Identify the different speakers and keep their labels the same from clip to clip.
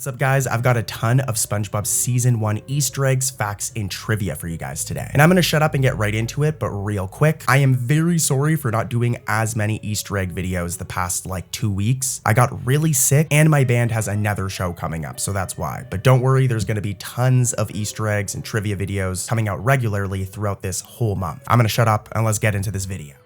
Speaker 1: What's up, guys? I've got a ton of SpongeBob Season 1 Easter eggs, facts, and trivia for you guys today. And I'm gonna shut up and get right into it, but real quick, I am very sorry for not doing as many Easter egg videos the past like 2 weeks. I got really sick and my band has another show coming up, so that's why. But don't worry, there's gonna be tons of Easter eggs and trivia videos coming out regularly throughout this whole month. I'm gonna shut up and let's get into this video.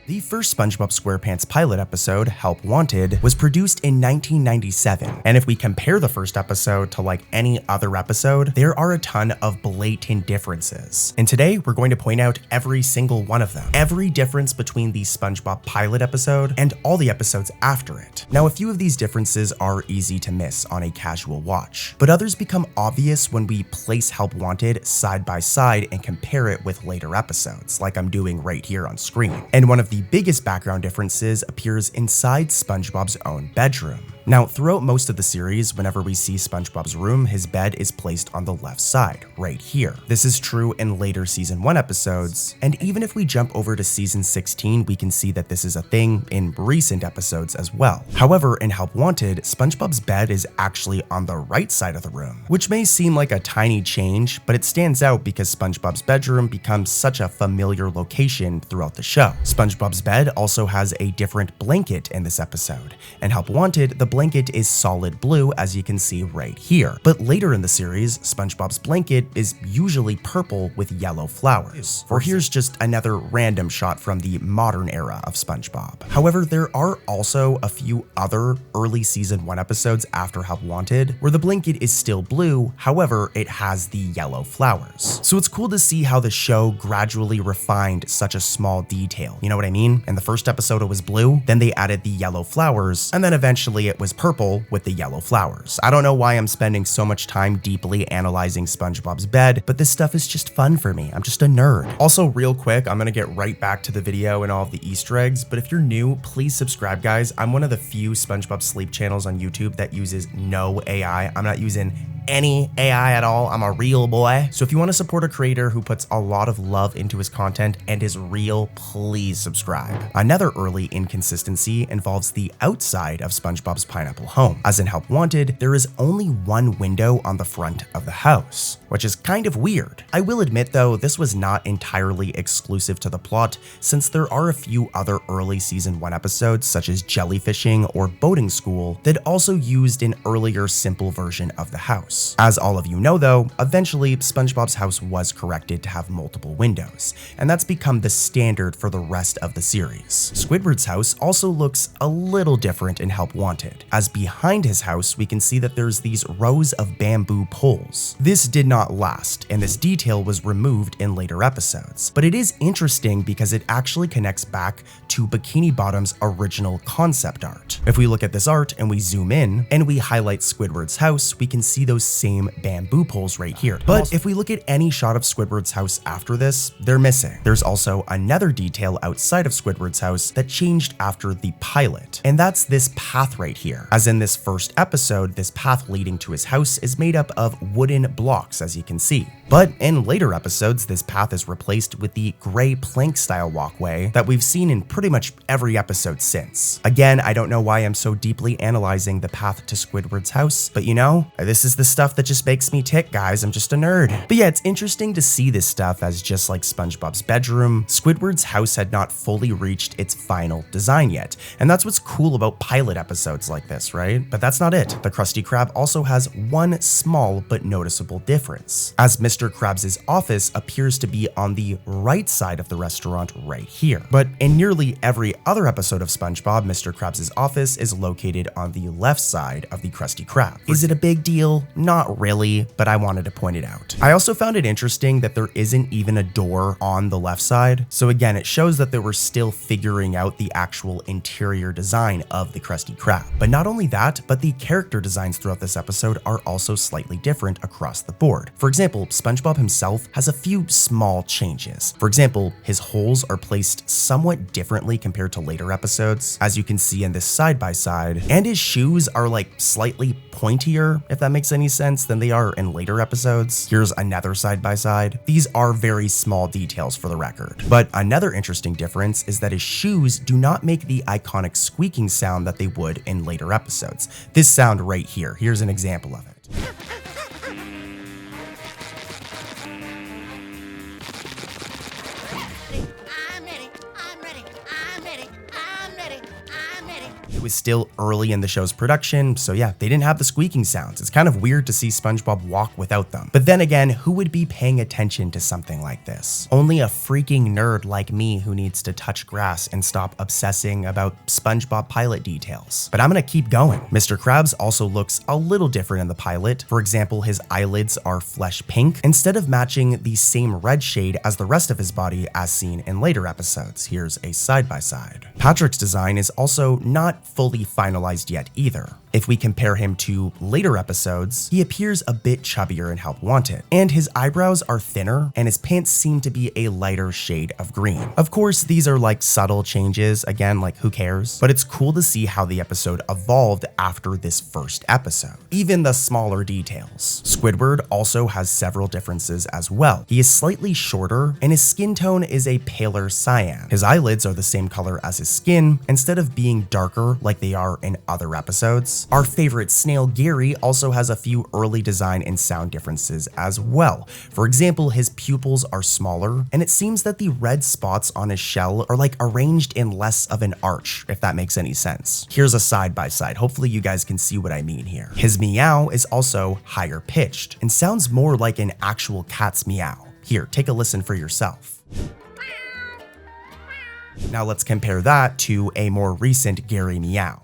Speaker 1: The first SpongeBob SquarePants pilot episode, Help Wanted, was produced in 1997, and if we compare the first episode to like any other episode, there are a ton of blatant differences. And today, we're going to point out every single one of them, every difference between the SpongeBob pilot episode and all the episodes after it. Now, a few of these differences are easy to miss on a casual watch, but others become obvious when we place Help Wanted side by side and compare it with later episodes, like I'm doing right here on screen. And one of the biggest background differences appears inside SpongeBob's own bedroom. Now, throughout most of the series, whenever we see SpongeBob's room, his bed is placed on the left side, right here. This is true in later Season 1 episodes, and even if we jump over to Season 16, we can see that this is a thing in recent episodes as well. However, in Help Wanted, SpongeBob's bed is actually on the right side of the room, which may seem like a tiny change, but it stands out because SpongeBob's bedroom becomes such a familiar location throughout the show. SpongeBob's bed also has a different blanket in this episode. In Help Wanted, the blanket is solid blue, as you can see right here. But later in the series, SpongeBob's blanket is usually purple with yellow flowers. Or here's just another random shot from the modern era of SpongeBob. However, there are also a few other early Season 1 episodes after Help Wanted where the blanket is still blue, however, it has the yellow flowers. So it's cool to see how the show gradually refined such a small detail. You know what I mean? In the first episode, it was blue, then they added the yellow flowers, and then eventually it was purple with the yellow flowers. I don't know why I'm spending so much time deeply analyzing SpongeBob's bed, but this stuff is just fun for me. I'm just a nerd. Also, real quick, I'm gonna get right back to the video and all of the Easter eggs, but if you're new, please subscribe, guys. I'm one of the few SpongeBob Sleep channels on YouTube that uses no AI. I'm not using any AI at all. I'm a real boy. So if you want to support a creator who puts a lot of love into his content and is real, please subscribe. Another early inconsistency involves the outside of SpongeBob's pineapple home. As in Help Wanted, there is only one window on the front of the house, which is kind of weird. I will admit though, this was not entirely exclusive to the plot, since there are a few other early Season 1 episodes such as Jellyfishing or Boating School that also used an earlier simple version of the house. As all of you know though, eventually SpongeBob's house was corrected to have multiple windows, and that's become the standard for the rest of the series. Squidward's house also looks a little different in Help Wanted, as behind his house we can see that there's these rows of bamboo poles. This did not last, and this detail was removed in later episodes, but it is interesting because it actually connects back to Bikini Bottom's original concept art. If we look at this art and we zoom in and we highlight Squidward's house, we can see those same bamboo poles right here. But if we look at any shot of Squidward's house after this, they're missing. There's also another detail outside of Squidward's house that changed after the pilot, and that's this path right here. As in this first episode, this path leading to his house is made up of wooden blocks, as you can see. But in later episodes, this path is replaced with the gray plank style walkway that we've seen in pretty much every episode since. Again, I don't know why I'm so deeply analyzing the path to Squidward's house, but you know, this is the stuff that just makes me tick, guys. I'm just a nerd. But yeah, it's interesting to see this stuff as just like SpongeBob's bedroom, Squidward's house had not fully reached its final design yet. And that's what's cool about pilot episodes like this, right? But that's not it. The Krusty Krab also has one small but noticeable difference, as Mr. Krabs' office appears to be on the right side of the restaurant right here. But in nearly every other episode of SpongeBob, Mr. Krabs' office is located on the left side of the Krusty Krab. Is it a big deal? Not really, but I wanted to point it out. I also found it interesting that there isn't even a door on the left side. So again, it shows that they were still figuring out the actual interior design of the Krusty Krab. But not only that, but the character designs throughout this episode are also slightly different across the board. For example, SpongeBob himself has a few small changes. For example, his holes are placed somewhat differently compared to later episodes, as you can see in this side by side, and his shoes are like slightly pointier, if that makes any sense than they are in later episodes. Here's another side-by-side. These are very small details for the record. But another interesting difference is that his shoes do not make the iconic squeaking sound that they would in later episodes. This sound right here, here's an example of it. It was still early in the show's production, so yeah, they didn't have the squeaking sounds. It's kind of weird to see SpongeBob walk without them. But then again, who would be paying attention to something like this? Only a freaking nerd like me who needs to touch grass and stop obsessing about SpongeBob pilot details. But I'm gonna keep going. Mr. Krabs also looks a little different in the pilot. For example, his eyelids are flesh pink instead of matching the same red shade as the rest of his body as seen in later episodes. Here's a side-by-side. Patrick's design is also not fully finalized yet either. If we compare him to later episodes, he appears a bit chubbier in Help Wanted, and his eyebrows are thinner and his pants seem to be a lighter shade of green. Of course, these are like subtle changes, again, like who cares? But it's cool to see how the episode evolved after this first episode. Even the smaller details. Squidward also has several differences as well. He is slightly shorter and his skin tone is a paler cyan. His eyelids are the same color as his skin instead of being darker like they are in other episodes. Our favorite snail Gary also has a few early design and sound differences as well. For example, his pupils are smaller, and it seems that the red spots on his shell are like arranged in less of an arch, if that makes any sense. Here's a side-by-side. Hopefully you guys can see what I mean here. His meow is also higher pitched and sounds more like an actual cat's meow. Here, take a listen for yourself. Now let's compare that to a more recent Gary meow.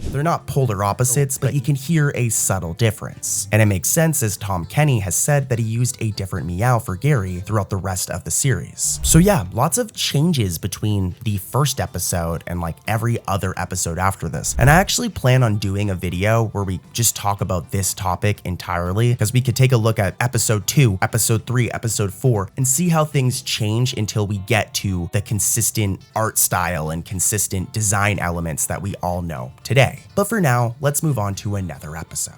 Speaker 1: They're not polar opposites, but you can hear a subtle difference. And it makes sense as Tom Kenny has said that he used a different meow for Gary throughout the rest of the series. So yeah, lots of changes between the first episode and like every other episode after this. And I actually plan on doing a video where we just talk about this topic entirely, because we could take a look at episode 2, episode 3, episode 4, and see how things change until we get to the consistent art style and consistent design elements that we all know today. But for now, let's move on to another episode.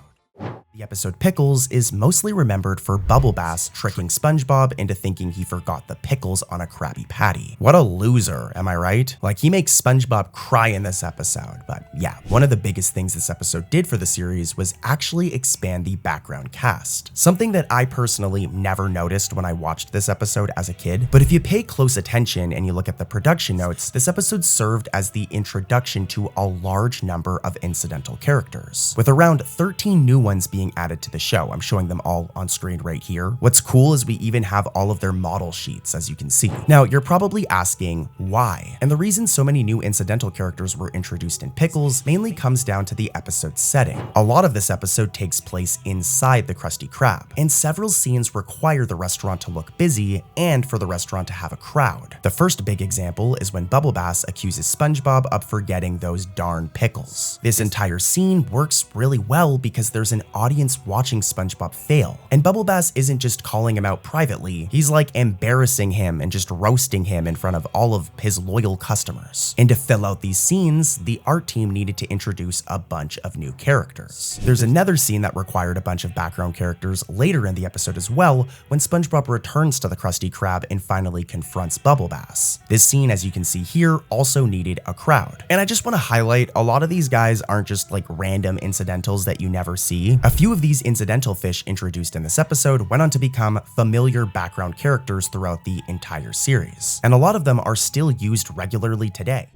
Speaker 1: The episode Pickles is mostly remembered for Bubble Bass tricking SpongeBob into thinking he forgot the pickles on a Krabby Patty. What a loser, am I right? Like, he makes SpongeBob cry in this episode, but yeah, one of the biggest things this episode did for the series was actually expand the background cast. Something that I personally never noticed when I watched this episode as a kid, but if you pay close attention and you look at the production notes, this episode served as the introduction to a large number of incidental characters, with around 13 new ones being added to the show. I'm showing them all on screen right here. What's cool is we even have all of their model sheets, as you can see. Now, you're probably asking why, and the reason so many new incidental characters were introduced in Pickles mainly comes down to the episode's setting. A lot of this episode takes place inside the Krusty Krab, and several scenes require the restaurant to look busy and for the restaurant to have a crowd. The first big example is when Bubble Bass accuses SpongeBob of forgetting those darn pickles. This entire scene works really well because there's an audience watching SpongeBob fail. And Bubble Bass isn't just calling him out privately, he's like embarrassing him and just roasting him in front of all of his loyal customers. And to fill out these scenes, the art team needed to introduce a bunch of new characters. There's another scene that required a bunch of background characters later in the episode as well, when SpongeBob returns to the Krusty Krab and finally confronts Bubble Bass. This scene, as you can see here, also needed a crowd. And I just want to highlight, a lot of these guys aren't just like random incidentals that you never see. A few of these incidental fish introduced in this episode went on to become familiar background characters throughout the entire series, and a lot of them are still used regularly today.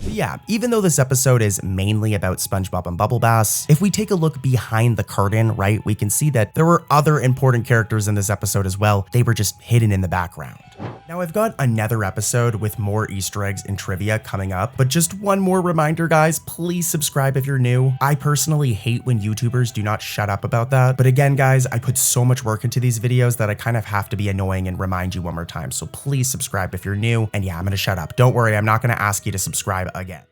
Speaker 1: Yeah, even though this episode is mainly about SpongeBob and Bubble Bass, if we take a look behind the curtain, right, we can see that there were other important characters in this episode as well. They were just hidden in the background. Now I've got another episode with more Easter eggs and trivia coming up, but just one more reminder, guys, please subscribe if you're new. I personally hate when YouTubers do not shut up about that, but again, guys, I put so much work into these videos that I kind of have to be annoying and remind you one more time, so please subscribe if you're new, and yeah, I'm gonna shut up. Don't worry, I'm not gonna ask you to subscribe again.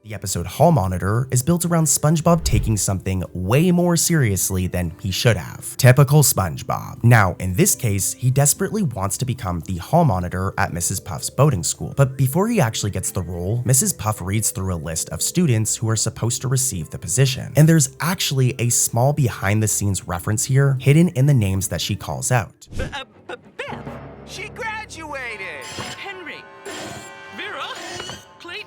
Speaker 1: The The episode Hall Monitor is built around SpongeBob taking something way more seriously than he should have. Typical SpongeBob. Now, in this case, he desperately wants to become the Hall Monitor at Mrs. Puff's boating school. But before he actually gets the role, Mrs. Puff reads through a list of students who are supposed to receive the position. And there's actually a small behind-the-scenes reference here, hidden in the names that she calls out.
Speaker 2: Beth, she graduated!
Speaker 3: Henry, Vera, Clayton.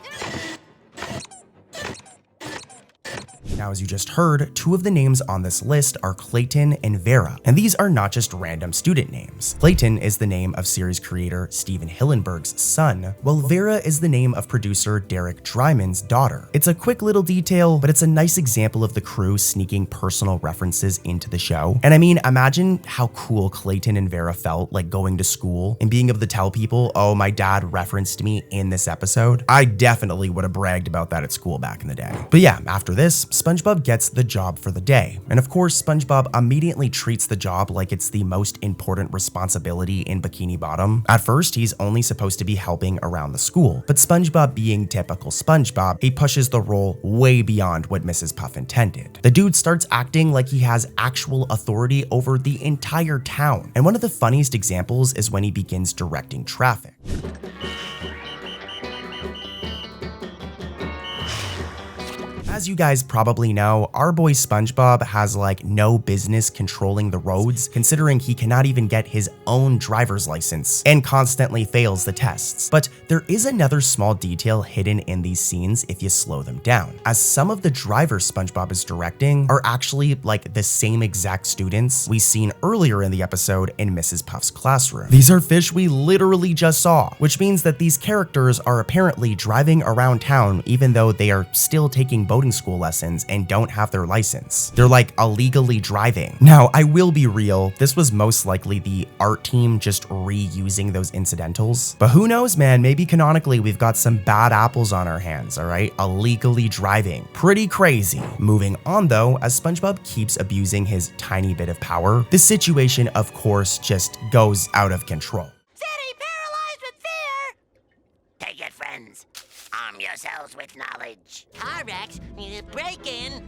Speaker 1: Now, as you just heard, two of the names on this list are Clayton and Vera, and these are not just random student names. Clayton is the name of series creator Steven Hillenburg's son, while Vera is the name of producer Derek Dryman's daughter. It's a quick little detail, but it's a nice example of the crew sneaking personal references into the show. And I mean, imagine how cool Clayton and Vera felt like going to school and being able to tell people, oh, my dad referenced me in this episode. I definitely would have bragged about that at school back in the day. But yeah, after this, SpongeBob gets the job for the day. And of course, SpongeBob immediately treats the job like it's the most important responsibility in Bikini Bottom. At first, he's only supposed to be helping around the school, but SpongeBob being typical SpongeBob, he pushes the role way beyond what Mrs. Puff intended. The dude starts acting like he has actual authority over the entire town. And one of the funniest examples is when he begins directing traffic. As you guys probably know, our boy SpongeBob has like no business controlling the roads, considering he cannot even get his own driver's license and constantly fails the tests. But there is another small detail hidden in these scenes if you slow them down, as some of the drivers SpongeBob is directing are actually like the same exact students we seen earlier in the episode in Mrs. Puff's classroom. These are fish we literally just saw, which means that these characters are apparently driving around town even though they are still taking boating school lessons and don't have their license. They're like illegally driving. Now, I will be real, this was most likely the art team just reusing those incidentals. But who knows, man, maybe canonically we've got some bad apples on our hands, all right? Illegally driving. Pretty crazy. Moving on though, as SpongeBob keeps abusing his tiny bit of power, the situation, of course, just goes out of control.
Speaker 4: City paralyzed with fear! Take it, friends. Arm yourselves with knowledge. Car wrecks, break in.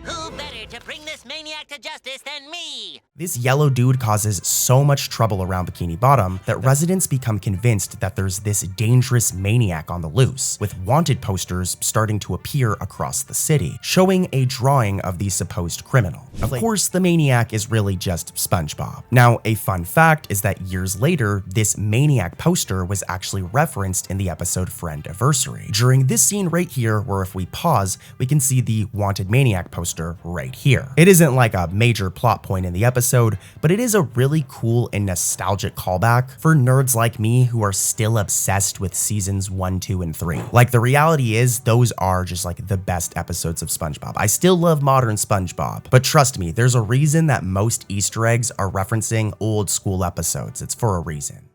Speaker 4: Who better to bring this maniac to justice than me?
Speaker 1: This yellow dude causes so much trouble around Bikini Bottom that residents become convinced that there's this dangerous maniac on the loose, with wanted posters starting to appear across the city, showing a drawing of the supposed criminal. Of course, the maniac is really just SpongeBob. Now, a fun fact is that years later, this maniac poster was actually referenced in the episode Friendiversary. During this scene right here, where if we pause, we can see the wanted maniac poster right here. It isn't like a major plot point in the episode, but it is a really cool and nostalgic callback for nerds like me who are still obsessed with seasons 1, 2, and 3. Like, the reality is those are just like the best episodes of SpongeBob. I still love modern SpongeBob, but trust me, there's a reason that most Easter eggs are referencing old school episodes. It's for a reason.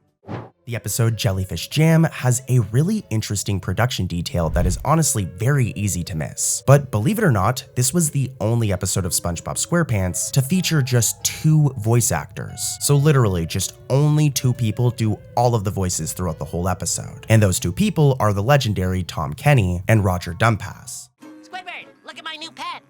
Speaker 1: The episode Jellyfish Jam has a really interesting production detail that is honestly very easy to miss. But believe it or not, this was the only episode of SpongeBob SquarePants to feature just 2 voice actors. So literally just only 2 people do all of the voices throughout the whole episode. And those 2 people are the legendary Tom Kenny and Roger Dumpass.
Speaker 4: Squidward, look at my new pet.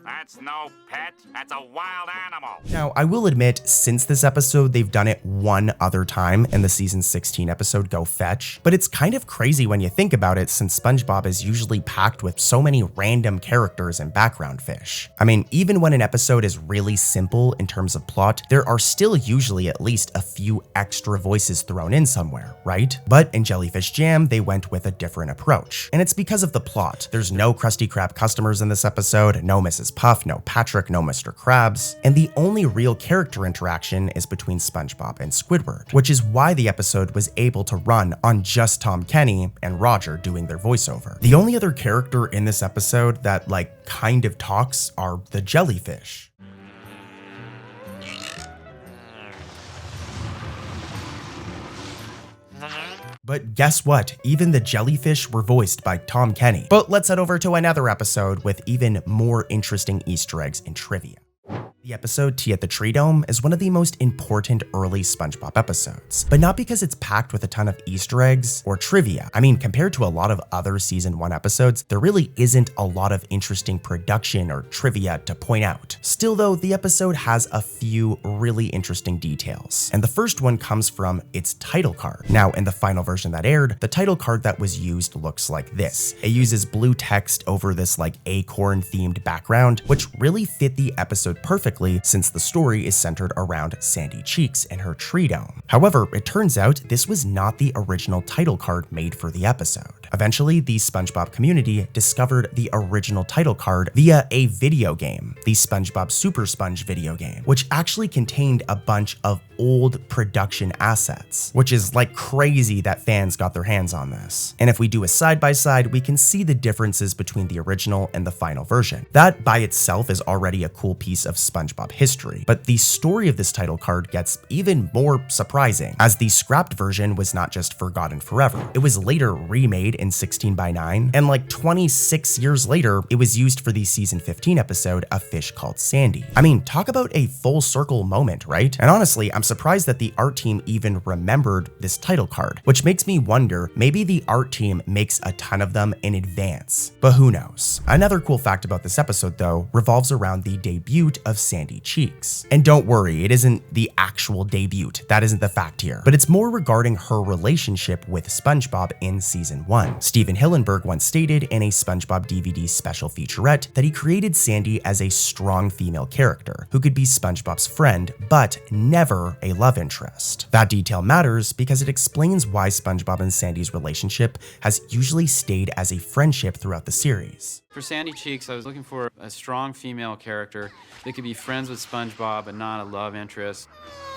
Speaker 2: That's no pet, that's a wild animal.
Speaker 1: Now, I will admit, since this episode, they've done it one other time in the season 16 episode Go Fetch, but it's kind of crazy when you think about it, since SpongeBob is usually packed with so many random characters and background fish. I mean, even when an episode is really simple in terms of plot, there are still usually at least a few extra voices thrown in somewhere, right? But in Jellyfish Jam, they went with a different approach, and it's because of the plot. There's no Krusty Krab customers in this episode, no Mrs. Puff, no Patrick, no Mr. Krabs, and the only real character interaction is between SpongeBob and Squidward, which is why the episode was able to run on just Tom Kenny and Roger doing their voiceover. The only other character in this episode that like kind of talks are the jellyfish. But guess what? Even the jellyfish were voiced by Tom Kenny. But let's head over to another episode with even more interesting Easter eggs and trivia. The episode Tea at the Tree Dome is one of the most important early SpongeBob episodes, but not because it's packed with a ton of Easter eggs or trivia. I mean, compared to a lot of other season 1 episodes, there really isn't a lot of interesting production or trivia to point out. Still though, the episode has a few really interesting details, and the first one comes from its title card. Now, in the final version that aired, the title card that was used looks like this. It uses blue text over this like acorn themed background, which really fit the episode perfectly since the story is centered around Sandy Cheeks and her tree dome. However, it turns out this was not the original title card made for the episode. Eventually, the SpongeBob community discovered the original title card via a video game, the SpongeBob Super Sponge video game, which actually contained a bunch of old production assets, which is like crazy that fans got their hands on this. And if we do a side-by-side, we can see the differences between the original and the final version. That by itself is already a cool piece of SpongeBob history, but the story of this title card gets even more surprising, as the scrapped version was not just forgotten forever. It was later remade in 16:9, and like 26 years later, it was used for the season 15 episode, A Fish Called Sandy. I mean, talk about a full circle moment, right? And honestly, I'm surprised that the art team even remembered this title card, which makes me wonder, maybe the art team makes a ton of them in advance, but who knows? Another cool fact about this episode though revolves around the debut of Sandy Cheeks. And don't worry, it isn't the actual debut, that isn't the fact here, but it's more regarding her relationship with SpongeBob in season 1. Steven Hillenburg once stated in a SpongeBob DVD special featurette that he created Sandy as a strong female character who could be SpongeBob's friend, but never a love interest. That detail matters because it explains why SpongeBob and Sandy's relationship has usually stayed as a friendship throughout the series.
Speaker 5: For Sandy Cheeks, I was looking for a strong female character that could be friends with SpongeBob but not a love interest.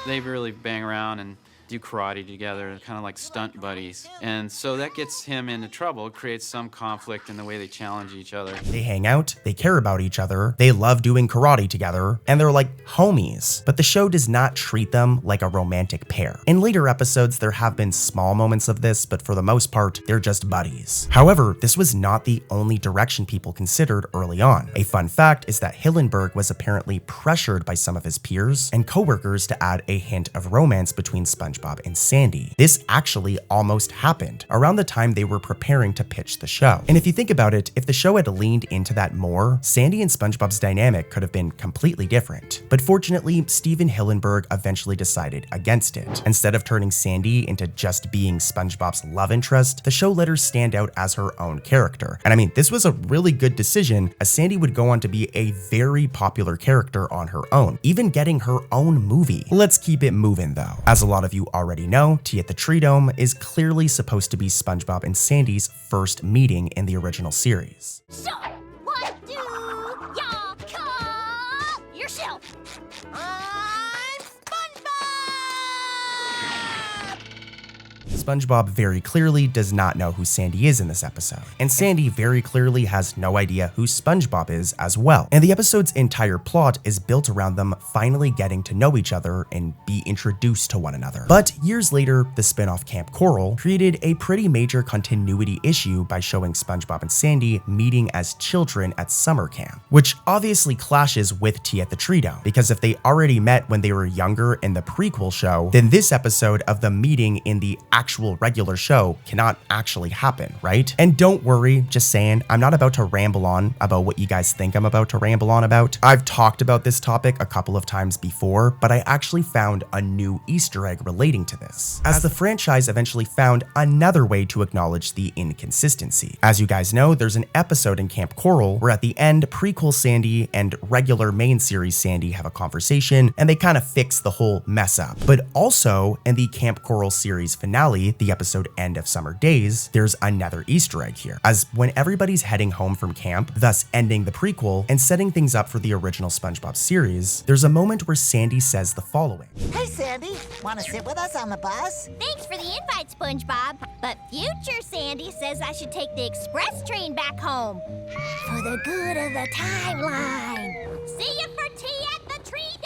Speaker 5: They really bang around and do karate together, kind of like stunt buddies. And so that gets him into trouble, creates some conflict in the way they challenge each other.
Speaker 1: They hang out, they care about each other, they love doing karate together, and they're like homies. But the show does not treat them like a romantic pair. In later episodes, there have been small moments of this, but for the most part, they're just buddies. However, this was not the only direction people considered early on. A fun fact is that Hillenburg was apparently pressured by some of his peers and coworkers to add a hint of romance between SpongeBob and Sandy. This actually almost happened around the time they were preparing to pitch the show. And if you think about it, if the show had leaned into that more, Sandy and SpongeBob's dynamic could have been completely different. But fortunately, Steven Hillenburg eventually decided against it. Instead of turning Sandy into just being SpongeBob's love interest, the show let her stand out as her own character. And I mean, this was a really good decision, as Sandy would go on to be a very popular character on her own, even getting her own movie. Let's keep it moving though. As a lot of you already know, Tea at the Tree Dome is clearly supposed to be SpongeBob and Sandy's first meeting in the original series.
Speaker 4: So, what do y'all call yourself? I'm SpongeBob!
Speaker 1: SpongeBob very clearly does not know who Sandy is in this episode, and Sandy very clearly has no idea who SpongeBob is as well. And the episode's entire plot is built around them finally getting to know each other and be introduced to one another. But years later, the spin-off Camp Coral created a pretty major continuity issue by showing SpongeBob and Sandy meeting as children at summer camp, which obviously clashes with Tea at the Tree Dome, because if they already met when they were younger in the prequel show, then this episode of them meeting in the actual regular show cannot actually happen, right? And don't worry, just saying, I'm not about to ramble on about what you guys think I'm about to ramble on about. I've talked about this topic a couple of times before, but I actually found a new Easter egg relating to this, as the franchise eventually found another way to acknowledge the inconsistency. As you guys know, there's an episode in Camp Coral where at the end, prequel Sandy and regular main series Sandy have a conversation, and they kind of fix the whole mess up. But also, in the Camp Coral series finale, the episode End of Summer Days, there's another Easter egg here, as when everybody's heading home from camp, thus ending the prequel and setting things up for the original SpongeBob series, there's a moment where Sandy says the following.
Speaker 6: Hey, Sandy, wanna sit with us on the bus?
Speaker 7: Thanks for the invite, SpongeBob. But future Sandy says I should take the express train back home. For the good of the timeline. See you for tea at the Tree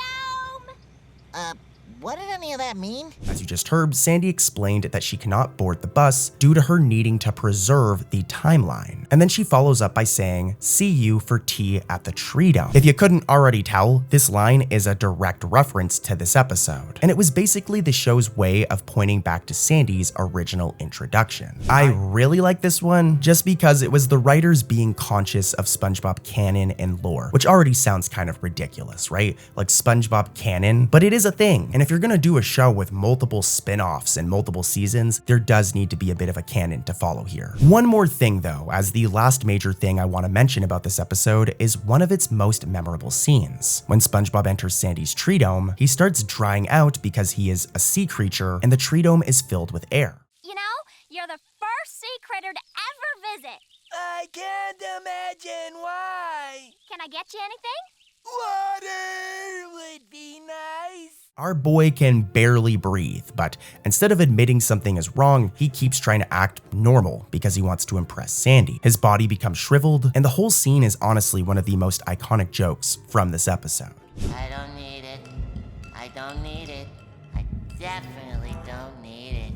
Speaker 7: Dome.
Speaker 6: what did any of that mean?
Speaker 1: As you just heard, Sandy explained that she cannot board the bus due to her needing to preserve the timeline. And then she follows up by saying, "See you for tea at the tree dome." If you couldn't already tell, this line is a direct reference to this episode. And it was basically the show's way of pointing back to Sandy's original introduction. I really like this one just because it was the writers being conscious of SpongeBob canon and lore, which already sounds kind of ridiculous, right? Like SpongeBob canon, but it is a thing. And if you're gonna do a show with multiple spin-offs and multiple seasons, there does need to be a bit of a canon to follow here. One more thing though, as the last major thing I want to mention about this episode is one of its most memorable scenes. When SpongeBob enters Sandy's tree dome, he starts drying out because he is a sea creature and the tree dome is filled with air.
Speaker 7: You know, you're the first sea critter to ever visit.
Speaker 8: I can't imagine why.
Speaker 7: Can I get you anything?
Speaker 8: Water would be nice.
Speaker 1: Our boy can barely breathe, but instead of admitting something is wrong, he keeps trying to act normal because he wants to impress Sandy. His body becomes shriveled, and the whole scene is honestly one of the most iconic jokes from this episode.
Speaker 4: I don't need it. I don't need it. I definitely don't need it.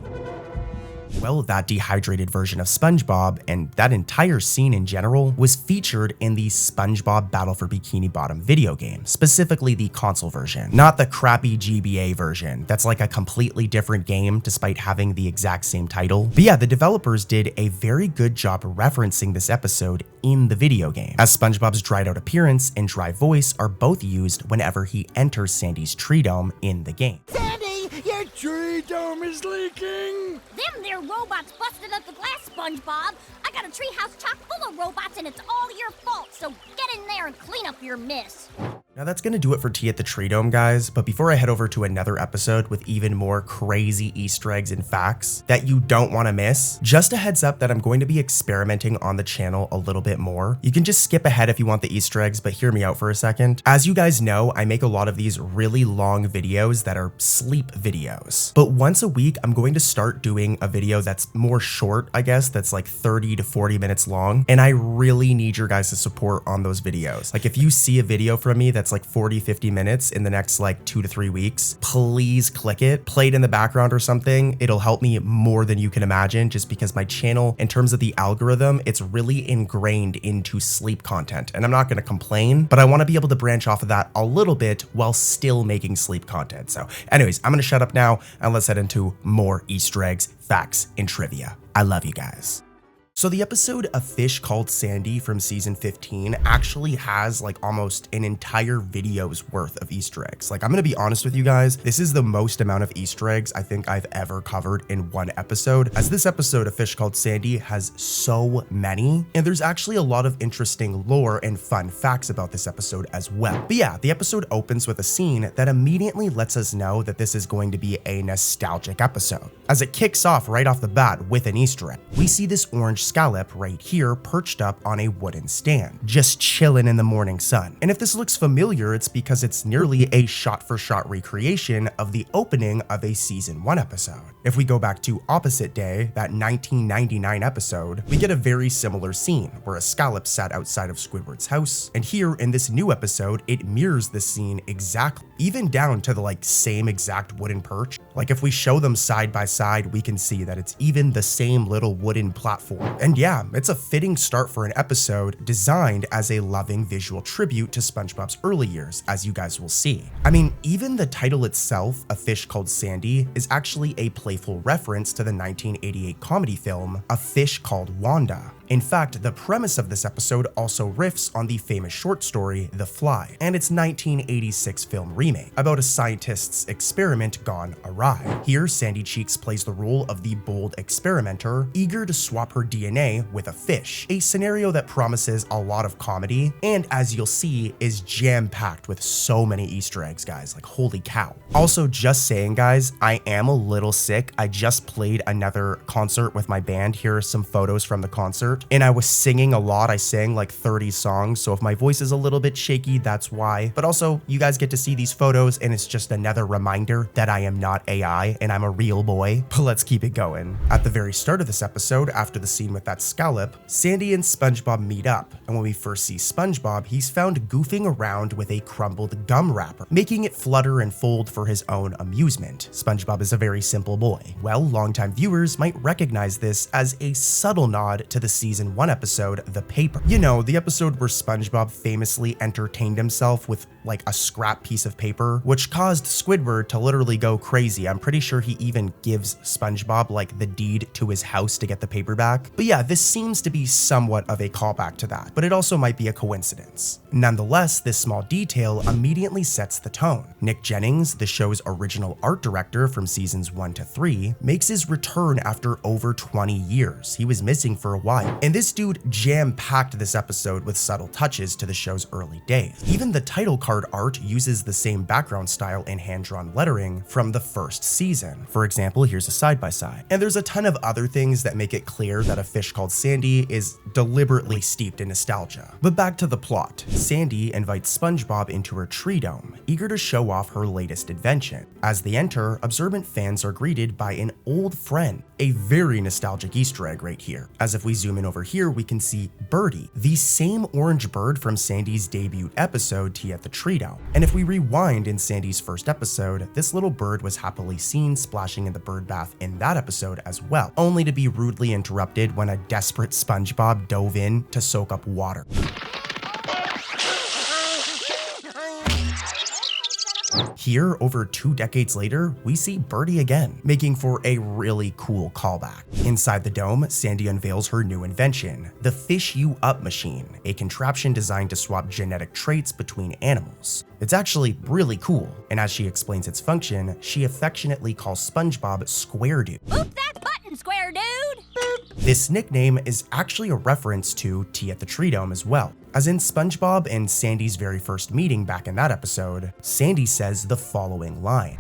Speaker 1: Well, that dehydrated version of SpongeBob and that entire scene in general was featured in the SpongeBob Battle for Bikini Bottom video game, specifically the console version, not the crappy GBA version. That's like a completely different game despite having the exact same title. But yeah, the developers did a very good job referencing this episode in the video game, as SpongeBob's dried out appearance and dry voice are both used whenever he enters Sandy's tree dome in the game.
Speaker 8: Sandy, your tree dome is leaking.
Speaker 7: Them there robots busted up the glass, SpongeBob. I got a treehouse chock full of robots and it's all your fault, so get in there and clean up your mess.
Speaker 1: Now that's gonna do it for Tea at the Tree Dome, guys, but before I head over to another episode with even more crazy Easter eggs and facts that you don't wanna miss, just a heads up that I'm going to be experimenting on the channel a little bit more. You can just skip ahead if you want the Easter eggs, but hear me out for a second. As you guys know, I make a lot of these really long videos that are sleep videos, but once a week, I'm going to start doing a video that's more short, I guess, that's like 30 to 40 minutes long, and I really need your guys' support on those videos. Like if you see a video from me that's like 40, 50 minutes in the next like 2 to 3 weeks, please click it, play it in the background or something. It'll help me more than you can imagine, just because my channel, in terms of the algorithm, it's really ingrained into sleep content, and I'm not gonna complain, but I wanna be able to branch off of that a little bit while still making sleep content. So anyways, I'm gonna shut up now and let's head into more Easter eggs, facts, and trivia. I love you guys. So the episode A Fish Called Sandy from season 15 actually has like almost an entire video's worth of Easter eggs. Like I'm gonna be honest with you guys, this is the most amount of Easter eggs I think I've ever covered in one episode, as this episode A Fish Called Sandy has so many, and there's actually a lot of interesting lore and fun facts about this episode as well. But yeah, the episode opens with a scene that immediately lets us know that this is going to be a nostalgic episode, as it kicks off right off the bat with an Easter egg. We see this orange scallop right here perched up on a wooden stand, just chilling in the morning sun. And if this looks familiar, it's because it's nearly a shot-for-shot recreation of the opening of a season 1 episode. If we go back to Opposite Day, that 1999 episode, we get a very similar scene where a scallop sat outside of Squidward's house, and here in this new episode, it mirrors the scene exactly, even down to the like same exact wooden perch. Like if we show them side by side, we can see that it's even the same little wooden platform. And yeah, it's a fitting start for an episode designed as a loving visual tribute to SpongeBob's early years, as you guys will see. I mean, even the title itself, A Fish Called Sandy, is actually a playful reference to the 1988 comedy film A Fish Called Wanda. In fact, the premise of this episode also riffs on the famous short story The Fly and its 1986 film remake about a scientist's experiment gone awry. Here, Sandy Cheeks plays the role of the bold experimenter, eager to swap her DNA with a fish, a scenario that promises a lot of comedy and, as you'll see, is jam-packed with so many Easter eggs, guys, like holy cow. Also, just saying, guys, I am a little sick. I just played another concert with my band. Here are some photos from the concert. start. And I was singing a lot. I sang like 30 songs, so if my voice is a little bit shaky, that's why. But also, you guys get to see these photos, and it's just another reminder that I am not AI and I'm a real boy. But let's keep it going. At the very start of this episode, after the scene with that scallop, Sandy and SpongeBob meet up, and when we first see SpongeBob, he's found goofing around with a crumbled gum wrapper, making it flutter and fold for his own amusement. SpongeBob is a very simple boy. Well, longtime viewers might recognize this as a subtle nod to the season 1 episode, The Paper. You know, the episode where SpongeBob famously entertained himself with like a scrap piece of paper, which caused Squidward to literally go crazy. I'm pretty sure he even gives SpongeBob like the deed to his house to get the paper back. But yeah, this seems to be somewhat of a callback to that, but it also might be a coincidence. Nonetheless, this small detail immediately sets the tone. Nick Jennings, the show's original art director from seasons 1 to 3, makes his return after over 20 years. He was missing for a while, and this dude jam-packed this episode with subtle touches to the show's early days. Even the title card art uses the same background style and hand-drawn lettering from the first season. For example, here's a side-by-side. And there's a ton of other things that make it clear that A Fish Called Sandy is deliberately steeped in nostalgia. But back to the plot. Sandy invites SpongeBob into her tree dome, eager to show off her latest invention. As they enter, observant fans are greeted by an old friend, a very nostalgic Easter egg right here. As if we zoom in over here, we can see Birdie, the same orange bird from Sandy's debut episode, Tea at the Tree Dome. And if we rewind in Sandy's first episode, this little bird was happily seen splashing in the bird bath in that episode as well, only to be rudely interrupted when a desperate SpongeBob dove in to soak up water. Here, over 2 decades later, we see Birdie again, making for a really cool callback. Inside the dome, Sandy unveils her new invention, the Fish You Up machine, a contraption designed to swap genetic traits between animals. It's actually really cool, and as she explains its function, she affectionately calls SpongeBob Square Dude.
Speaker 7: Boop that button, Square Dude! Boop.
Speaker 1: This nickname is actually a reference to Tea at the Tree Dome as well. As in SpongeBob and Sandy's very first meeting back in that episode, Sandy says the following line.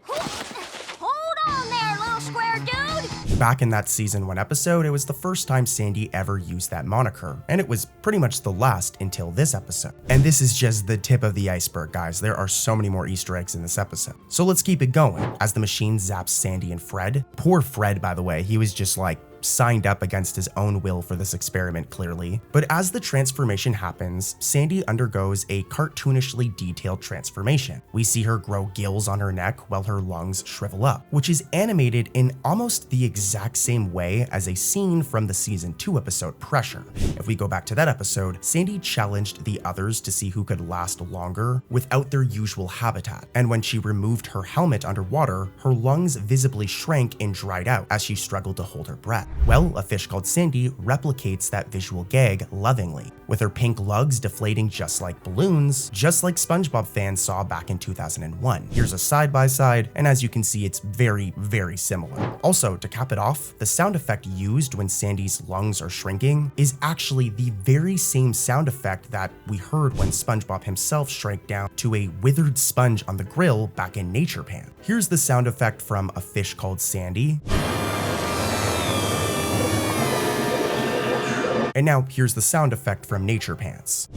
Speaker 7: Hold on there, little square dude!
Speaker 1: Back in that season 1 episode, it was the first time Sandy ever used that moniker, and it was pretty much the last until this episode. And this is just the tip of the iceberg, guys. There are so many more Easter eggs in this episode. So let's keep it going. As the machine zaps Sandy and Fred, poor Fred, by the way, he was just like signed up against his own will for this experiment, clearly. But as the transformation happens, Sandy undergoes a cartoonishly detailed transformation. We see her grow gills on her neck while her lungs shrivel up, which is animated in almost the exact same way as a scene from the season 2 episode Pressure. If we go back to that episode, Sandy challenged the others to see who could last longer without their usual habitat. And when she removed her helmet underwater, her lungs visibly shrank and dried out as she struggled to hold her breath. Well, A Fish Called Sandy replicates that visual gag lovingly, with her pink lugs deflating just like balloons, just like SpongeBob fans saw back in 2001. Here's a side-by-side, and as you can see, it's very, very similar. Also, to cap it off, the sound effect used when Sandy's lungs are shrinking is actually the very same sound effect that we heard when SpongeBob himself shrank down to a withered sponge on the grill back in Nature Pan. Here's the sound effect from A Fish Called Sandy. And now here's the sound effect from Nature Pants.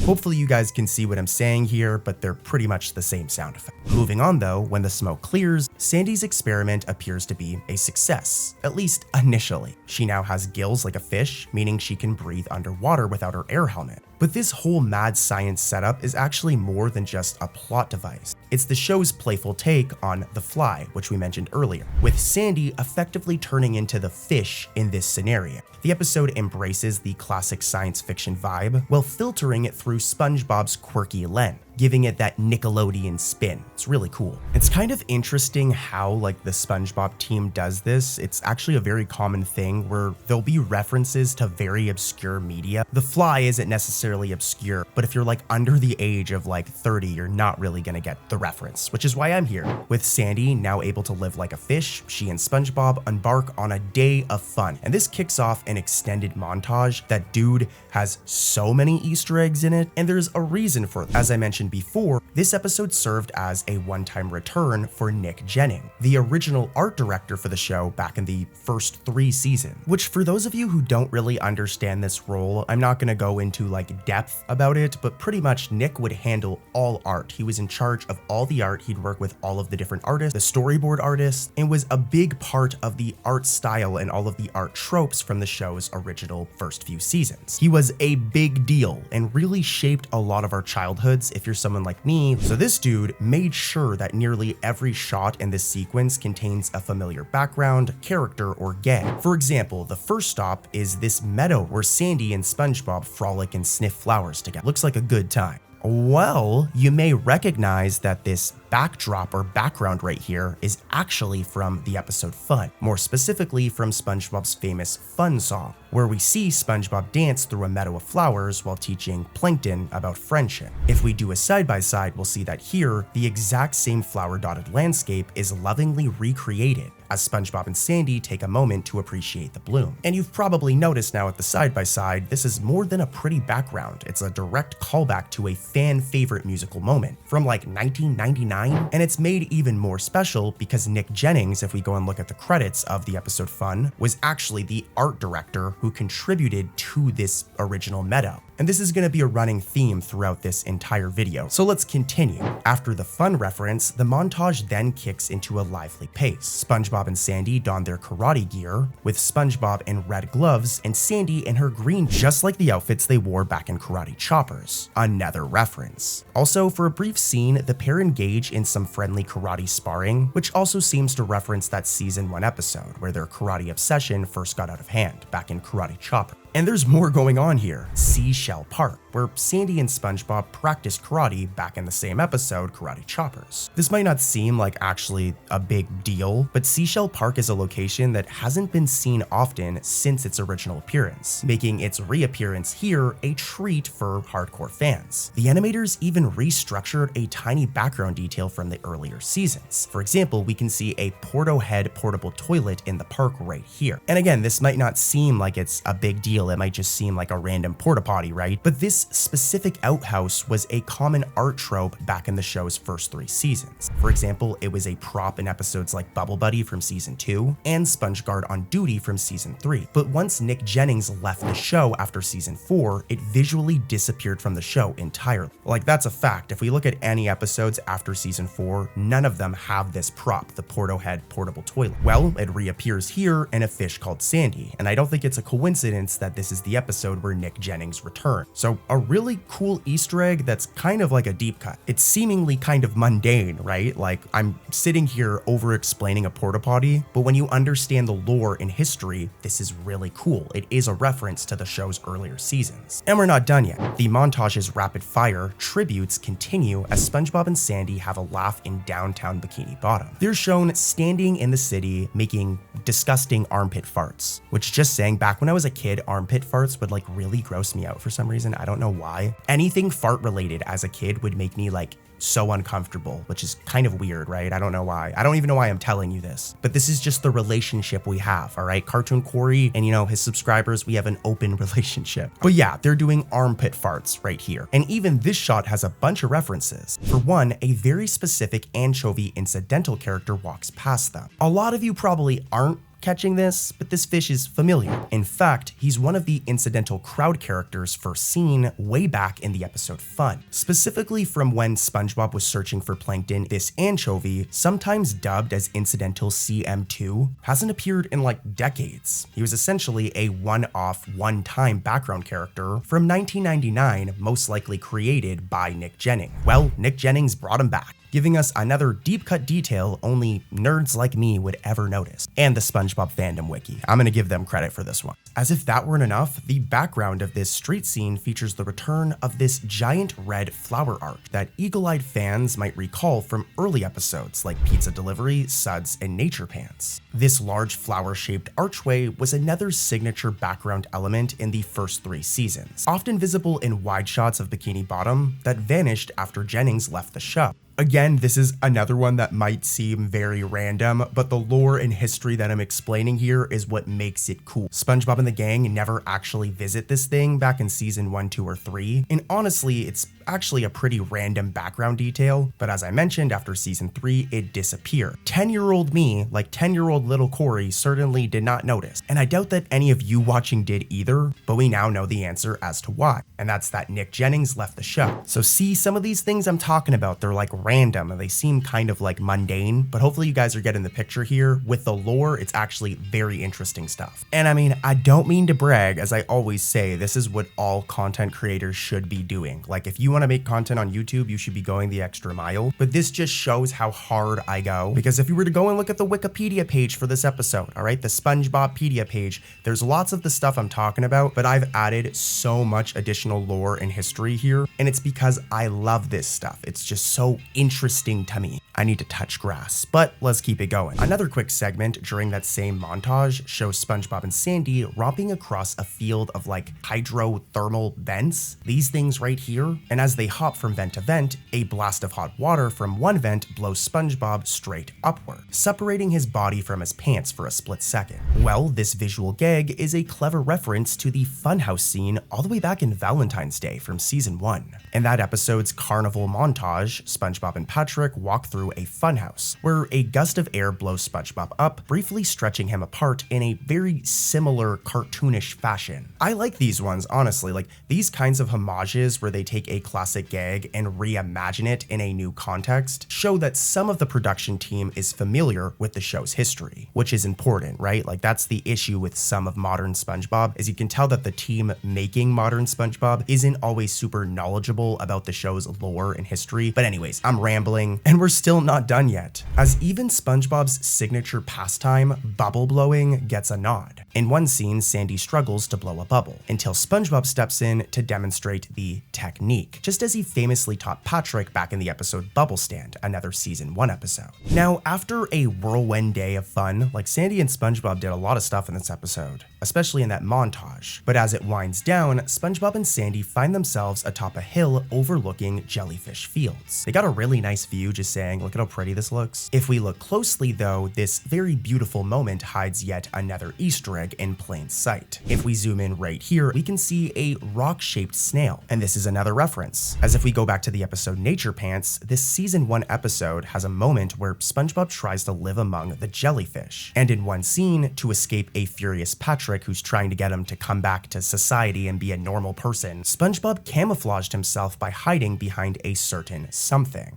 Speaker 1: Hopefully you guys can see what I'm saying here, but they're pretty much the same sound effect. Moving on though, when the smoke clears, Sandy's experiment appears to be a success, at least initially. She now has gills like a fish, meaning she can breathe underwater without her air helmet. But this whole mad science setup is actually more than just a plot device. It's the show's playful take on The Fly, which we mentioned earlier, with Sandy effectively turning into the fish in this scenario. The episode embraces the classic science fiction vibe while filtering it through SpongeBob's quirky lens, giving it that Nickelodeon spin. It's really cool. It's kind of interesting how like the SpongeBob team does this. It's actually a very common thing where there'll be references to very obscure media. The Fly isn't necessarily obscure, but if you're like under the age of like 30, you're not really gonna get the reference, which is why I'm here. With Sandy now able to live like a fish, she and SpongeBob embark on a day of fun. And this kicks off an extended montage that, dude, has so many Easter eggs in it, and there's a reason for it. As I mentioned mentioned before, this episode served as a one-time return for Nick Jennings, the original art director for the show back in the first 3 seasons. Which, for those of you who don't really understand this role, I'm not gonna go into like depth about it, but pretty much Nick would handle all art. He was in charge of all the art, he'd work with all of the different artists, the storyboard artists, and was a big part of the art style and all of the art tropes from the show's original first few seasons. He was a big deal and really shaped a lot of our childhoods if you're someone like me. So this dude made sure that nearly every shot in this sequence contains a familiar background, character, or gag. For example, the first stop is this meadow where Sandy and SpongeBob frolic and sniff flowers together. Looks like a good time. Well, you may recognize that this backdrop or background right here is actually from the episode Fun, more specifically from SpongeBob's famous Fun song, where we see SpongeBob dance through a meadow of flowers while teaching Plankton about friendship. If we do a side-by-side, we'll see that here, the exact same flower-dotted landscape is lovingly recreated as SpongeBob and Sandy take a moment to appreciate the bloom. And you've probably noticed now at the side-by-side, this is more than a pretty background. It's a direct callback to a fan-favorite musical moment from like 1999, and it's made even more special because Nick Jennings, if we go and look at the credits of the episode Fun, was actually the art director who contributed to this original meadow. And this is going to be a running theme throughout this entire video. So let's continue. After the Fun reference, the montage then kicks into a lively pace. SpongeBob and Sandy don their karate gear, with SpongeBob in red gloves and Sandy in her green, just like the outfits they wore back in Karate Choppers. Another reference. Also, for a brief scene, the pair engage in some friendly karate sparring, which also seems to reference that season 1 episode where their karate obsession first got out of hand back in Karate Chopper. And there's more going on here. Seashell Park, where Sandy and SpongeBob practiced karate back in the same episode, Karate Choppers. This might not seem like actually a big deal, but Seashell Park is a location that hasn't been seen often since its original appearance, making its reappearance here a treat for hardcore fans. The animators even restructured a tiny background detail from the earlier seasons. For example, we can see a Porto Head portable toilet in the park right here. And again, this might not seem like it's a big deal. It might just seem like a random porta potty, right? But this specific outhouse was a common art trope back in the show's first 3 seasons. For example, it was a prop in episodes like Bubble Buddy from season 2 and SpongeGuard on Duty from season 3. But once Nick Jennings left the show after season 4, it visually disappeared from the show entirely. Like, that's a fact. If we look at any episodes after season 4, none of them have this prop, the Porto Head portable toilet. Well, it reappears here in A Fish Called Sandy, and I don't think it's a coincidence that this is the episode where Nick Jennings returned. So a really cool Easter egg that's kind of like a deep cut. It's seemingly kind of mundane, right? Like, I'm sitting here over explaining a porta potty, but when you understand the lore and history, this is really cool. It is a reference to the show's earlier seasons. And we're not done yet. The montage's rapid fire tributes continue as SpongeBob and Sandy have a laugh in downtown Bikini Bottom. They're shown standing in the city making disgusting armpit farts, which, just saying, back when I was a kid, armpit farts would like really gross me out for some reason. I don't know why. Anything fart related as a kid would make me like so uncomfortable, which is kind of weird, right? I don't know why. I don't even know why I'm telling you this, but this is just the relationship we have, all right? Cartoon Corey and, you know, his subscribers, we have an open relationship. But yeah, they're doing armpit farts right here. And even this shot has a bunch of references. For one, a very specific anchovy incidental character walks past them. A lot of you probably aren't catching this, but this fish is familiar. In fact, he's one of the incidental crowd characters first seen way back in the episode Fun. Specifically from when SpongeBob was searching for Plankton, this anchovy, sometimes dubbed as Incidental CM2, hasn't appeared in like decades. He was essentially a one-off, one-time background character from 1999, most likely created by Nick Jennings. Well, Nick Jennings brought him back, giving us another deep cut detail only nerds like me would ever notice. And the SpongeBob fandom wiki. I'm gonna give them credit for this one. As if that weren't enough, the background of this street scene features the return of this giant red flower arch that eagle-eyed fans might recall from early episodes like Pizza Delivery, Suds, and Nature Pants. This large flower-shaped archway was another signature background element in the first 3 seasons, often visible in wide shots of Bikini Bottom that vanished after Jennings left the show. Again, this is another one that might seem very random, but the lore and history that I'm explaining here is what makes it cool. SpongeBob and the gang never actually visit this thing back in season 1, 2, or 3, and honestly, it's actually a pretty random background detail, but as I mentioned, after season 3, it disappeared. 10-year-old me, like 10-year-old little Corey, certainly did not notice, and I doubt that any of you watching did either, but we now know the answer as to why, and that's that Nick Jennings left the show. So see, some of these things I'm talking about, they're like random and they seem kind of like mundane, but hopefully you guys are getting the picture here. With the lore, it's actually very interesting stuff. And I mean, I don't mean to brag, as I always say, this is what all content creators should be doing. Like, if you want to make content on YouTube, you should be going the extra mile, but this just shows how hard I go, because if you were to go and look at the Wikipedia page for this episode, all right, the SpongeBobpedia page, there's lots of the stuff I'm talking about, but I've added so much additional lore and history here, and it's because I love this stuff. It's just so interesting to me. I need to touch grass, but let's keep it going. Another quick segment during that same montage shows SpongeBob and Sandy romping across a field of like hydrothermal vents, these things right here, and as they hop from vent to vent, a blast of hot water from one vent blows SpongeBob straight upward, separating his body from his pants for a split second. Well, this visual gag is a clever reference to the funhouse scene all the way back in Valentine's Day from season 1. In that episode's carnival montage, SpongeBob and Patrick walk through a funhouse, where a gust of air blows SpongeBob up, briefly stretching him apart in a very similar cartoonish fashion. I like these ones, honestly, like these kinds of homages where they take a classic gag and reimagine it in a new context show that some of the production team is familiar with the show's history, which is important, right? Like that's the issue with some of modern SpongeBob, is you can tell that the team making modern SpongeBob isn't always super knowledgeable about the show's lore and history. But anyways, I'm rambling, and we're still not done yet, as even SpongeBob's signature pastime, bubble blowing, gets a nod. In one scene, Sandy struggles to blow a bubble, until SpongeBob steps in to demonstrate the technique, just as he famously taught Patrick back in the episode Bubble Stand, another season 1 episode. Now, after a whirlwind day of fun, like Sandy and SpongeBob did a lot of stuff in this episode, especially in that montage, but as it winds down, SpongeBob and Sandy find themselves atop a hill overlooking Jellyfish Fields. They got a really nice view, just saying, look at how pretty this looks. If we look closely though, this very beautiful moment hides yet another Easter egg in plain sight. If we zoom in right here, we can see a rock-shaped snail, and this is another reference, as if we go back to the episode Nature Pants, this season 1 episode has a moment where SpongeBob tries to live among the jellyfish, and in one scene, to escape a furious Patrick who's trying to get him to come back to society and be a normal person, SpongeBob camouflaged himself by hiding behind a certain something.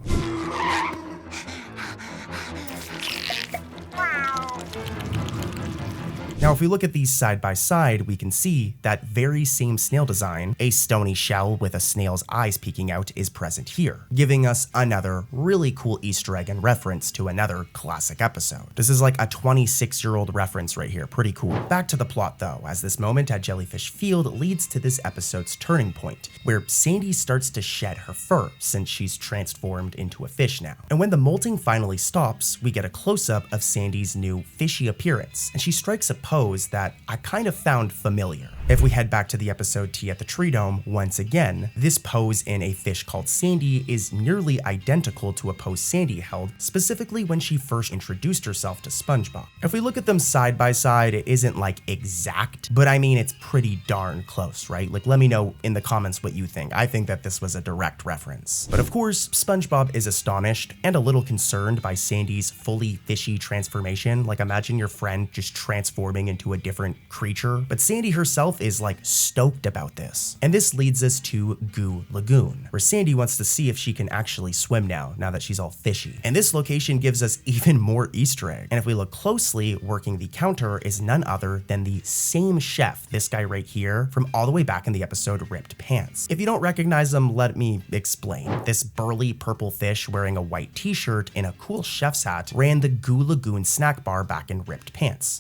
Speaker 1: Now, if we look at these side by side, we can see that very same snail design, a stony shell with a snail's eyes peeking out, is present here, giving us another really cool Easter egg and reference to another classic episode. This is like a 26-year-old reference right here, pretty cool. Back to the plot though, as this moment at Jellyfish Field leads to this episode's turning point, where Sandy starts to shed her fur since she's transformed into a fish now. And when the molting finally stops, we get a close-up of Sandy's new fishy appearance, and she strikes a pose that I kind of found familiar. If we head back to the episode Tea at the Tree Dome, once again, this pose in A Fish Called Sandy is nearly identical to a pose Sandy held, specifically when she first introduced herself to SpongeBob. If we look at them side by side, it isn't like exact, but I mean it's pretty darn close, right? Like let me know in the comments what you think. I think that this was a direct reference. But of course, SpongeBob is astonished and a little concerned by Sandy's fully fishy transformation. Like imagine your friend just transforming into a different creature, but Sandy herself is like stoked about this. And this leads us to Goo Lagoon, where Sandy wants to see if she can actually swim now that she's all fishy. And this location gives us even more Easter egg. And if we look closely, working the counter is none other than the same chef, this guy right here, from all the way back in the episode Ripped Pants. If you don't recognize him, let me explain. This burly purple fish wearing a white t-shirt and a cool chef's hat ran the Goo Lagoon snack bar back in Ripped Pants.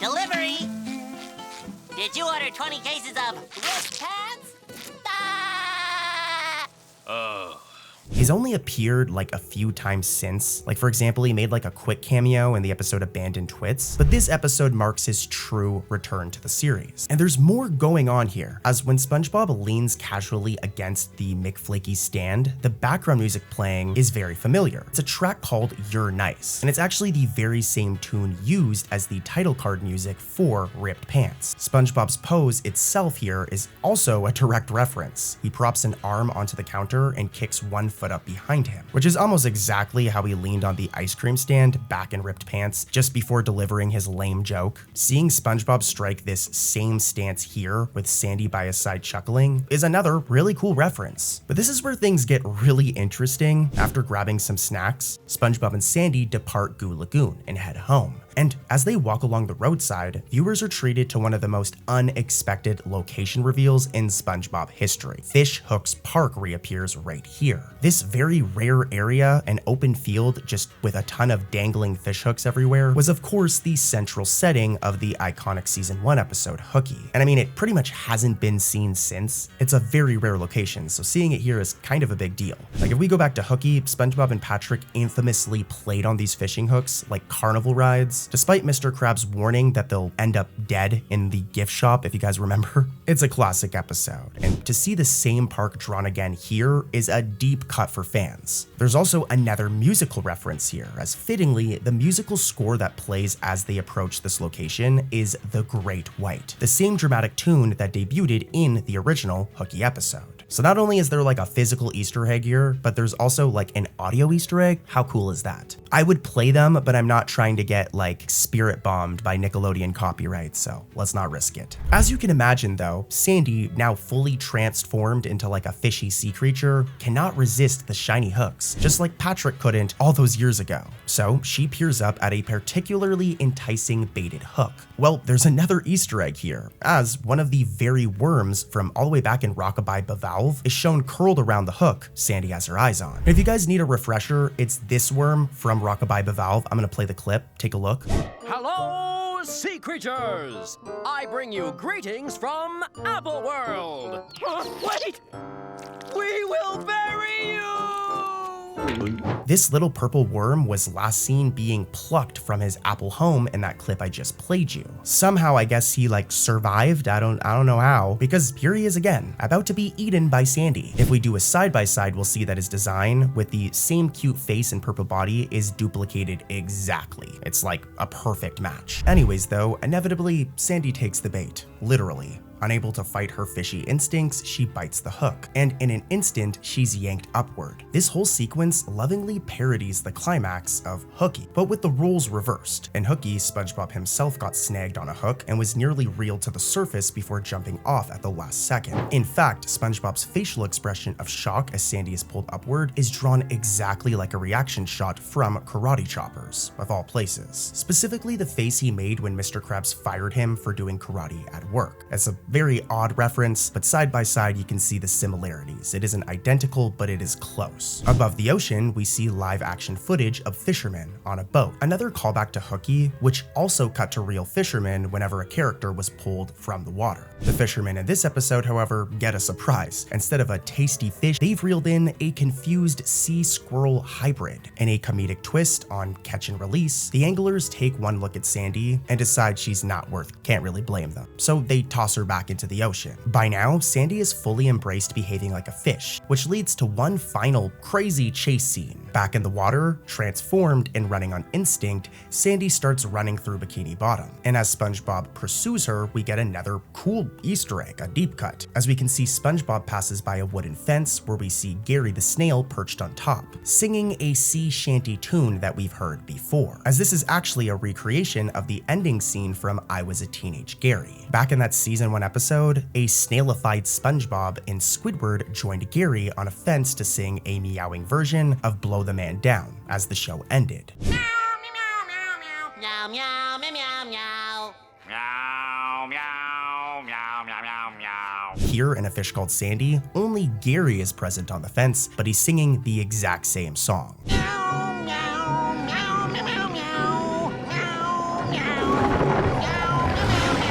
Speaker 4: Delivery! Did you order 20 cases of Ripped Pants? Ah!
Speaker 2: Oh,
Speaker 1: He's only appeared like a few times since. Like for example, he made like a quick cameo in the episode Abandoned Twits, but this episode marks his true return to the series. And there's more going on here, as when SpongeBob leans casually against the McFlaky stand, the background music playing is very familiar. It's a track called You're Nice, and it's actually the very same tune used as the title card music for Ripped Pants. SpongeBob's pose itself here is also a direct reference. He props an arm onto the counter and kicks one foot up behind him, which is almost exactly how he leaned on the ice cream stand back in Ripped Pants just before delivering his lame joke. Seeing SpongeBob strike this same stance here with Sandy by his side chuckling is another really cool reference. But this is where things get really interesting. After grabbing some snacks, SpongeBob and Sandy depart Goo Lagoon and head home. And as they walk along the roadside, viewers are treated to one of the most unexpected location reveals in SpongeBob history. Fish Hooks Park reappears right here. This very rare area, an open field just with a ton of dangling fish hooks everywhere, was of course the central setting of the iconic season 1 episode Hooky. And I mean, it pretty much hasn't been seen since. It's a very rare location, so seeing it here is kind of a big deal. Like if we go back to Hooky, SpongeBob and Patrick infamously played on these fishing hooks like carnival rides, despite Mr. Krabs' warning that they'll end up dead in the gift shop, if you guys remember. It's a classic episode, and to see the same park drawn again here is a deep cut for fans. There's also another musical reference here, as fittingly, the musical score that plays as they approach this location is The Great White, the same dramatic tune that debuted in the original Hooky episode. So not only is there like a physical Easter egg here, but there's also like an audio Easter egg. How cool is that? I would play them, but I'm not trying to get like spirit bombed by Nickelodeon copyright, so let's not risk it. As you can imagine though, Sandy, now fully transformed into like a fishy sea creature, cannot resist the shiny hooks, just like Patrick couldn't all those years ago. So she peers up at a particularly enticing baited hook. Well, there's another Easter egg here, as one of the very worms from all the way back in Rockabye Bavalve is shown curled around the hook Sandy has her eyes on. If you guys need a refresher, it's this worm from Rockabye Bavalve. I'm gonna play the clip, take a look.
Speaker 9: Hello, sea creatures! I bring you greetings from Apple World! Wait! We will bury you!
Speaker 1: This little purple worm was last seen being plucked from his apple home in that clip I just played you. Somehow I guess he like survived, I don't know how, because here he is again, about to be eaten by Sandy. If we do a side-by-side, we'll see that his design with the same cute face and purple body is duplicated exactly. It's like a perfect match. Anyways though, inevitably Sandy takes the bait, literally. Unable to fight her fishy instincts, she bites the hook, and in an instant, she's yanked upward. This whole sequence lovingly parodies the climax of Hooky, but with the roles reversed. In Hooky, SpongeBob himself got snagged on a hook and was nearly reeled to the surface before jumping off at the last second. In fact, SpongeBob's facial expression of shock as Sandy is pulled upward is drawn exactly like a reaction shot from Karate Choppers, of all places. Specifically the face he made when Mr. Krabs fired him for doing karate at work. It's a very odd reference, but side by side you can see the similarities. It isn't identical, but it is close. Above the ocean, we see live action footage of fishermen on a boat. Another callback to Hooky, which also cut to real fishermen whenever a character was pulled from the water. The fishermen in this episode, however, get a surprise. Instead of a tasty fish, they've reeled in a confused sea squirrel hybrid. In a comedic twist on catch and release, the anglers take one look at Sandy and decide she's not worth, can't really blame them. So they toss her back into the ocean. By now, Sandy is fully embraced behaving like a fish, which leads to one final crazy chase scene. Back in the water, transformed and running on instinct, Sandy starts running through Bikini Bottom. And as SpongeBob pursues her, we get another cool Easter egg, a deep cut. As we can see, SpongeBob passes by a wooden fence where we see Gary the snail perched on top, singing a sea shanty tune that we've heard before, as this is actually a recreation of the ending scene from I Was a Teenage Gary. Back in that season 1 episode, a snailified SpongeBob and Squidward joined Gary on a fence to sing a meowing version of Blow the Man Down as the show ended.
Speaker 4: Meow, meow, meow, meow, meow, meow.
Speaker 2: Meow, meow, meow, meow, meow, meow.
Speaker 1: Here in A Fish Called Sandy, only Gary is present on the fence, but he's singing the exact same song.
Speaker 4: Meow, meow, meow, meow, meow, meow. Meow, meow, meow, meow,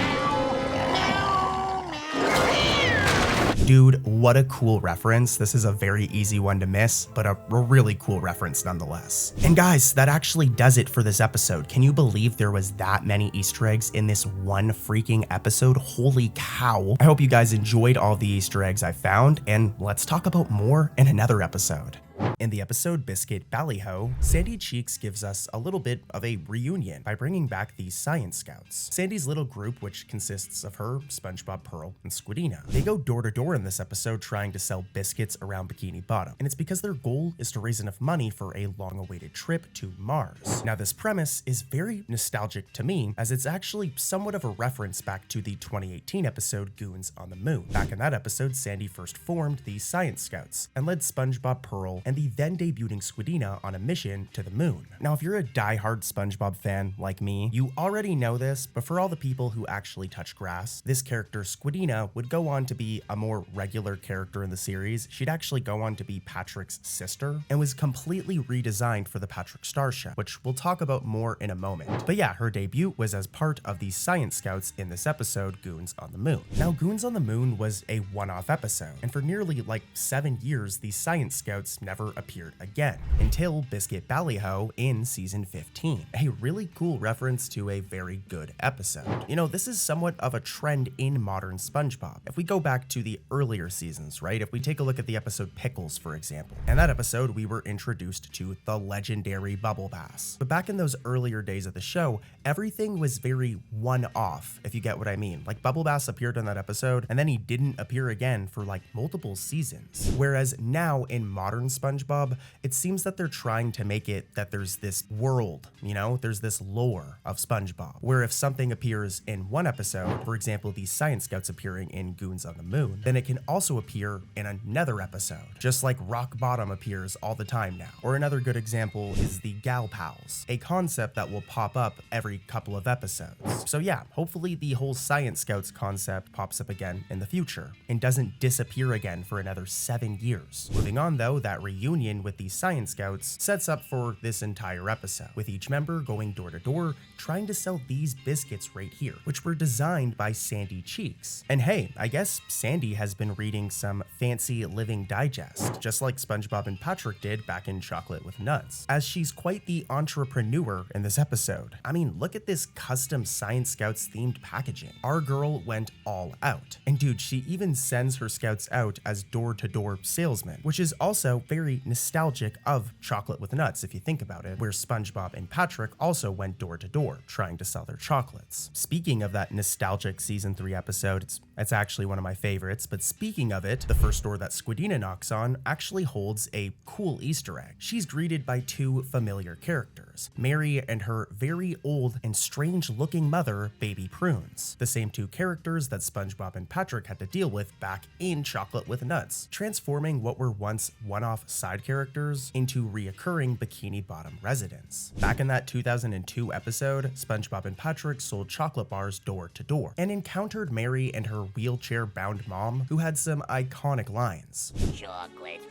Speaker 4: meow, meow, meow.
Speaker 1: Dude, what a cool reference. This is a very easy one to miss, but a really cool reference nonetheless. And guys, that actually does it for this episode. Can you believe there was that many Easter eggs in this one freaking episode? Holy cow. I hope you guys enjoyed all the Easter eggs I found, and let's talk about more in another episode. In the episode Biscuit Baliho, Sandy Cheeks gives us a little bit of a reunion by bringing back the Science Scouts. Sandy's little group, which consists of her, SpongeBob, Pearl, and Squidina. They go door to door in this episode trying to sell biscuits around Bikini Bottom, and it's because their goal is to raise enough money for a long-awaited trip to Mars. Now, this premise is very nostalgic to me, as it's actually somewhat of a reference back to the 2018 episode Goons on the Moon. Back in that episode, Sandy first formed the Science Scouts and led SpongeBob, Pearl, and the then debuting Squidina on a mission to the moon. Now, if you're a die-hard SpongeBob fan like me, you already know this, but for all the people who actually touch grass, this character Squidina would go on to be a more regular character in the series. She'd actually go on to be Patrick's sister and was completely redesigned for the Patrick Starship, which we'll talk about more in a moment. But yeah, her debut was as part of the Science Scouts in this episode, Goons on the Moon. Now, Goons on the Moon was a one-off episode, and for nearly 7 years, the Science Scouts never appeared again, until Biscuit Baliho in season 15. A really cool reference to a very good episode. You know, this is somewhat of a trend in modern SpongeBob. If we go back to the earlier seasons, right? If we take a look at the episode Pickles, for example. In that episode, we were introduced to the legendary Bubble Bass. But back in those earlier days of the show, everything was very one-off, if you get what I mean. Like, Bubble Bass appeared in that episode, and then he didn't appear again for multiple seasons. Whereas now in modern SpongeBob, it seems that they're trying to make it that there's this world, you know, there's this lore of SpongeBob, where if something appears in one episode, for example, the Science Scouts appearing in Goons on the Moon, then it can also appear in another episode, just like Rock Bottom appears all the time now. Or another good example is the Gal Pals, a concept that will pop up every couple of episodes. So yeah, hopefully the whole Science Scouts concept pops up again in the future and doesn't disappear again for another 7 years. Moving on though, that reunion with the Science Scouts sets up for this entire episode, with each member going door to door trying to sell these biscuits right here, which were designed by Sandy Cheeks. And hey, I guess Sandy has been reading some fancy Living Digest, just like SpongeBob and Patrick did back in Chocolate with Nuts, as she's quite the entrepreneur in this episode. I mean, look at this custom Science Scouts themed packaging. Our girl went all out. And dude, she even sends her scouts out as door-to-door salesmen, which is also very nostalgic of Chocolate with Nuts, if you think about it, where SpongeBob and Patrick also went door to door trying to sell their chocolates. Speaking of that nostalgic season 3 episode, it's actually one of my favorites, but speaking of it, the first door that Squidina knocks on actually holds a cool Easter egg. She's greeted by 2 familiar characters, Mary and her very old and strange looking mother, Baby Prunes, the same 2 characters that SpongeBob and Patrick had to deal with back in Chocolate with Nuts, transforming what were once one-off side characters into reoccurring Bikini Bottom residents. Back in that 2002 episode, SpongeBob and Patrick sold chocolate bars door to door and encountered Mary and her wheelchair-bound mom, who had some iconic lines.
Speaker 4: Chocolate.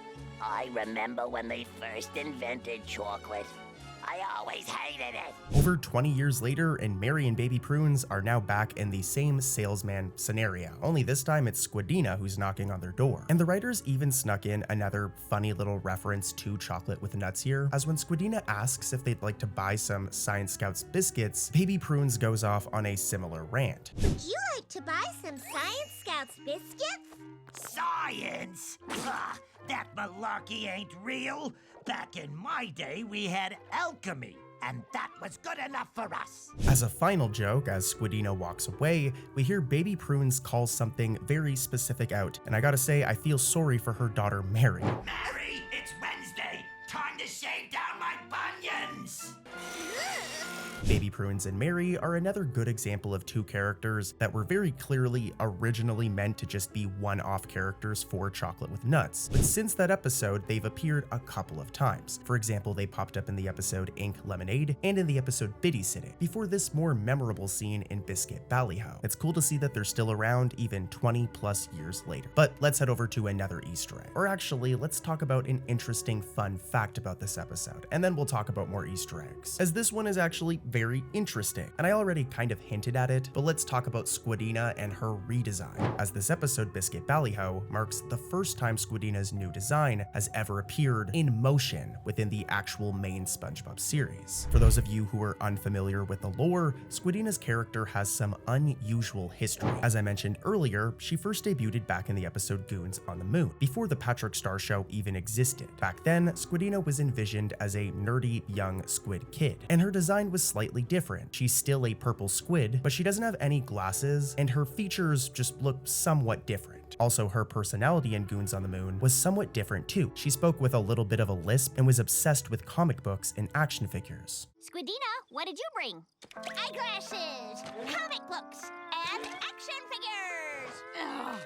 Speaker 4: I remember when they first invented chocolate. I always hated it.
Speaker 1: Over 20 years later, and Mary and Baby Prunes are now back in the same salesman scenario. Only this time it's Squidina who's knocking on their door. And the writers even snuck in another funny little reference to Chocolate with Nuts here, as when Squidina asks if they'd like to buy some Science Scouts biscuits, Baby Prunes goes off on a similar rant.
Speaker 7: Would you like to buy some Science Scouts biscuits?
Speaker 10: Science? That malarkey ain't real. Back in my day, we had alchemy, and that was good enough for us.
Speaker 1: As a final joke, as Squidina walks away, we hear Baby Prunes call something very specific out, and I gotta say, I feel sorry for her daughter Mary.
Speaker 10: Mary, it's Wednesday. Time to shave down my bunions.
Speaker 1: Baby Prunes and Mary are another good example of 2 characters that were very clearly originally meant to just be one-off characters for Chocolate with Nuts. But since that episode, they've appeared a couple of times. For example, they popped up in the episode Ink Lemonade and in the episode Biddy Sitting, before this more memorable scene in Biscuit Baliho. It's cool to see that they're still around even 20 plus years later. But let's head over to another Easter egg. Or actually, let's talk about an interesting fun fact about this episode, and then we'll talk about more Easter eggs, as this one is actually very interesting. And I already kind of hinted at it, but let's talk about Squidina and her redesign, as this episode, Biscuit Baliho, marks the first time Squidina's new design has ever appeared in motion within the actual main SpongeBob series. For those of you who are unfamiliar with the lore, Squidina's character has some unusual history. As I mentioned earlier, she first debuted back in the episode Goons on the Moon, before the Patrick Star Show even existed. Back then, Squidina was envisioned as a nerdy young squid kid, and her design was slightly different. She's still a purple squid, but she doesn't have any glasses, and her features just look somewhat different. Also, her personality in Goons on the Moon was somewhat different too. She spoke with a little bit of a lisp and was obsessed with comic books and action figures.
Speaker 7: Squidina, what did you bring? Eyeglasses, comic books, and action figures!
Speaker 3: Ugh.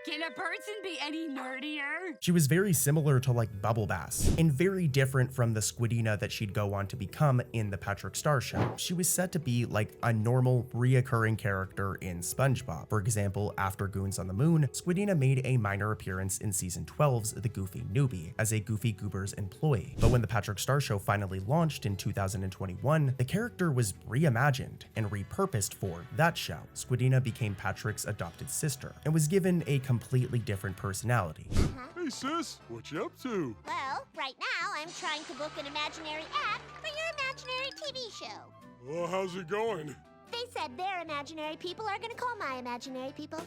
Speaker 3: Can a person be any nerdier?
Speaker 1: She was very similar to like Bubble Bass, and very different from the Squidina that she'd go on to become in the Patrick Star Show. She was set to be like a normal, reoccurring character in SpongeBob. For example, after Goons on the Moon, Squidina made a minor appearance in Season 12's The Goofy Newbie as a Goofy Goober's employee. But when the Patrick Star Show finally launched in 2021, the character was reimagined and repurposed for that show. Squidina became Patrick's adopted sister and was given a completely different personality.
Speaker 8: Hey sis, what you up to?
Speaker 7: Well, right now I'm trying to book an imaginary act for your imaginary TV show.
Speaker 8: Well, how's it going?
Speaker 7: They said their imaginary people are gonna call my imaginary people.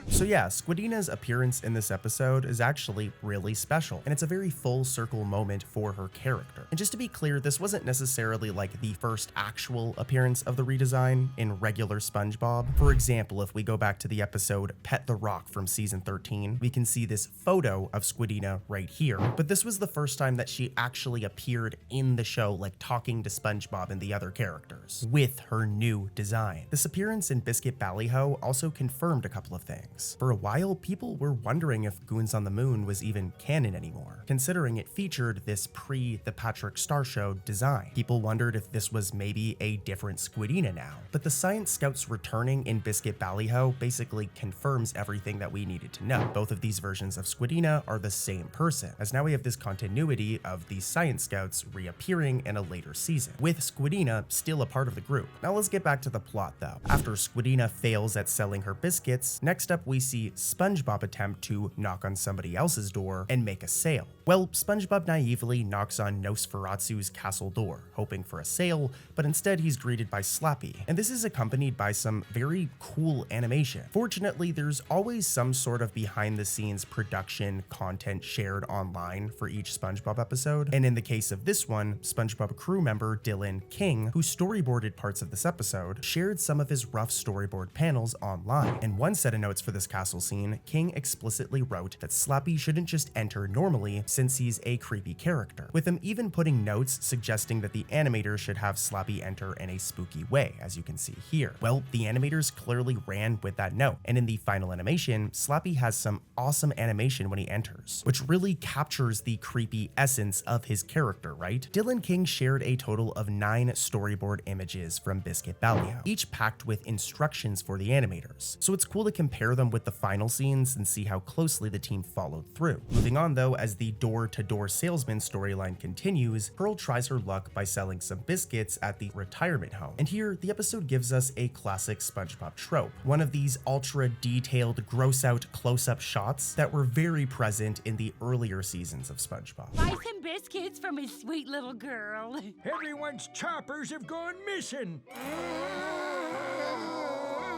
Speaker 1: So yeah, Squidina's appearance in this episode is actually really special, and it's a very full circle moment for her character. And just to be clear, this wasn't necessarily like the first actual appearance of the redesign in regular SpongeBob. For example, if we go back to the episode Pet the Rock from season 13, we can see this photo of Squidina right here. But this was the first time that she actually appeared in the show, like talking to SpongeBob and the other characters, with her new design. This appearance in Biscuit Baliho also confirmed a couple of things. For a while, people were wondering if Goons on the Moon was even canon anymore, considering it featured this pre-The Patrick Star Show design. People wondered if this was maybe a different Squidina now. But the Science Scouts returning in Biscuit Baliho basically confirms everything that we needed to know. Both of these versions of Squidina are the same person, as now we have this continuity of the Science Scouts reappearing in a later season, with Squidina still a part of the group. Now let's get back to the plot though. After Squidina fails at selling her biscuits, next up we see SpongeBob attempt to knock on somebody else's door and make a sale. Well, SpongeBob naively knocks on Nosferatu's castle door, hoping for a sale, but instead he's greeted by Slappy, and this is accompanied by some very cool animation. Fortunately, there's always some sort of behind-the-scenes production content shared online for each SpongeBob episode, and in the case of this one, SpongeBob crew member Dylan King, who storyboarded parts of this episode, shared some of his rough storyboard panels online. In one set of notes for this castle scene, King explicitly wrote that Slappy shouldn't just enter normally, since he's a creepy character, with him even putting notes suggesting that the animators should have Slappy enter in a spooky way, as you can see here. Well, the animators clearly ran with that note, and in the final animation, Slappy has some awesome animation when he enters, which really captures the creepy essence of his character, right? Dylan King shared a total of 9 storyboard images from Biscuit Baliho, each packed with instructions for the animators, so it's cool to compare them with the final scenes and see how closely the team followed through. Moving on though, as the door-to-door salesman storyline continues, Pearl tries her luck by selling some biscuits at the retirement home. And here, the episode gives us a classic SpongeBob trope, one of these ultra-detailed, gross-out close-up shots that were very present in the earlier seasons of SpongeBob.
Speaker 3: Buy some biscuits from his sweet little girl.
Speaker 8: Everyone's choppers have gone missing.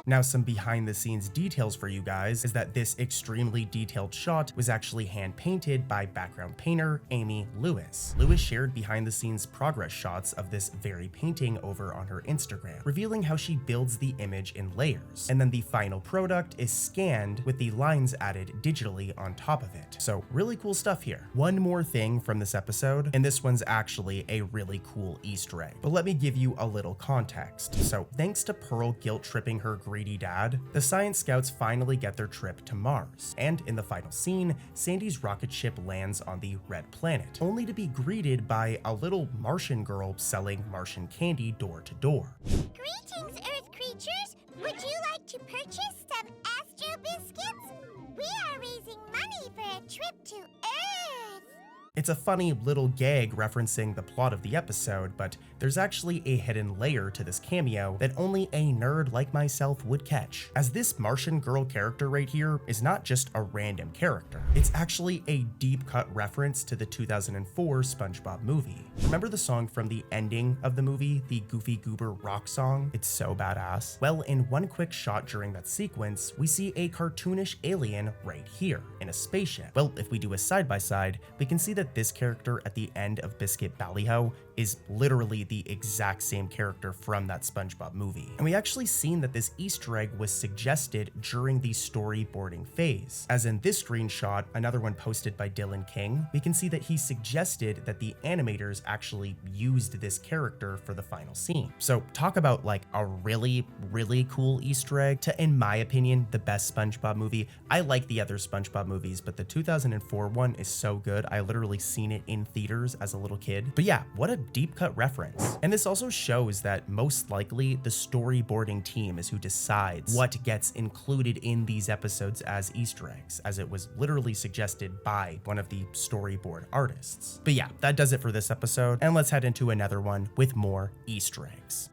Speaker 1: Now, some behind the scenes details for you guys is that this extremely detailed shot was actually hand painted by background painter Amy Lewis. Lewis shared behind the scenes progress shots of this very painting over on her Instagram, revealing how she builds the image in layers. And then the final product is scanned with the lines added digitally on top of it. So really cool stuff here. One more thing from this episode, and this one's actually a really cool Easter egg, but let me give you a little context. So thanks to Pearl guilt tripping her greedy dad, the Science Scouts finally get their trip to Mars, and in the final scene, Sandy's rocket ship lands on the Red Planet, only to be greeted by a little Martian girl selling Martian candy door to door.
Speaker 7: Greetings, Earth creatures! Would you like to purchase some Astro Biscuits? We are raising money for a trip to Earth!
Speaker 1: It's a funny little gag referencing the plot of the episode, but there's actually a hidden layer to this cameo that only a nerd like myself would catch, as this Martian girl character right here is not just a random character. It's actually a deep cut reference to the 2004 SpongeBob movie. Remember the song from the ending of the movie, the Goofy Goober rock song? It's so badass. Well, in one quick shot during that sequence, we see a cartoonish alien right here in a spaceship. Well, if we do a side by side, we can see that this character at the end of Biscuit Baliho is literally the exact same character from that SpongeBob movie. And we actually seen that this Easter egg was suggested during the storyboarding phase. As in this screenshot, another one posted by Dylan King, we can see that he suggested that the animators actually used this character for the final scene. So talk about like a really, really cool Easter egg to, in my opinion, the best SpongeBob movie. I like the other SpongeBob movies, but the 2004 one is so good. I literally seen it in theaters as a little kid. But yeah, what a deep cut reference. And this also shows that most likely the storyboarding team is who decides what gets included in these episodes as Easter eggs, as it was literally suggested by one of the storyboard artists. But yeah, that does it for this episode, and let's head into another one with more Easter eggs.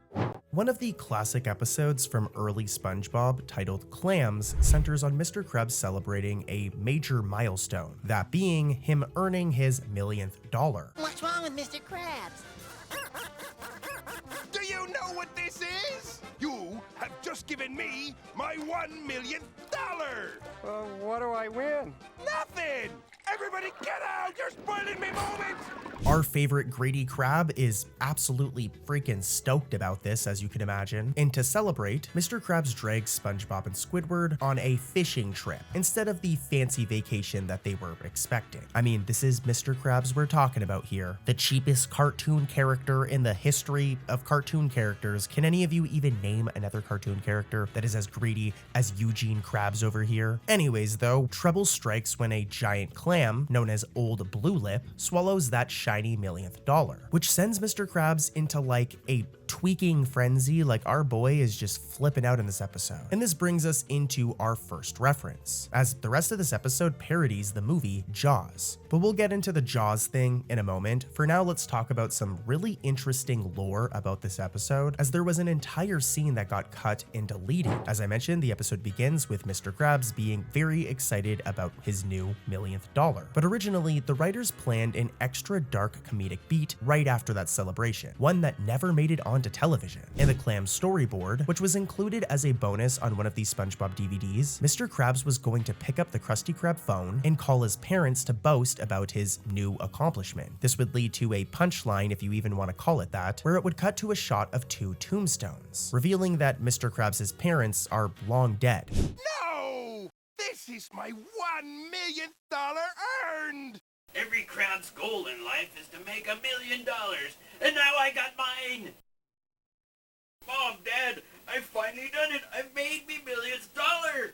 Speaker 1: One of the classic episodes from early SpongeBob, titled Clams, centers on Mr. Krabs celebrating a major milestone, that being him earning his millionth dollar.
Speaker 4: What's wrong with Mr. Krabs?
Speaker 8: Do you know what this is? You have just given me my $1 million.
Speaker 9: What do I win?
Speaker 8: Nothing! Everybody get out! You're spoiling me moment!
Speaker 1: Our favorite Grady Crab is absolutely freaking stoked about this, as you can imagine. And to celebrate, Mr. Krabs drags SpongeBob and Squidward on a fishing trip instead of the fancy vacation that they were expecting. I mean, this is Mr. Krabs we're talking about here, the cheapest cartoon character in the history of cartoon characters. Can any of you even name another cartoon character that is as greedy as Eugene Krabs over here? Anyways though, trouble strikes when a giant clam, known as Old Blue Lip, swallows that shiny millionth dollar, which sends Mr. Krabs into like a tweaking frenzy. Like, our boy is just flipping out in this episode. And this brings us into our first reference, as the rest of this episode parodies the movie Jaws. But we'll get into the Jaws thing in a moment. For now, let's talk about some really interesting lore about this episode, as there was an entire scene that got cut and deleted. As I mentioned, the episode begins with Mr. Krabs being very excited about his new millionth dollar. But originally, the writers planned an extra dark comedic beat right after that celebration, one that never made it onto television. In the Clam storyboard, which was included as a bonus on one of these SpongeBob DVDs, Mr. Krabs was going to pick up the Krusty Krab phone and call his parents to boast about his new accomplishment. This would lead to a punchline, if you even want to call it that, where it would cut to a shot of two tombstones, revealing that Mr. Krabs' parents are long dead.
Speaker 8: No! This is my $1 million earned!
Speaker 11: Every crowd's goal in life is to make $1 million, and now I got mine! Mom, Dad, I've finally done it! I've made me millionth dollar!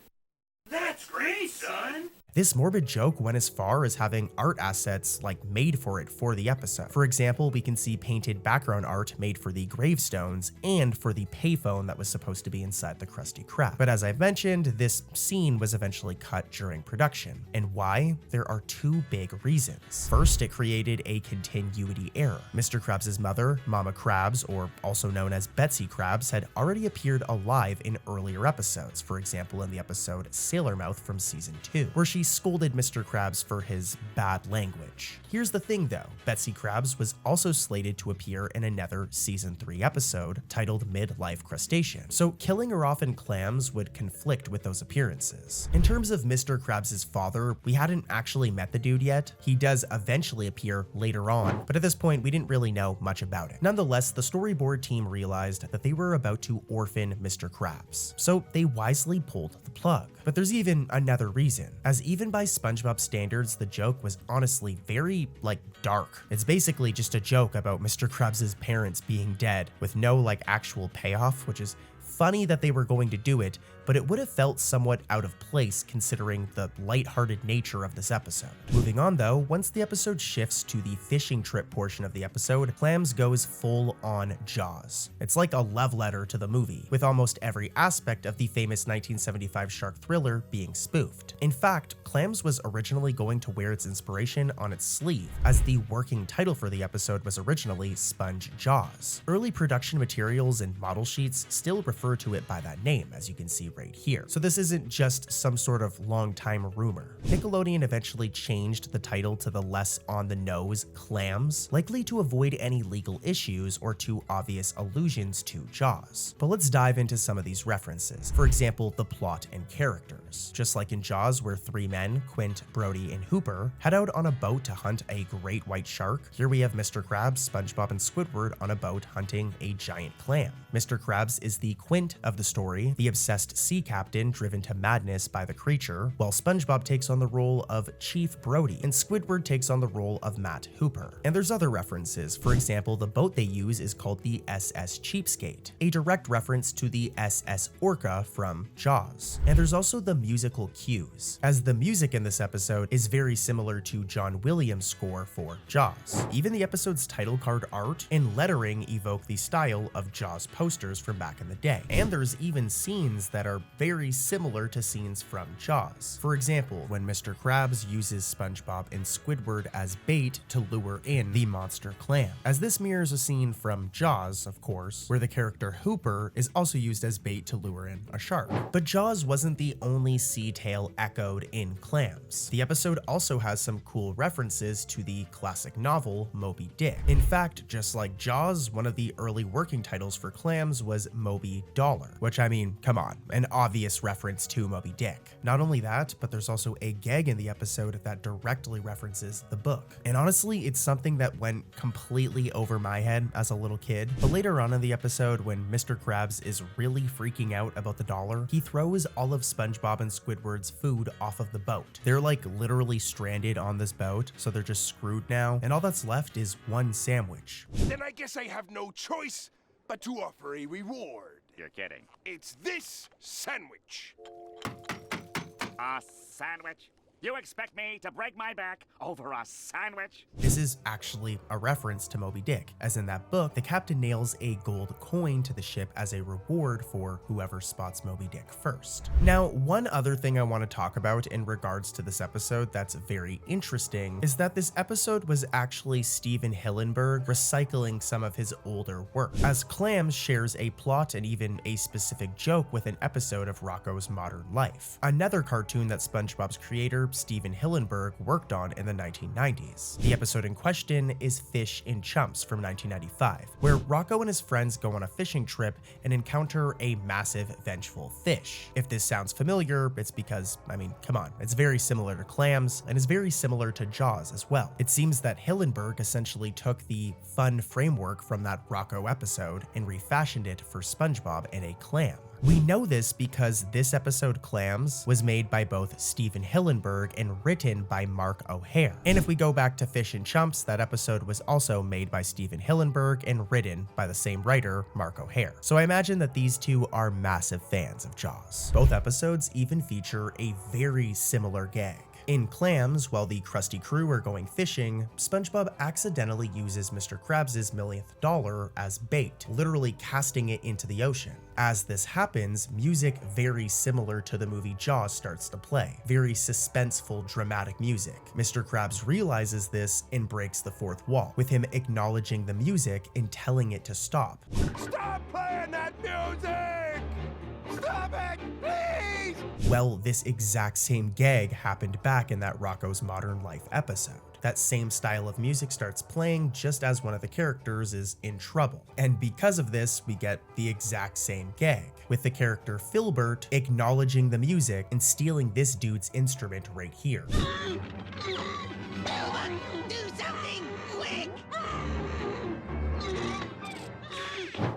Speaker 11: That's great, son!
Speaker 1: This morbid joke went as far as having art assets like made for it for the episode. For example, we can see painted background art made for the gravestones and for the payphone that was supposed to be inside the Krusty Krab. But as I've mentioned, this scene was eventually cut during production. And why? There are two big reasons. First, it created a continuity error. Mr. Krabs' mother, Mama Krabs, or also known as Betsy Krabs, had already appeared alive in earlier episodes. For example, in the episode Sailor Mouth from season 2, where she scolded Mr. Krabs for his bad language. Here's the thing though, Betsy Krabs was also slated to appear in another season 3 episode titled Midlife Crustacean, so killing her off in Clams would conflict with those appearances. In terms of Mr. Krabs' father, we hadn't actually met the dude yet. He does eventually appear later on, but at this point we didn't really know much about it. Nonetheless, the storyboard team realized that they were about to orphan Mr. Krabs, so they wisely pulled the plug. But there's even another reason, as even by SpongeBob standards, the joke was honestly very, dark. It's basically just a joke about Mr. Krabs' parents being dead with no, actual payoff, which is funny that they were going to do it, but it would have felt somewhat out of place considering the lighthearted nature of this episode. Moving on though, once the episode shifts to the fishing trip portion of the episode, Clams goes full on Jaws. It's like a love letter to the movie, with almost every aspect of the famous 1975 shark thriller being spoofed. In fact, Clams was originally going to wear its inspiration on its sleeve, as the working title for the episode was originally Sponge Jaws. Early production materials and model sheets still refer to it by that name, as you can see right here. So this isn't just some sort of long-time rumor. Nickelodeon eventually changed the title to the less on-the-nose Clams, likely to avoid any legal issues or too obvious allusions to Jaws. But let's dive into some of these references. For example, the plot and characters. Just like in Jaws, where three men, Quint, Brody, and Hooper, head out on a boat to hunt a great white shark, here we have Mr. Krabs, SpongeBob, and Squidward on a boat hunting a giant clam. Mr. Krabs is the Quint of the story, the obsessed sea captain driven to madness by the creature, while SpongeBob takes on the role of Chief Brody, and Squidward takes on the role of Matt Hooper. And there's other references. For example, the boat they use is called the SS Cheapskate, a direct reference to the SS Orca from Jaws. And there's also the musical cues, as the music in this episode is very similar to John Williams' score for Jaws. Even the episode's title card art and lettering evoke the style of Jaws posters from back in the day. And there's even scenes that are very similar to scenes from Jaws. For example, when Mr. Krabs uses SpongeBob and Squidward as bait to lure in the monster clam, as this mirrors a scene from Jaws, of course, where the character Hooper is also used as bait to lure in a shark. But Jaws wasn't the only sea tale echoed in Clams. The episode also has some cool references to the classic novel Moby Dick. In fact, just like Jaws, one of the early working titles for Clams was Moby Dollar, which, I mean, come on, an obvious reference to Moby Dick. Not only that, but there's also a gag in the episode that directly references the book. And honestly, it's something that went completely over my head as a little kid. But later on in the episode, when Mr. Krabs is really freaking out about the dollar, he throws all of SpongeBob and Squidward's food off of the boat. They're like literally stranded on this boat, so they're just screwed now, and all that's left is one sandwich.
Speaker 8: Then I guess I have no choice but to offer a reward.
Speaker 2: You're kidding.
Speaker 8: It's this sandwich.
Speaker 2: A sandwich? You expect me to break my back over a sandwich?
Speaker 1: This is actually a reference to Moby Dick, as in that book, the captain nails a gold coin to the ship as a reward for whoever spots Moby Dick first. Now, one other thing I want to talk about in regards to this episode that's very interesting is that this episode was actually Steven Hillenburg recycling some of his older work, as Clams shares a plot and even a specific joke with an episode of Rocko's Modern Life, another cartoon that SpongeBob's creator Steven Hillenburg worked on in the 1990s. The episode in question is Fish in Chumps from 1995, where Rocko and his friends go on a fishing trip and encounter a massive vengeful fish. If this sounds familiar, it's because, I mean, come on, it's very similar to Clams and is very similar to Jaws as well. It seems that Hillenburg essentially took the fun framework from that Rocko episode and refashioned it for SpongeBob and a clam. We know this because this episode, Clams, was made by both Steven Hillenburg and written by Mark O'Hare. And if we go back to Fish and Chumps, that episode was also made by Steven Hillenburg and written by the same writer, Mark O'Hare. So I imagine that these two are massive fans of Jaws. Both episodes even feature a very similar gag. In Clams, while the Krusty crew are going fishing, SpongeBob accidentally uses Mr. Krabs' millionth dollar as bait, literally casting it into the ocean. As this happens, music very similar to the movie Jaws starts to play. Very suspenseful, dramatic music. Mr. Krabs realizes this and breaks the fourth wall, with him acknowledging the music and telling it to stop.
Speaker 8: Stop playing that music! Stop it, please!
Speaker 1: Well, this exact same gag happened back in that Rocko's Modern Life episode. That same style of music starts playing just as one of the characters is in trouble. And because of this, we get the exact same gag, with the character Filbert acknowledging the music and stealing this dude's instrument right here.
Speaker 4: Filbert, do something quick!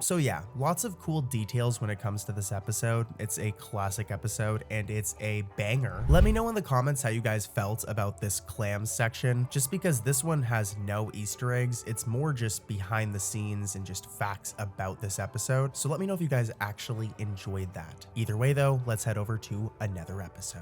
Speaker 1: So yeah, lots of cool details when it comes to this episode. It's a classic episode and it's a banger. Let me know in the comments how you guys felt about this clams section. Just because this one has no Easter eggs, it's more just behind the scenes and just facts about this episode. So let me know if you guys actually enjoyed that. Either way though, let's head over to another episode.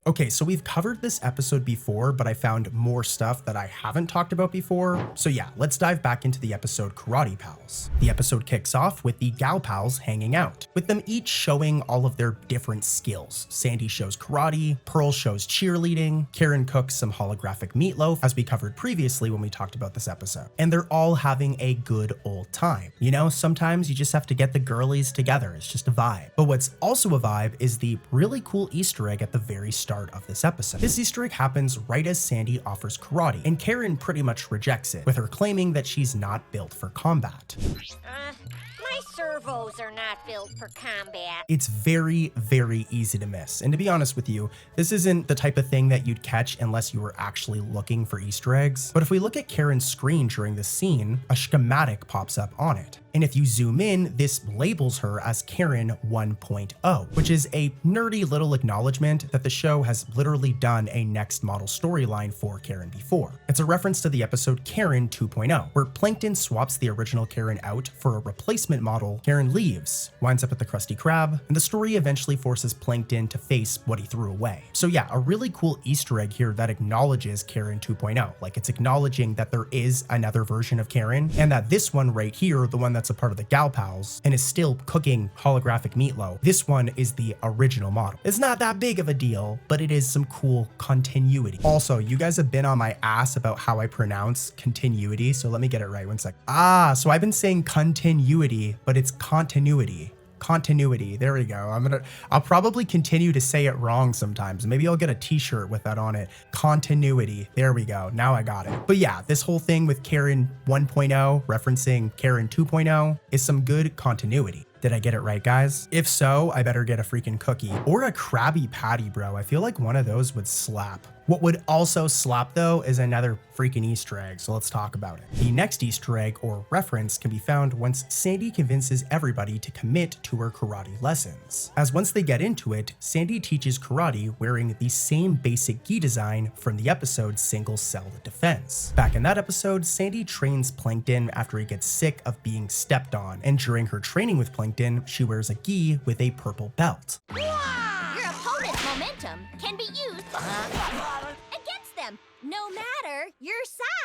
Speaker 1: Okay, so we've covered this episode before, but I found more stuff that I haven't talked about before. So yeah, let's dive back into the episode Karate Pals. The episode kicks off with the Gal Pals hanging out, with them each showing all of their different skills. Sandy shows karate, Pearl shows cheerleading, Karen cooks some holographic meatloaf, as we covered previously when we talked about this episode. And they're all having a good old time. You know, sometimes you just have to get the girlies together, it's just a vibe. But what's also a vibe is the really cool Easter egg at the very start of this episode. This Easter egg happens right as Sandy offers karate, and Karen pretty much rejects it, with her claiming that she's not built for combat.
Speaker 7: My servos are not built for combat.
Speaker 1: It's very, very easy to miss. And to be honest with you, this isn't the type of thing that you'd catch unless you were actually looking for Easter eggs. But if we look at Karen's screen during this scene, a schematic pops up on it. And if you zoom in, this labels her as Karen 1.0, which is a nerdy little acknowledgement that the show has literally done a next model storyline for Karen before. It's a reference to the episode Karen 2.0, where Plankton swaps the original Karen out for a replacement model. Karen leaves, winds up at the Krusty Krab, and the story eventually forces Plankton to face what he threw away. So yeah, a really cool Easter egg here that acknowledges Karen 2.0. Like, it's acknowledging that there is another version of Karen, and that this one right here, the one that's a part of the Gal Pals and is still cooking holographic meatloaf, this one is the original model. It's not that big of a deal, but it is some cool continuity. Also, you guys have been on my ass about how I pronounce continuity, so let me get it right one sec. So I've been saying continuity, but it's continuity. Continuity, there we go. I'll probably continue to say it wrong sometimes. Maybe I'll get a t-shirt with that on it. Continuity, there we go. Now I got it. But yeah, this whole thing with Karen 1.0 referencing Karen 2.0 is some good continuity. Did I get it right, guys? If so, I better get a freaking cookie or a Krabby Patty, bro. I feel like one of those would slap. What would also slap though is another freaking Easter egg, so let's talk about it. The next Easter egg or reference can be found once Sandy convinces everybody to commit to her karate lessons. As once they get into it, Sandy teaches karate wearing the same basic gi design from the episode Single Cell Defense. Back in that episode, Sandy trains Plankton after he gets sick of being stepped on, and during her training with Plankton, she wears a gi with a purple belt.
Speaker 7: Your opponent's momentum can be used against them, no matter your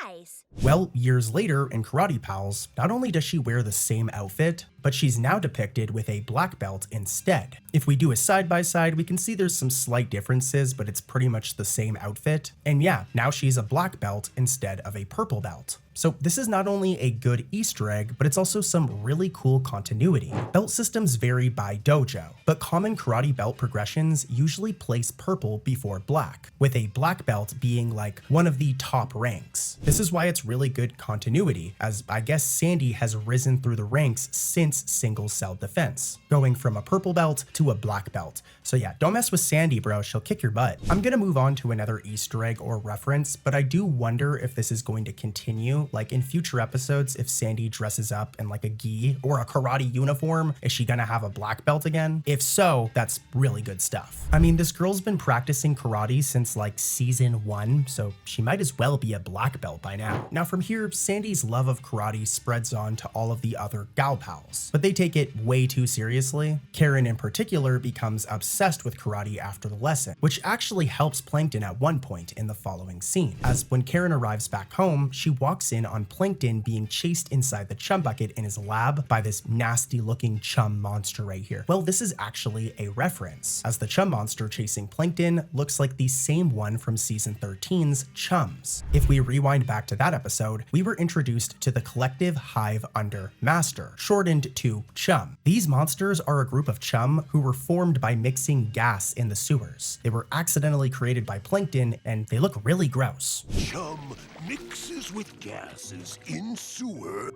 Speaker 7: size.
Speaker 1: Well, years later in Karate Pals, not only does she wear the same outfit, but she's now depicted with a black belt instead. If we do a side-by-side, we can see there's some slight differences, but it's pretty much the same outfit. And yeah, now she's a black belt instead of a purple belt. So this is not only a good Easter egg, but it's also some really cool continuity. Belt systems vary by dojo, but common karate belt progressions usually place purple before black, with a black belt being like one of the top ranks. This is why it's really good continuity, as I guess Sandy has risen through the ranks since Single Cell Defense, going from a purple belt to a black belt. So yeah, don't mess with Sandy, bro, she'll kick your butt. I'm gonna move on to another Easter egg or reference, but I do wonder if this is going to continue. Like in future episodes, if Sandy dresses up in like a gi or a karate uniform, is she gonna have a black belt again? If so, that's really good stuff. I mean, this girl's been practicing karate since like season 1, so she might as well be a black belt by now. Now from here, Sandy's love of karate spreads on to all of the other Gal Pals, but they take it way too seriously. Karen in particular becomes obsessed with karate after the lesson, which actually helps Plankton at one point in the following scene. As when Karen arrives back home, she walks in on Plankton being chased inside the chum bucket in his lab by this nasty looking chum monster right here. Well, this is actually a reference, as the chum monster chasing Plankton looks like the same one from season 13's Chums. If we rewind back to that episode, we were introduced to the collective Hive Under Master, shortened to Chum. These monsters are a group of chum who were formed by mixing gas in the sewers. They were accidentally created by Plankton, and they look really gross.
Speaker 8: Chum mixes with gases in sewer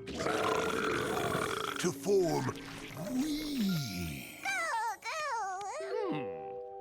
Speaker 8: to form we.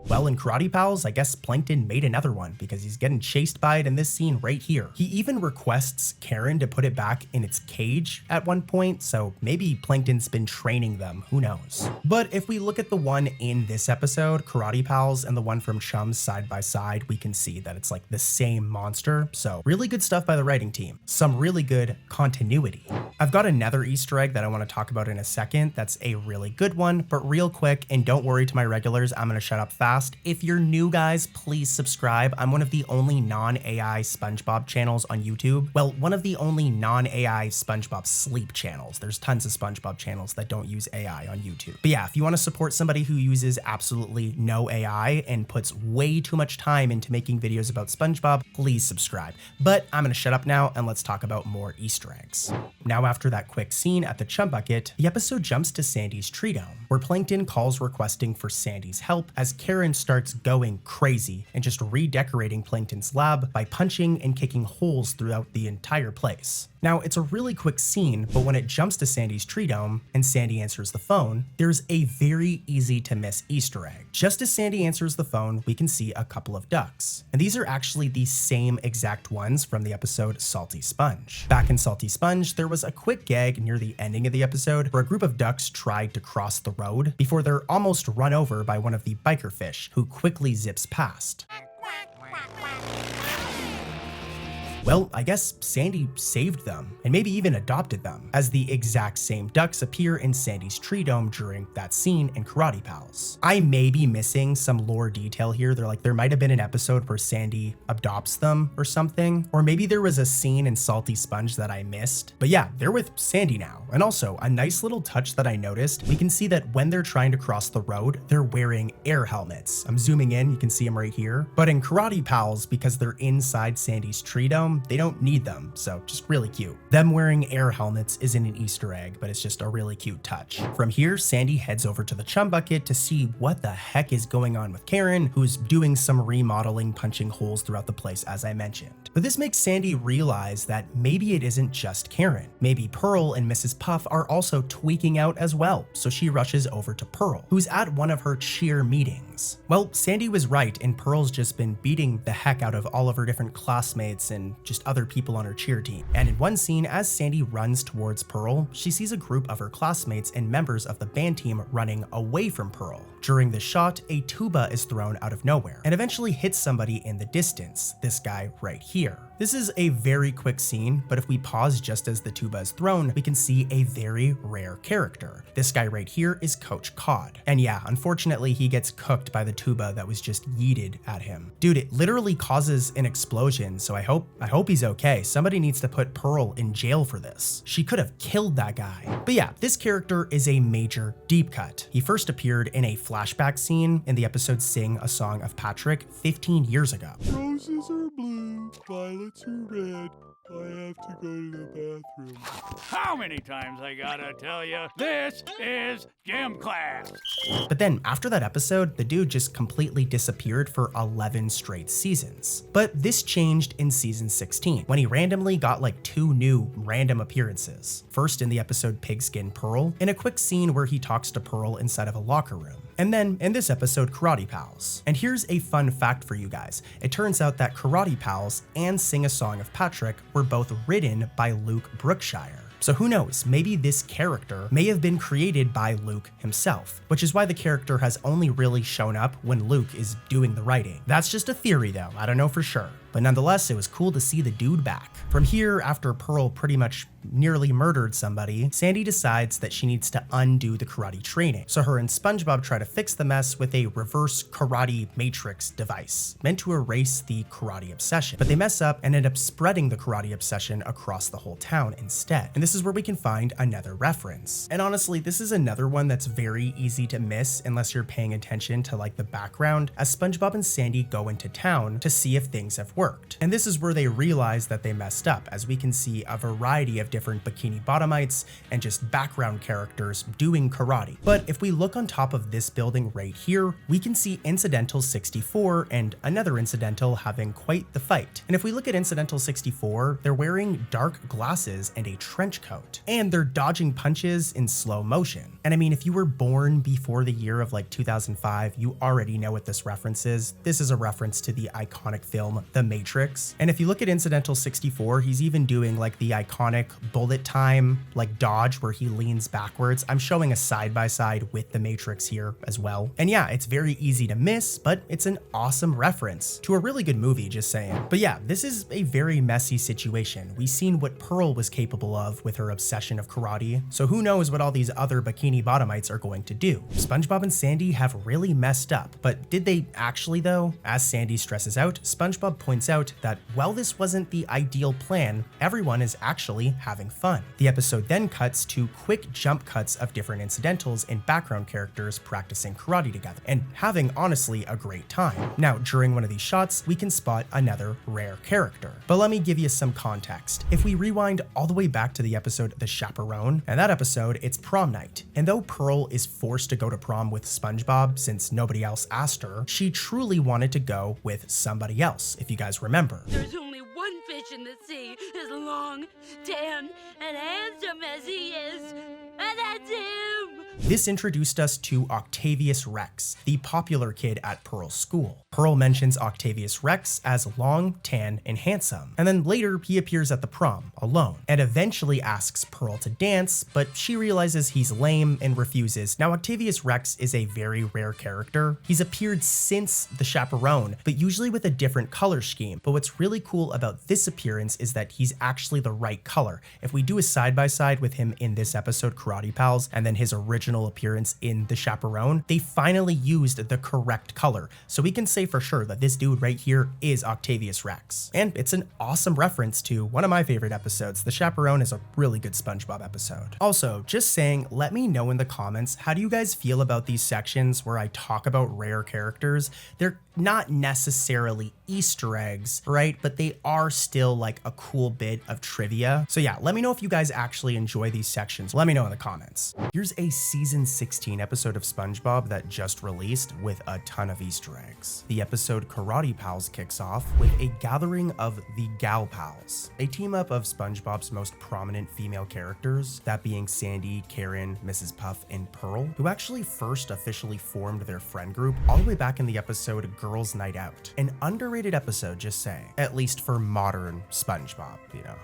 Speaker 1: Well, Well, in Karate Pals, I guess Plankton made another one because he's getting chased by it in this scene right here. He even requests Karen to put it back in its cage at one point, so maybe Plankton's been training them, who knows. But if we look at the one in this episode, Karate Pals, and the one from Chums side by side, we can see that it's like the same monster, so really good stuff by the writing team. Some really good continuity. I've got another Easter egg that I want to talk about in a second that's a really good one, but real quick, and don't worry to my regulars, I'm gonna shut up fast. If you're new, guys, please subscribe. I'm one of the only non-AI SpongeBob channels on YouTube. Well, one of the only non-AI SpongeBob sleep channels. There's tons of SpongeBob channels that don't use AI on YouTube. But yeah, if you want to support somebody who uses absolutely no AI and puts way too much time into making videos about SpongeBob, please subscribe. But I'm gonna shut up now and let's talk about more Easter eggs. Now, after that quick scene at the Chum Bucket, the episode jumps to Sandy's tree dome, where Plankton calls requesting for Sandy's help as Karen starts going crazy and just redecorating Plankton's lab by punching and kicking holes throughout the entire place. Now, it's a really quick scene, but when it jumps to Sandy's tree dome and Sandy answers the phone, there's a very easy to miss Easter egg. Just as Sandy answers the phone, we can see a couple of ducks. And these are actually the same exact ones from the episode Salty Sponge. Back in Salty Sponge, there was a quick gag near the ending of the episode where a group of ducks tried to cross the road before they're almost run over by one of the biker fish, who quickly zips past. Well, I guess Sandy saved them, and maybe even adopted them, as the exact same ducks appear in Sandy's tree dome during that scene in Karate Pals. I may be missing some lore detail here. There might have been an episode where Sandy adopts them or something, or maybe there was a scene in Salty Sponge that I missed. But yeah, they're with Sandy now. And also, a nice little touch that I noticed, we can see that when they're trying to cross the road, they're wearing air helmets. I'm zooming in, you can see them right here. But in Karate Pals, because they're inside Sandy's tree dome, they don't need them, so just really cute. Them wearing air helmets isn't an Easter egg, but it's just a really cute touch. From here, Sandy heads over to the Chum Bucket to see what the heck is going on with Karen, who's doing some remodeling, punching holes throughout the place, as I mentioned. But this makes Sandy realize that maybe it isn't just Karen. Maybe Pearl and Mrs. Puff are also tweaking out as well, so she rushes over to Pearl, who's at one of her cheer meetings. Well, Sandy was right, and Pearl's just been beating the heck out of all of her different classmates and just other people on her cheer team. And in one scene, as Sandy runs towards Pearl, she sees a group of her classmates and members of the band team running away from Pearl. During the shot, a tuba is thrown out of nowhere and eventually hits somebody in the distance, this guy right here. This is a very quick scene, but if we pause just as the tuba is thrown, we can see a very rare character. This guy right here is Coach Cod. And yeah, unfortunately, he gets cooked by the tuba that was just yeeted at him. Dude, it literally causes an explosion, so I hope he's okay. Somebody needs to put Pearl in jail for this. She could have killed that guy. But yeah, this character is a major deep cut. He first appeared in a flashback scene in the episode Sing a Song of Patrick 15 years ago.
Speaker 8: Roses are blue, violets are red. I have to go to the bathroom.
Speaker 11: How many times I gotta tell you, this is gym class?
Speaker 1: But then after that episode, the dude just completely disappeared for 11 straight seasons. But this changed in season 16, when he randomly got like 2 new random appearances. First in the episode Pigskin Pearl, in a quick scene where he talks to Pearl inside of a locker room. And then in this episode, Karate Pals. And here's a fun fact for you guys. It turns out that Karate Pals and Sing a Song of Patrick were both written by Luke Brookshire. So who knows, maybe this character may have been created by Luke himself, which is why the character has only really shown up when Luke is doing the writing. That's just a theory though, I don't know for sure. But nonetheless, it was cool to see the dude back. From here, after Pearl pretty much nearly murdered somebody, Sandy decides that she needs to undo the karate training. So her and SpongeBob try to fix the mess with a reverse karate matrix device, meant to erase the karate obsession. But they mess up and end up spreading the karate obsession across the whole town instead. And this is where we can find another reference. And honestly, this is another one that's very easy to miss unless you're paying attention to like the background, as SpongeBob and Sandy go into town to see if things have worked. worked. And this is where they realized that they messed up, as we can see a variety of different Bikini Bottomites and just background characters doing karate. But if we look on top of this building right here, we can see Incidental 64 and another Incidental having quite the fight. And if we look at Incidental 64, they're wearing dark glasses and a trench coat, and they're dodging punches in slow motion. And I mean, if you were born before the year of like 2005, you already know what this reference is. This is a reference to the iconic film The Matrix. And if you look at Incidental 64, he's even doing like the iconic bullet time like dodge where he leans backwards. I'm showing a side-by-side with The Matrix here as well. And yeah, it's very easy to miss, but it's an awesome reference to a really good movie, just saying. But yeah, this is a very messy situation. We've seen what Pearl was capable of with her obsession of karate, so who knows what all these other Bikini Bottomites are going to do. SpongeBob and Sandy have really messed up, but did they actually though? As Sandy stresses out, SpongeBob points out that while this wasn't the ideal plan, everyone is actually having fun. The episode then cuts to quick jump cuts of different incidentals and background characters practicing karate together and having honestly a great time. Now, during one of these shots, we can spot another rare character. But let me give you some context. If we rewind all the way back to the episode The Chaperone, and that episode, it's prom night. And though Pearl is forced to go to prom with SpongeBob since nobody else asked her, she truly wanted to go with somebody else, if you guys remember.
Speaker 3: There's only one fish in the sea as long, tan, and handsome as he is, and that's him!
Speaker 1: This introduced us to Octavius Rex, the popular kid at Pearl's school. Pearl mentions Octavius Rex as long, tan, and handsome, and then later he appears at the prom, alone, and eventually asks Pearl to dance, but she realizes he's lame and refuses. Now, Octavius Rex is a very rare character. He's appeared since The Chaperone, but usually with a different color scheme. But what's really cool about this appearance is that he's actually the right color. If we do a side-by-side with him in this episode, Karate Pals, and then his original appearance in The Chaperone, they finally used the correct color. So we can say for sure that this dude right here is Octavius Rex. And it's an awesome reference to one of my favorite episodes. The Chaperone is a really good SpongeBob episode. Also, just saying, let me know in the comments, how do you guys feel about these sections where I talk about rare characters? They're not necessarily Easter eggs, right? But they are still like a cool bit of trivia. So yeah, let me know if you guys actually enjoy these sections. Let me know in the comments. Here's a season 16 episode of SpongeBob that just released with a ton of Easter eggs. The episode Karate Pals kicks off with a gathering of the Gal Pals, a team up of SpongeBob's most prominent female characters, that being Sandy, Karen, Mrs. Puff, and Pearl, who actually first officially formed their friend group all the way back in the episode Girls Night Out. An underrated episode, just saying, at least for modern SpongeBob, you know.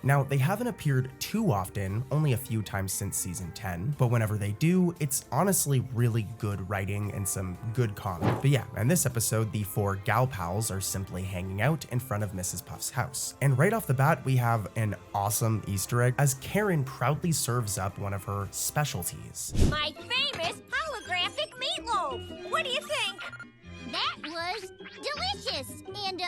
Speaker 1: Now, they haven't appeared too often, only a few times since season 10, but whenever they do, it's honestly really good writing and some good comedy. But yeah, in this episode, the four Gal Pals are simply hanging out in front of Mrs. Puff's house. And right off the bat, we have an awesome Easter egg as Karen proudly serves up one of her specialties.
Speaker 7: My famous holographic meatloaf! What do you think? That was delicious and,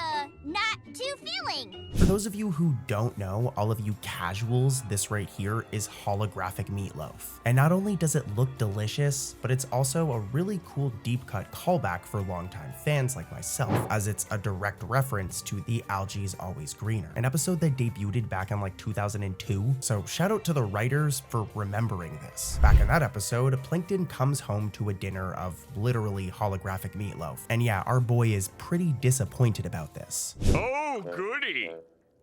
Speaker 7: not too filling.
Speaker 1: For those of you who don't know, all of you casuals, this right here is holographic meatloaf. And not only does it look delicious, but it's also a really cool deep cut callback for longtime fans like myself, as it's a direct reference to The Algae's Always Greener, an episode that debuted back in like 2002. So shout out to the writers for remembering this. Back in that episode, Plankton comes home to a dinner of literally holographic meatloaf. And yeah, our boy is pretty disappointed about this.
Speaker 11: Oh, goody.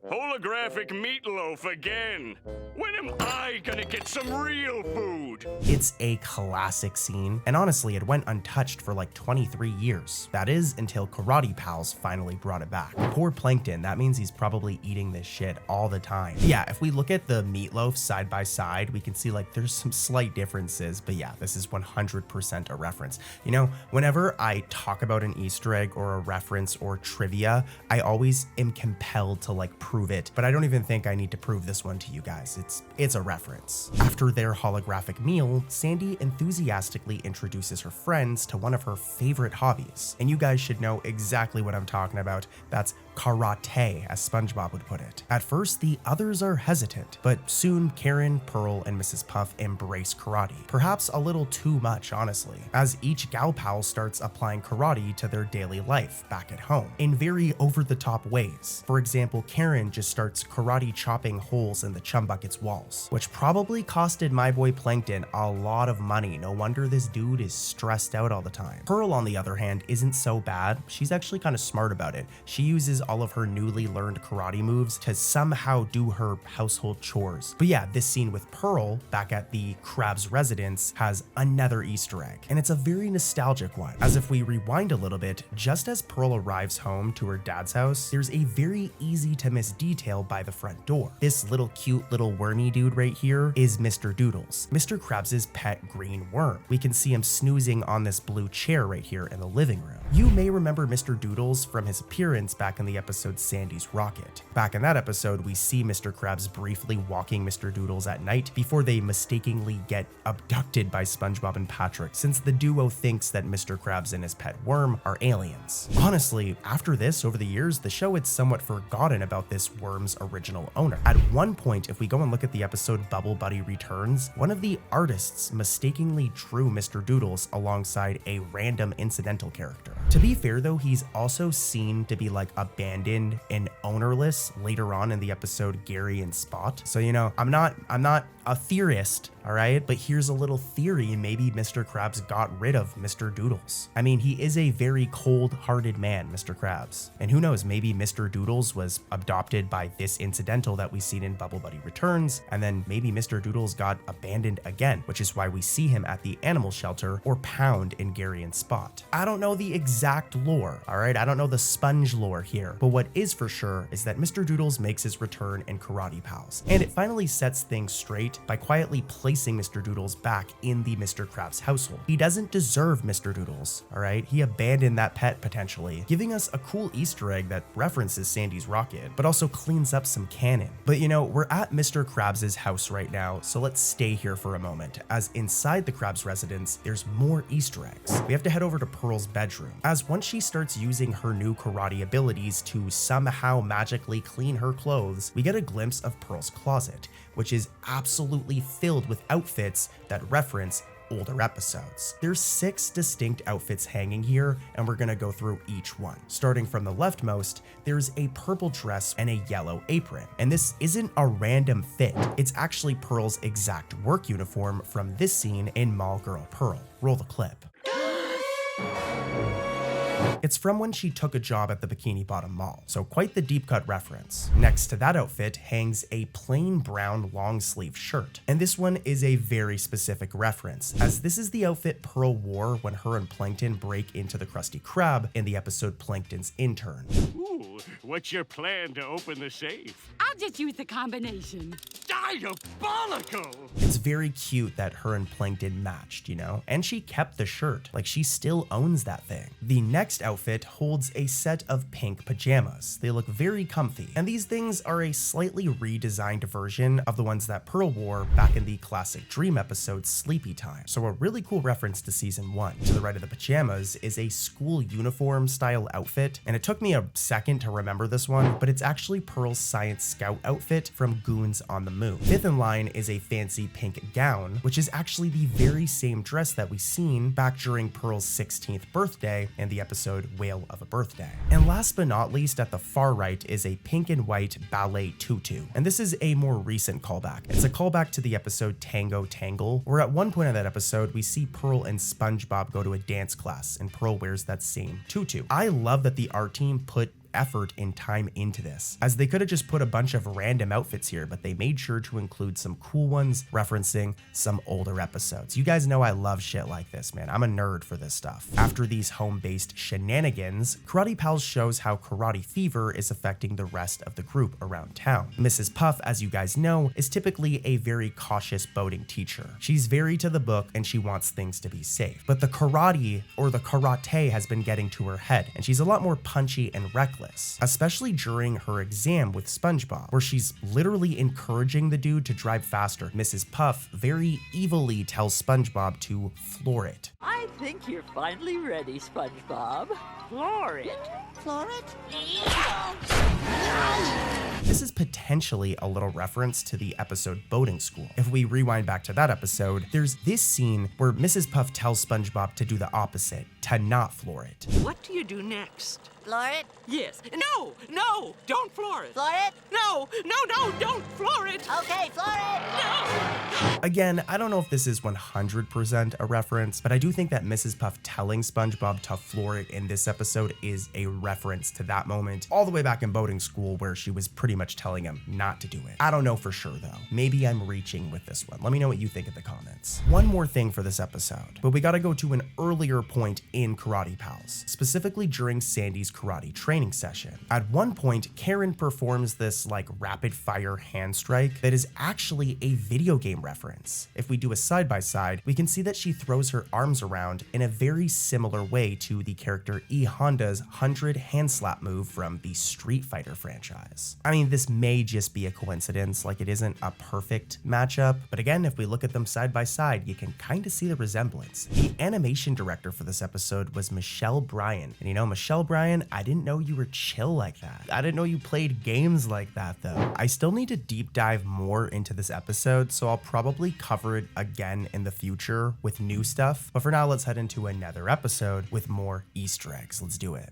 Speaker 11: Holographic meatloaf again. When am I gonna get some real food?
Speaker 1: It's a classic scene, and honestly, it went untouched for like 23 years. That is until Karate Pals finally brought it back. Poor Plankton, that means he's probably eating this shit all the time. Yeah, if we look at the meatloaf side by side, we can see like there's some slight differences, but yeah, this is 100% a reference. You know, whenever I talk about an Easter egg or a reference or trivia, I always am compelled to like prove it, but I don't even think I need to prove this one to you guys. It's a reference. After their holographic meal, Sandy enthusiastically introduces her friends to one of her favorite hobbies. And you guys should know exactly what I'm talking about. That's karate, as SpongeBob would put it. At first, the others are hesitant, but soon Karen, Pearl, and Mrs. Puff embrace karate. Perhaps a little too much, honestly, as each gal pal starts applying karate to their daily life back at home in very over-the-top ways. For example, Karen just starts karate chopping holes in the chum bucket's walls, which probably costed my boy Plankton a lot of money. No wonder this dude is stressed out all the time. Pearl, on the other hand, isn't so bad. She's actually kind of smart about it. She uses all of her newly learned karate moves to somehow do her household chores. But yeah, this scene with Pearl back at the Crab's residence has another Easter egg, and it's a very nostalgic one. As if we rewind a little bit, just as Pearl arrives home to her dad's house, there's a very easy to miss detail by the front door. This little cute little wormy dude right here is Mr. Doodles, Mr. Krabs' pet green worm. We can see him snoozing on this blue chair right here in the living room. You may remember Mr. Doodles from his appearance back in the episode Sandy's Rocket. Back in that episode, we see Mr. Krabs briefly walking Mr. Doodles at night before they mistakenly get abducted by SpongeBob and Patrick, since the duo thinks that Mr. Krabs and his pet worm are aliens. Honestly, after this, over the years, the show had somewhat forgotten about this worm's original owner. At one point, if we go and look at the episode Bubble Buddy Returns, one of the artists mistakenly drew Mr. Doodles alongside a random incidental character. To be fair though, he's also seen to be like abandoned and ownerless later on in the episode Gary and Spot. So, you know, I'm not a theorist, all right? But here's a little theory. Maybe Mr. Krabs got rid of Mr. Doodles. I mean, he is a very cold-hearted man, Mr. Krabs. And who knows, maybe Mr. Doodles was adopted by this incidental that we seen in Bubble Buddy Returns, and then maybe Mr. Doodles got abandoned again, which is why we see him at the animal shelter or Pound in Gary and Spot. I don't know the exact lore, all right? I don't know the sponge lore here, but what is for sure is that Mr. Doodles makes his return in Karate Pals, and it finally sets things straight by quietly placing Mr. Doodles back in the Mr. Krabs household. He doesn't deserve Mr. Doodles, all right? He abandoned that pet potentially, giving us a cool Easter egg that references Sandy's Rocket, but also cleans up some canon. But you know, we're at Mr. Krabs' house right now, so let's stay here for a moment, as inside the Krabs residence, there's more Easter eggs. We have to head over to Pearl's bedroom, as once she starts using her new karate abilities to somehow magically clean her clothes, we get a glimpse of Pearl's closet, which is absolutely filled with outfits that reference older episodes. There's 6 distinct outfits hanging here, and we're gonna go through each one. Starting from the leftmost, there's a purple dress and a yellow apron. And this isn't a random fit. It's actually Pearl's exact work uniform from this scene in Mall Girl Pearl. Roll the clip. It's from when she took a job at the Bikini Bottom Mall, so quite the deep cut reference. Next to that outfit hangs a plain brown long sleeve shirt, and this one is a very specific reference, as this is the outfit Pearl wore when her and Plankton break into the Krusty Krab in the episode Plankton's Intern.
Speaker 11: Ooh, what's your plan to open the safe?
Speaker 3: I'll just use the combination.
Speaker 11: Diabolical!
Speaker 1: It's very cute that her and Plankton matched, you know? And she kept the shirt, like she still owns that thing. The next outfit holds a set of pink pajamas. They look very comfy, and these things are a slightly redesigned version of the ones that Pearl wore back in the classic Dream episode Sleepy Time. So a really cool reference to season 1. To the right of the pajamas is a school uniform style outfit, and it took me a second to remember this one, but it's actually Pearl's Science Scout outfit from Goons on the Moon. Fifth in line is a fancy pink gown, which is actually the very same dress that we seen back during Pearl's 16th birthday in the episode Whale of a Birthday. And last but not least, at the far right is a pink and white ballet tutu. And this is a more recent callback. It's a callback to the episode Tango Tangle, where at one point in that episode, we see Pearl and SpongeBob go to a dance class, and Pearl wears that same tutu. I love that the art team put effort and time into this, as they could have just put a bunch of random outfits here, but they made sure to include some cool ones referencing some older episodes. You guys know I love shit like this, man. I'm a nerd for this stuff. After these home-based shenanigans, Karate Pals shows how karate fever is affecting the rest of the group around town. Mrs. Puff, as you guys know, is typically a very cautious boating teacher. She's very to the book and she wants things to be safe. But the karate has been getting to her head, and she's a lot more punchy and reckless ridiculous, especially during her exam with SpongeBob, where she's literally encouraging the dude to drive faster. Mrs. Puff very evilly tells SpongeBob to floor it.
Speaker 12: I think you're finally ready, SpongeBob. Floor it.
Speaker 6: Floor it?
Speaker 1: This is potentially a little reference to the episode Boating School. If we rewind back to that episode, there's this scene where Mrs. Puff tells SpongeBob to do the opposite, to not floor it.
Speaker 12: What do you do next?
Speaker 4: Floor it?
Speaker 12: Yes. No, no, don't floor it.
Speaker 4: Floor it?
Speaker 12: No, don't floor it.
Speaker 4: Okay, floor it.
Speaker 12: No.
Speaker 1: Again, I don't know if this is 100% a reference, but I do think that Mrs. Puff telling SpongeBob to floor it in this episode is a reference to that moment all the way back in Boating School where she was pretty much telling him not to do it. I don't know for sure though. Maybe I'm reaching with this one. Let me know what you think in the comments. One more thing for this episode, but we gotta go to an earlier point in Karate Pals, specifically during Sandy's karate training session. At one point, Karen performs this like rapid fire hand strike that is actually a video game reference. If we do a side by side, we can see that she throws her arms around in a very similar way to the character E Honda's 100 hand slap move from the Street Fighter franchise. I mean, this may just be a coincidence, like it isn't a perfect matchup, but again, if we look at them side by side, you can kind of see the resemblance. The animation director for this episode was Michelle Bryan, and you know, Michelle Bryan, I didn't know you were chill like that. I didn't know you played games like that though. I still need to deep dive more into this episode, so I'll probably cover it again in the future with new stuff, but for now, let's head into another episode with more Easter eggs. Let's do it.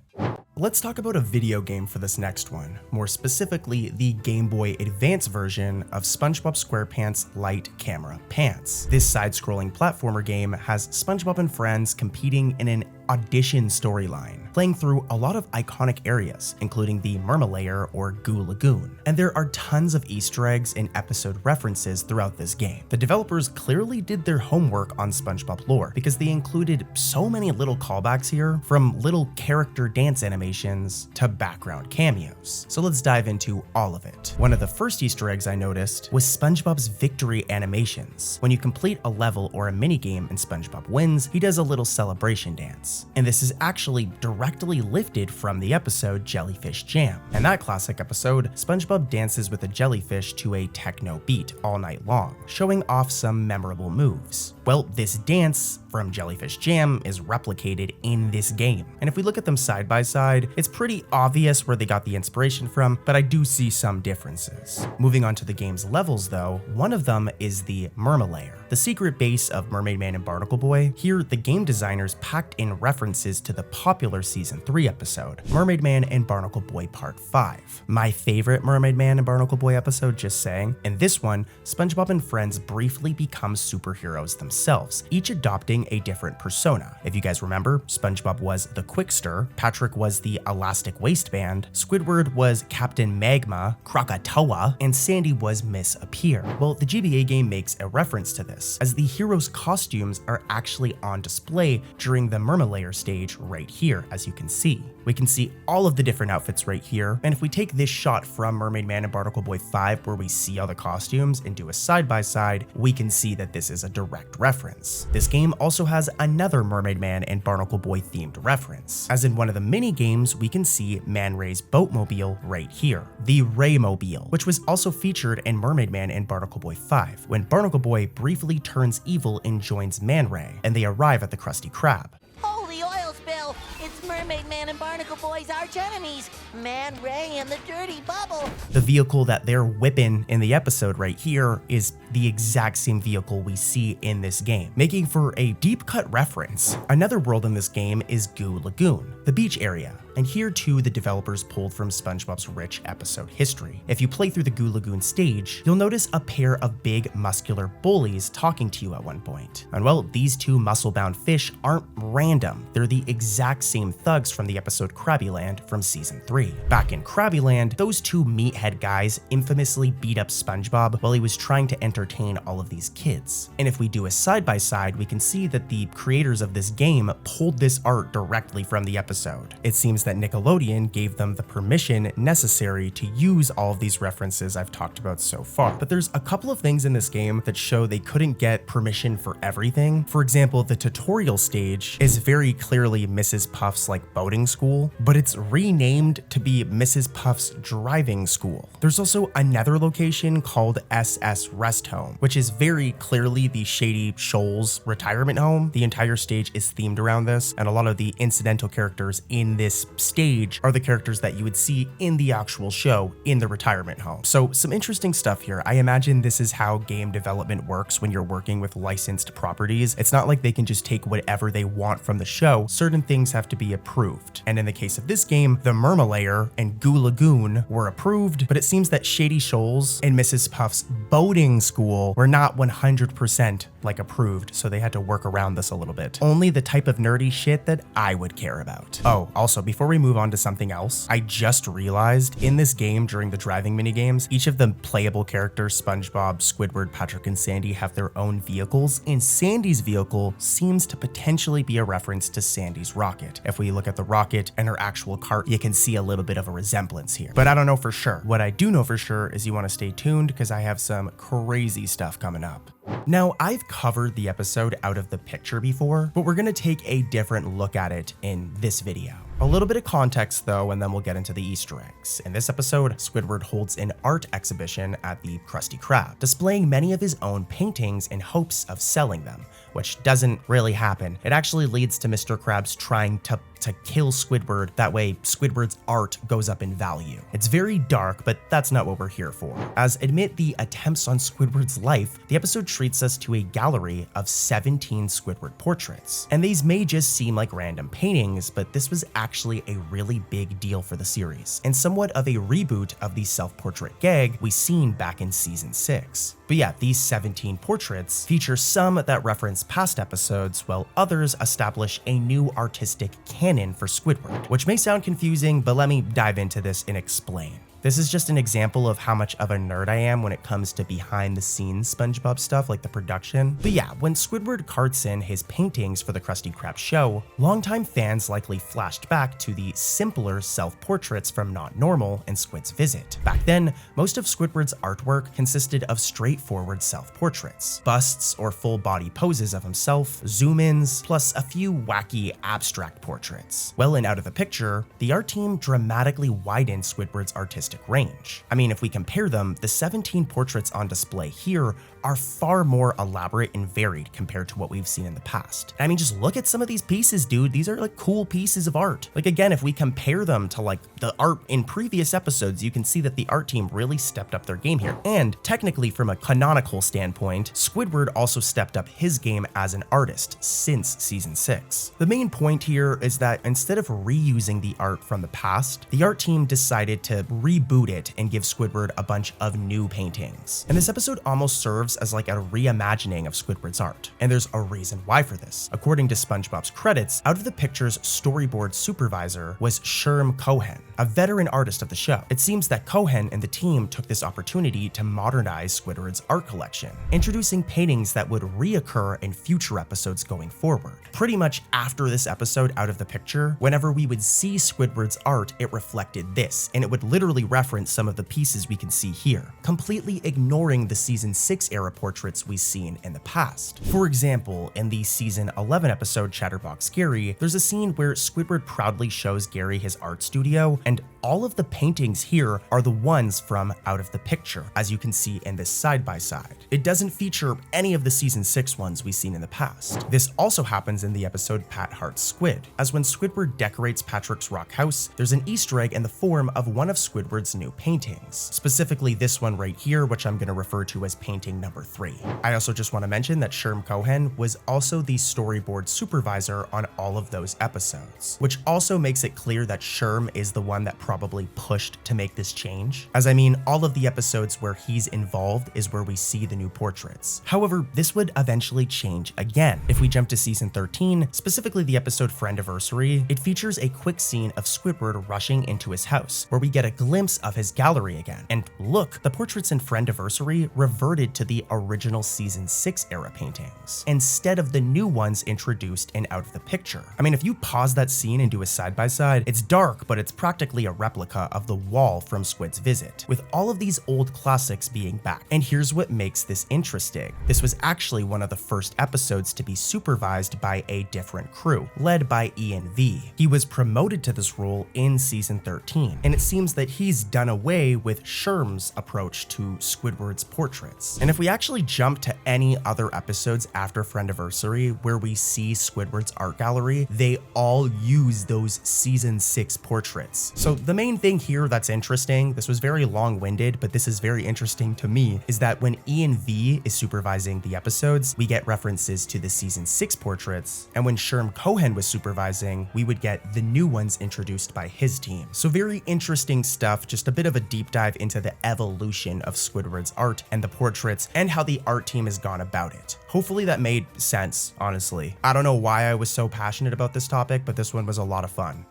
Speaker 1: Let's talk about a video game for this next one, more specifically the Game Boy Advance version of SpongeBob SquarePants Light Camera Pants. This side-scrolling platformer game has SpongeBob and friends competing in an audition storyline, playing through a lot of iconic areas, including the Mermalayer or Goo Lagoon. And there are tons of Easter eggs and episode references throughout this game. The developers clearly did their homework on SpongeBob lore because they included so many little callbacks here, from little character dance animations to background cameos. So let's dive into all of it. One of the first Easter eggs I noticed was SpongeBob's victory animations. When you complete a level or a minigame and SpongeBob wins, he does a little celebration dance. And this is actually directly lifted from the episode Jellyfish Jam. In that classic episode, SpongeBob dances with a jellyfish to a techno beat all night long, showing off some memorable moves. Well, this dance from Jellyfish Jam is replicated in this game. And if we look at them side by side, it's pretty obvious where they got the inspiration from, but I do see some differences. Moving on to the game's levels though, one of them is the Mermalayer, the secret base of Mermaid Man and Barnacle Boy. Here, the game designers packed in references to the popular Season 3 episode, Mermaid Man and Barnacle Boy Part 5. My favorite Mermaid Man and Barnacle Boy episode, just saying. In this one, SpongeBob and friends briefly become superheroes themselves, each adopting a different persona. If you guys remember, SpongeBob was the Quickster, Patrick was the Elastic Waistband, Squidward was Captain Magma, Krakatoa, and Sandy was Miss Appear. Well, the GBA game makes a reference to this, as the heroes' costumes are actually on display during the Mermalayer stage right here, as you can see. We can see all of the different outfits right here, and if we take this shot from Mermaid Man and Barnacle Boy 5 where we see all the costumes and do a side by side, we can see that this is a direct reference. This game also has another Mermaid Man and Barnacle Boy themed reference, as in one of the mini games we can see Man Ray's boatmobile right here, the Raymobile, which was also featured in Mermaid Man and Barnacle Boy 5, when Barnacle Boy briefly turns evil and joins Man Ray, and they arrive at the Krusty Krab.
Speaker 4: Holy oil spill! It's Mermaid Man and Barnacle Boy's arch enemies, Man Ray and the Dirty Bubble.
Speaker 1: The vehicle that they're whipping in the episode right here is the exact same vehicle we see in this game, making for a deep cut reference. Another world in this game is Goo Lagoon, the beach area. And here too, the developers pulled from SpongeBob's rich episode history. If you play through the Goo Lagoon stage, you'll notice a pair of big muscular bullies talking to you at one point. And well, these two muscle-bound fish aren't random. They're the exact same thugs from the episode Krabbyland from Season 3. Back in Krabbyland, those two meathead guys infamously beat up SpongeBob while he was trying to enter entertain all of these kids. And if we do a side-by-side, we can see that the creators of this game pulled this art directly from the episode. It seems that Nickelodeon gave them the permission necessary to use all of these references I've talked about so far. But there's a couple of things in this game that show they couldn't get permission for everything. For example, the tutorial stage is very clearly Mrs. Puff's like boating school, but it's renamed to be Mrs. Puff's driving school. There's also another location called SS Rest Home, which is very clearly the Shady Shoals retirement home. The entire stage is themed around this, and a lot of the incidental characters in this stage are the characters that you would see in the actual show in the retirement home. So some interesting stuff here. I imagine this is how game development works when you're working with licensed properties. It's not like they can just take whatever they want from the show. Certain things have to be approved. And in the case of this game, the Mermalayer and Goo Lagoon were approved, but it seems that Shady Shoals and Mrs. Puff's boating school were not 100% like approved, so they had to work around this a little bit. Only the type of nerdy shit that I would care about. Oh, also, before we move on to something else, I just realized in this game during the driving minigames, each of the playable characters, SpongeBob, Squidward, Patrick, and Sandy, have their own vehicles, and Sandy's vehicle seems to potentially be a reference to Sandy's rocket. If we look at the rocket and her actual cart, you can see a little bit of a resemblance here, but I don't know for sure. What I do know for sure is you want to stay tuned because I have some crazy stuff coming up. Now, I've covered the episode Out of the Picture before, but we're going to take a different look at it in this video. A little bit of context though, and then we'll get into the Easter eggs. In this episode, Squidward holds an art exhibition at the Krusty Krab, displaying many of his own paintings in hopes of selling them, which doesn't really happen. It actually leads to Mr. Krabs trying to kill Squidward. That way, Squidward's art goes up in value. It's very dark, but that's not what we're here for. As amid the attempts on Squidward's life, the episode treats us to a gallery of 17 Squidward portraits. And these may just seem like random paintings, but this was actually a really big deal for the series, and somewhat of a reboot of the self-portrait gag we seen back in season 6. But yeah, these 17 portraits feature some that reference past episodes, while others establish a new artistic canon for Squidward, which may sound confusing, but let me dive into this and explain. This is just an example of how much of a nerd I am when it comes to behind the scenes SpongeBob stuff like the production. But yeah, when Squidward carts in his paintings for the Krusty Krab show, longtime fans likely flashed back to the simpler self-portraits from Not Normal and Squid's Visit. Back then, most of Squidward's artwork consisted of straightforward self-portraits, busts or full body poses of himself, zoom-ins, plus a few wacky abstract portraits. Well, in Out of the Picture, the art team dramatically widened Squidward's artistic range. I mean, if we compare them, the 17 portraits on display here are far more elaborate and varied compared to what we've seen in the past. I mean, just look at some of these pieces, dude. These are like cool pieces of art. Like again, if we compare them to like the art in previous episodes, you can see that the art team really stepped up their game here. And technically from a canonical standpoint, Squidward also stepped up his game as an artist since season 6. The main point here is that instead of reusing the art from the past, the art team decided to reboot it and give Squidward a bunch of new paintings. And this episode almost serves as like a reimagining of Squidward's art. And there's a reason why for this. According to SpongeBob's credits, Out of the Picture's storyboard supervisor was Sherm Cohen, a veteran artist of the show. It seems that Cohen and the team took this opportunity to modernize Squidward's art collection, introducing paintings that would reoccur in future episodes going forward. Pretty much after this episode Out of the Picture, whenever we would see Squidward's art, it reflected this, and it would literally reference some of the pieces we can see here, completely ignoring the season 6 era portraits we've seen in the past. For example, in the season 11 episode Chatterbox Gary, there's a scene where Squidward proudly shows Gary his art studio, and all of the paintings here are the ones from Out of the Picture, as you can see in this side-by-side. It doesn't feature any of the season 6 ones we've seen in the past. This also happens in the episode Pat Hart's Squid, as when Squidward decorates Patrick's rock house, there's an Easter egg in the form of one of Squidward's new paintings, specifically this one right here, which I'm going to refer to as painting number 3. I also just want to mention that Sherm Cohen was also the storyboard supervisor on all of those episodes, which also makes it clear that Sherm is the one that probably pushed to make this change. As I mean, all of the episodes where he's involved is where we see the new portraits. However, this would eventually change again. If we jump to season 13, specifically the episode Friendiversary, it features a quick scene of Squidward rushing into his house, where we get a glimpse of his gallery again. And look, the portraits in Friendiversary reverted to the original season 6 era paintings, instead of the new ones introduced in Out of the Picture. I mean, if you pause that scene and do a side-by-side, it's dark, but it's practically a replica of the wall from Squid's visit, with all of these old classics being back. And here's what makes this interesting. This was actually one of the first episodes to be supervised by a different crew, led by Ian V. He was promoted to this role in season 13, and it seems that he's done away with Sherm's approach to Squidward's portraits. And if we actually jump to any other episodes after Friendiversary where we see Squidward's art gallery, they all use those season 6 portraits. So the main thing here that's interesting, this was very long-winded, but this is very interesting to me, is that when Ian V is supervising the episodes, we get references to the season 6 portraits, and when Sherm Cohen was supervising, we would get the new ones introduced by his team. So very interesting stuff, just a bit of a deep dive into the evolution of Squidward's art and the portraits and how the art team has gone about it. Hopefully that made sense, honestly. I don't know why I was so passionate about this topic, but this one was a lot of fun.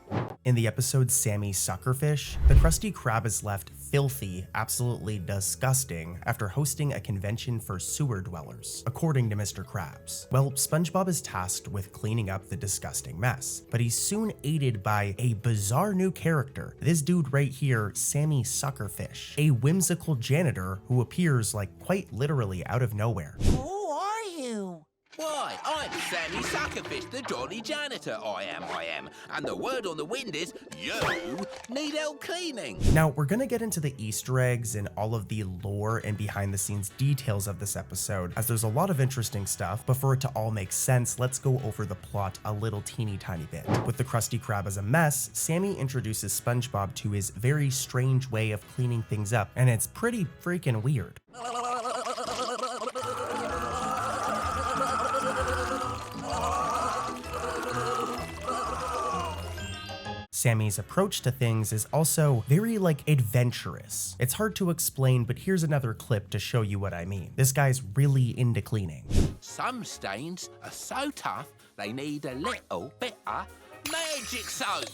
Speaker 1: In the episode Sammy Suckerfish, the Krusty Krab is left filthy, absolutely disgusting, after hosting a convention for sewer dwellers, according to Mr. Krabs. Well, SpongeBob is tasked with cleaning up the disgusting mess, but he's soon aided by a bizarre new character, this dude right here, Sammy Suckerfish, a whimsical janitor who appears like quite literally out of nowhere.
Speaker 6: Who are you?
Speaker 13: Why, I'm Sammy Suckerfish, the Jolly Janitor, I am. And the word on the wind is, you need help cleaning.
Speaker 1: Now, we're gonna get into the Easter eggs and all of the lore and behind the scenes details of this episode, as there's a lot of interesting stuff, but for it to all make sense, let's go over the plot a little teeny tiny bit. With the Krusty Krab as a mess, Sammy introduces SpongeBob to his very strange way of cleaning things up, and it's pretty freaking weird. Sammy's approach to things is also very adventurous. It's hard to explain, but here's another clip to show you what I mean. This guy's really into cleaning.
Speaker 13: Some stains are so tough, they need a little bit of magic soap.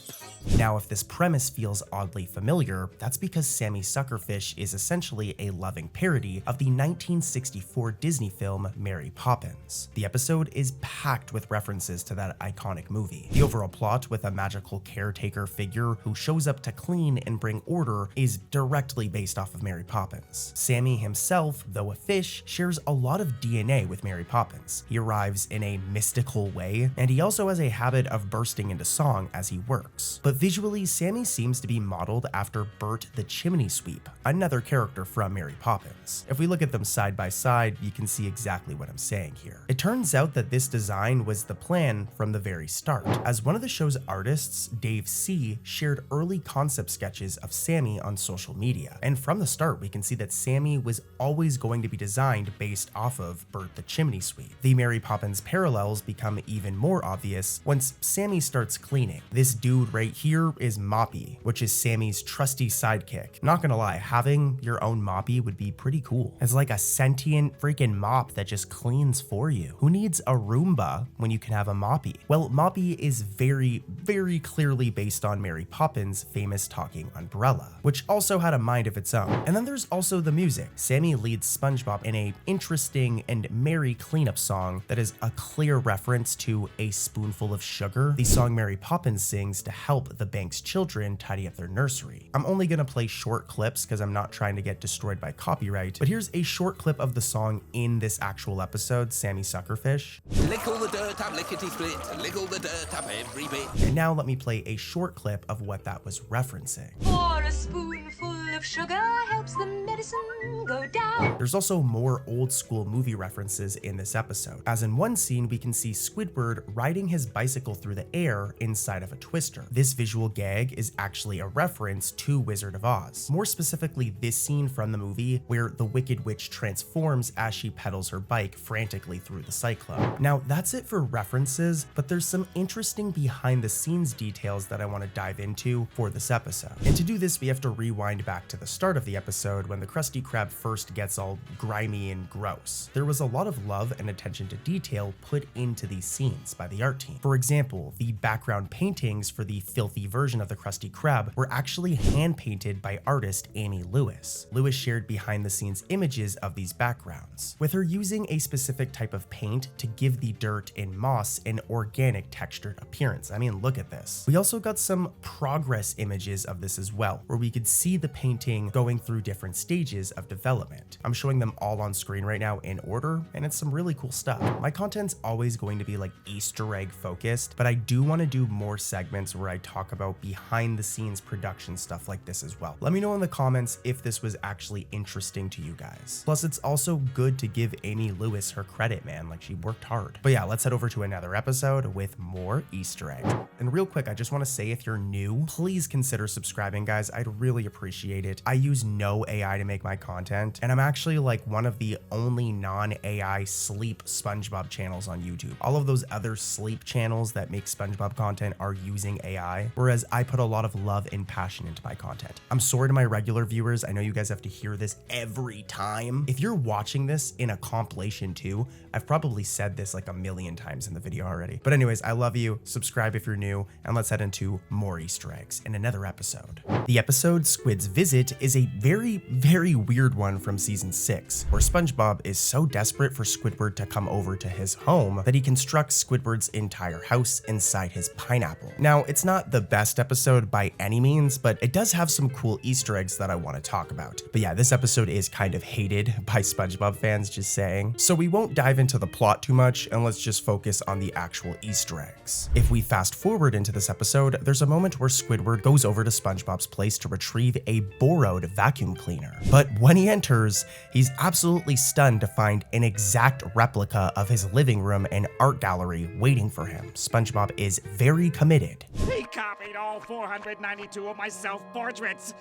Speaker 1: Now, if this premise feels oddly familiar, that's because Sammy Suckerfish is essentially a loving parody of the 1964 Disney film Mary Poppins. The episode is packed with references to that iconic movie. The overall plot, with a magical caretaker figure who shows up to clean and bring order, is directly based off of Mary Poppins. Sammy himself, though a fish, shares a lot of DNA with Mary Poppins. He arrives in a mystical way, and he also has a habit of bursting into song as he works. But visually, Sammy seems to be modeled after Bert the Chimney Sweep, another character from Mary Poppins. If we look at them side by side, you can see exactly what I'm saying here. It turns out that this design was the plan from the very start, as one of the show's artists, Dave C., shared early concept sketches of Sammy on social media. And from the start, we can see that Sammy was always going to be designed based off of Bert the Chimney Sweep. The Mary Poppins parallels become even more obvious once Sammy starts cleaning. This dude right here is Moppy, which is Sammy's trusty sidekick. Not gonna lie, having your own Moppy would be pretty cool. It's like a sentient freaking mop that just cleans for you. Who needs a Roomba when you can have a Moppy? Well, Moppy is very, very clearly based on Mary Poppins' famous talking umbrella, which also had a mind of its own. And then there's also the music. Sammy leads SpongeBob in a interesting and merry cleanup song that is a clear reference to A Spoonful of Sugar, the song Mary Poppins sings to help the bank's children tidy up their nursery. I'm only gonna play short clips because I'm not trying to get destroyed by copyright, but here's a short clip of the song in this actual episode, Sammy Suckerfish.
Speaker 13: Lick all the dirt up, lickety-split, lick all the dirt up every bit.
Speaker 1: And now let me play a short clip of what that was referencing.
Speaker 14: For a spoonful of sugar helps the Madison go down.
Speaker 1: There's also more old school movie references in this episode, as in one scene we can see Squidward riding his bicycle through the air inside of a twister. This visual gag is actually a reference to Wizard of Oz. More specifically, this scene from the movie where the Wicked Witch transforms as she pedals her bike frantically through the cyclone. Now, that's it for references, but there's some interesting behind the scenes details that I want to dive into for this episode. And to do this, we have to rewind back to the start of the episode when the Krusty Krab first gets all grimy and gross. There was a lot of love and attention to detail put into these scenes by the art team. For example, the background paintings for the filthy version of the Krusty Krab were actually hand painted by artist Amy Lewis. Lewis shared behind the scenes images of these backgrounds, with her using a specific type of paint to give the dirt and moss an organic textured appearance. I mean, look at this. We also got some progress images of this as well, where we could see the painting going through different stages of development. I'm showing them all on screen right now in order, and it's some really cool stuff. My content's always going to be like Easter egg focused, but I do want to do more segments where I talk about behind the scenes production stuff like this as well. Let me know in the comments if this was actually interesting to you guys. Plus, it's also good to give Amy Lewis her credit, man. Like, she worked hard. But yeah, let's head over to another episode with more Easter eggs. And real quick, I just want to say, if you're new, please consider subscribing, guys. I'd really appreciate it. I use no AI to make my content, and I'm actually like one of the only non-AI sleep SpongeBob channels on YouTube. All of those other sleep channels that make SpongeBob content are using AI, whereas I put a lot of love and passion into my content. I'm sorry to my regular viewers. I know you guys have to hear this every time. If you're watching this in a compilation too, I've probably said this like a million times in the video already. But anyways, I love you. Subscribe if you're new, and let's head into more Easter eggs in another episode. The episode Squid's Visit is a very weird one from season 6, where SpongeBob is so desperate for Squidward to come over to his home that he constructs Squidward's entire house inside his pineapple. Now, it's not the best episode by any means, but it does have some cool Easter eggs that I want to talk about. But yeah, this episode is kind of hated by SpongeBob fans, just saying. So we won't dive into the plot too much, and let's just focus on the actual Easter eggs. If we fast forward into this episode, there's a moment where Squidward goes over to SpongeBob's place to retrieve a borrowed vacuum cleaner. But when he enters, he's absolutely stunned to find an exact replica of his living room and art gallery waiting for him. SpongeBob is very committed.
Speaker 2: He copied all 492 of my self-portraits.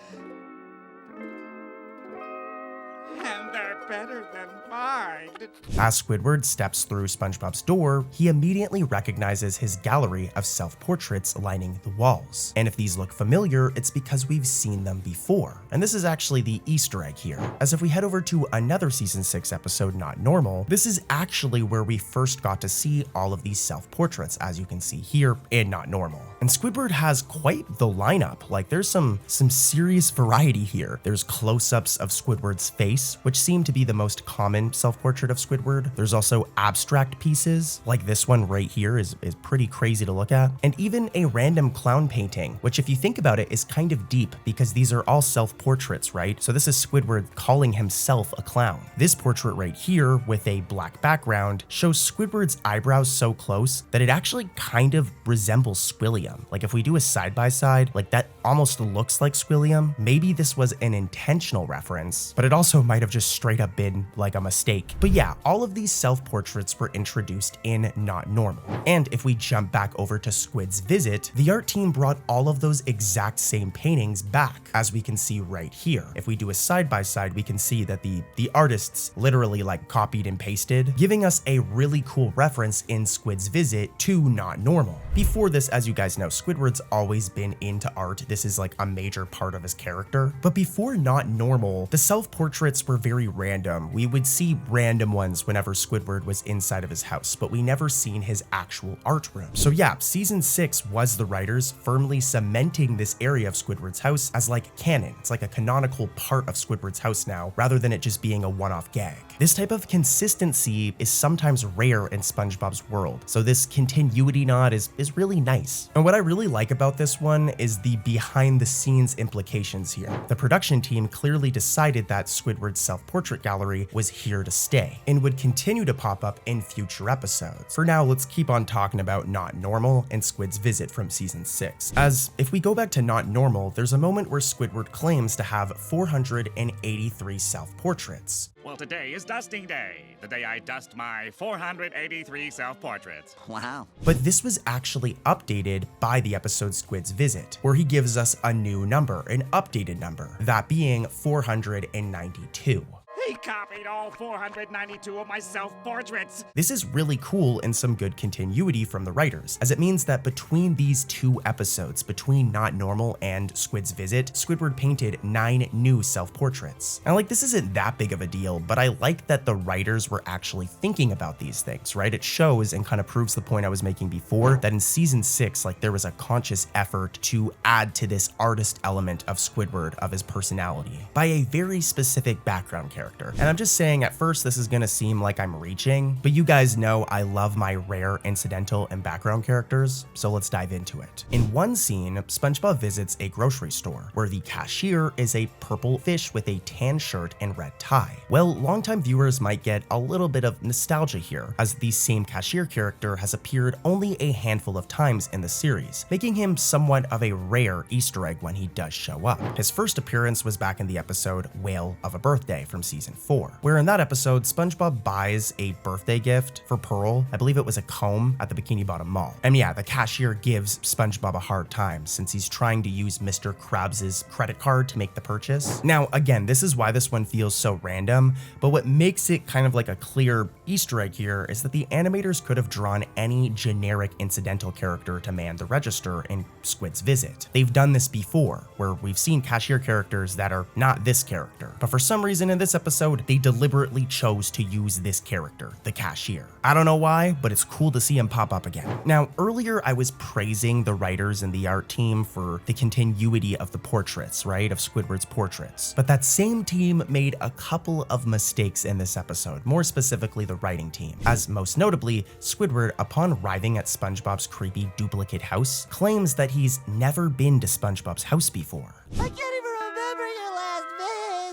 Speaker 2: And they're better than mine.
Speaker 1: As Squidward steps through SpongeBob's door, he immediately recognizes his gallery of self-portraits lining the walls. And if these look familiar, it's because we've seen them before. And this is actually the Easter egg here, as if we head over to another season 6 episode, Not Normal, this is actually where we first got to see all of these self-portraits, as you can see here in Not Normal. And Squidward has quite the lineup. Like, there's some serious variety here. There's close-ups of Squidward's face, which seem to be the most common self-portrait of Squidward. There's also abstract pieces, like this one right here is pretty crazy to look at. And even a random clown painting, which if you think about it is kind of deep because these are all self-portraits, right? So this is Squidward calling himself a clown. This portrait right here with a black background shows Squidward's eyebrows so close that it actually kind of resembles Squilliam. Like, if we do a side-by-side, like that almost looks like Squilliam. Maybe this was an intentional reference, but it also might have just straight up been like a mistake. But yeah, all of these self-portraits were introduced in Not Normal. And if we jump back over to Squid's Visit, the art team brought all of those exact same paintings back, as we can see right here. If we do a side-by-side, we can see that the artists literally like copied and pasted, giving us a really cool reference in Squid's Visit to Not Normal. Before this, as you guys know, Squidward's always been into art. This is like a major part of his character. But before Not Normal, the self-portraits were very random. We would see random ones whenever Squidward was inside of his house, but we never seen his actual art room. So yeah, season 6 was the writers firmly cementing this area of Squidward's house as like canon. It's like a canonical part of Squidward's house now, rather than it just being a one-off gag. This type of consistency is sometimes rare in SpongeBob's world, so this continuity nod is really nice. And what I really like about this one is the behind the scenes implications here. The production team clearly decided that Squidward's self-portrait gallery was here to stay and would continue to pop up in future episodes. For now, let's keep on talking about Not Normal and Squid's visit from season 6. As if we go back to Not Normal, there's a moment where Squidward claims to have 483 self-portraits.
Speaker 2: Well, today is dusting day, the day I dust my 483 self-portraits.
Speaker 10: Wow.
Speaker 1: But this was actually updated by the episode Squid's Visit, where he gives us a new number, an updated number, that being 492.
Speaker 2: He copied all 492 of my self-portraits.
Speaker 1: This is really cool and some good continuity from the writers, as it means that between these two episodes, between Not Normal and Squid's Visit, Squidward painted 9 new self-portraits. And like, this isn't that big of a deal, but I like that the writers were actually thinking about these things, right? It shows and kind of proves the point I was making before, that in season 6, like, there was a conscious effort to add to this artist element of Squidward, of his personality, by a very specific background character. And I'm just saying, at first this is gonna seem like I'm reaching, but you guys know I love my rare incidental and background characters, so let's dive into it. In one scene, SpongeBob visits a grocery store where the cashier is a purple fish with a tan shirt and red tie. Well, longtime viewers might get a little bit of nostalgia here, as the same cashier character has appeared only a handful of times in the series, making him somewhat of a rare Easter egg when he does show up. His first appearance was back in the episode Whale of a Birthday from season 4, where in that episode, SpongeBob buys a birthday gift for Pearl. I believe it was a comb at the Bikini Bottom Mall. And yeah, the cashier gives SpongeBob a hard time since he's trying to use Mr. Krabs' credit card to make the purchase. Now, again, this is why this one feels so random, but what makes it kind of like a clear Easter egg here is that the animators could have drawn any generic incidental character to man the register in Squid's Visit. They've done this before, where we've seen cashier characters that are not this character, but for some reason in this episode, they deliberately chose to use this character, the cashier. I don't know why, but it's cool to see him pop up again. Now, earlier I was praising the writers and the art team for the continuity of the portraits, right, of Squidward's portraits. But that same team made a couple of mistakes in this episode, more specifically the writing team, as most notably, Squidward, upon arriving at SpongeBob's creepy duplicate house, claims that he's never been to SpongeBob's house before.
Speaker 6: I can't even remember your last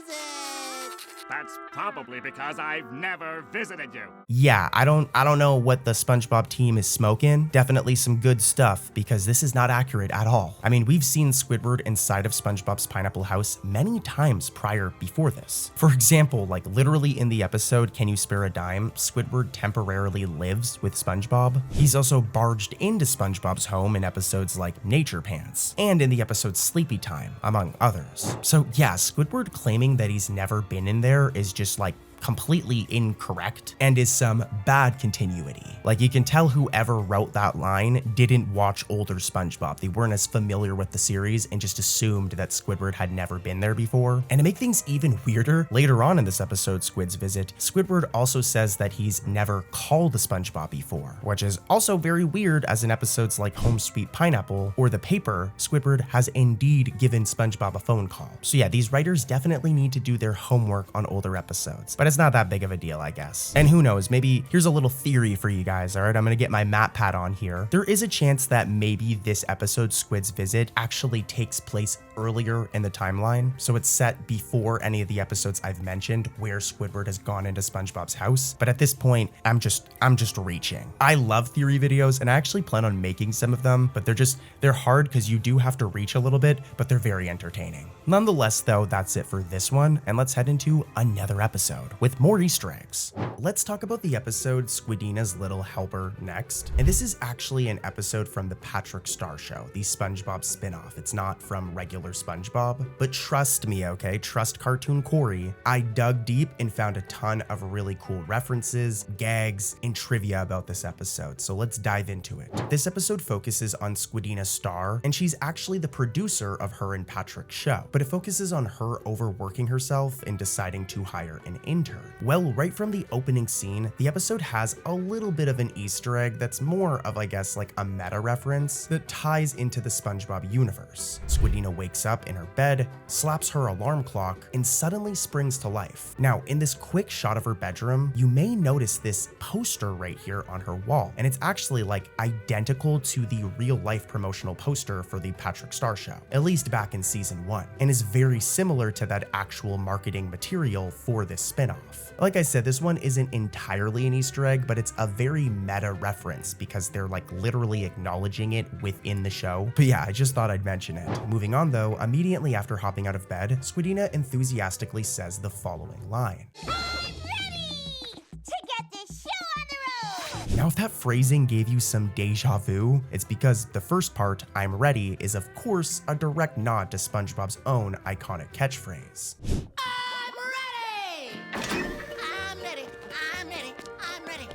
Speaker 6: visit.
Speaker 2: That's probably because I've never visited you.
Speaker 1: Yeah, I don't know what the SpongeBob team is smoking. Definitely some good stuff, because this is not accurate at all. I mean, we've seen Squidward inside of SpongeBob's pineapple house many times before this. For example, like literally in the episode Can You Spare a Dime, Squidward temporarily lives with SpongeBob. He's also barged into SpongeBob's home in episodes like Nature Pants, and in the episode Sleepy Time, among others. So yeah, Squidward claiming that he's never been in there is just like completely incorrect and is some bad continuity. Like, you can tell whoever wrote that line didn't watch older SpongeBob. They weren't as familiar with the series and just assumed that Squidward had never been there before. And to make things even weirder, later on in this episode, Squid's Visit, Squidward also says that he's never called the SpongeBob before, which is also very weird, as in episodes like Home Sweet Pineapple or The Paper, Squidward has indeed given SpongeBob a phone call. So yeah, these writers definitely need to do their homework on older episodes, but it's not that big of a deal, I guess. And who knows, maybe here's a little theory for you guys, all right? I'm gonna get my map pad on here. There is a chance that maybe this episode, Squid's Visit, actually takes place earlier in the timeline. So it's set before any of the episodes I've mentioned where Squidward has gone into SpongeBob's house. But at this point, I'm just reaching. I love theory videos and I actually plan on making some of them, but they're hard because you do have to reach a little bit, but they're very entertaining. Nonetheless, though, that's it for this one, and let's head into another episode with more Easter eggs. Let's talk about the episode Squidina's Little Helper next. And this is actually an episode from the Patrick Star Show, the SpongeBob spin-off. It's not from regular SpongeBob, but trust me, okay, trust Cartoon Corey, I dug deep and found a ton of really cool references, gags, and trivia about this episode, so let's dive into it. This episode focuses on Squidina Star, and she's actually the producer of her and Patrick's show, but it focuses on her overworking herself and deciding to hire an intern. intern? Well, right from the opening scene, the episode has a little bit of an Easter egg that's more of, I guess, like a meta reference that ties into the SpongeBob universe. Squidina wakes up in her bed, slaps her alarm clock, and suddenly springs to life. Now, in this quick shot of her bedroom, you may notice this poster right here on her wall, and it's actually like identical to the real-life promotional poster for the Patrick Star Show, at least back in season 1, and is very similar to that actual marketing material for this spinoff. Like I said, this one isn't entirely an Easter egg, but it's a very meta reference because they're like literally acknowledging it within the show. But yeah, I just thought I'd mention it. Moving on though, immediately after hopping out of bed, Squidina enthusiastically says the following line. Now, if that phrasing gave you some deja vu, it's because the first part, I'm ready, is of course a direct nod to SpongeBob's own iconic catchphrase.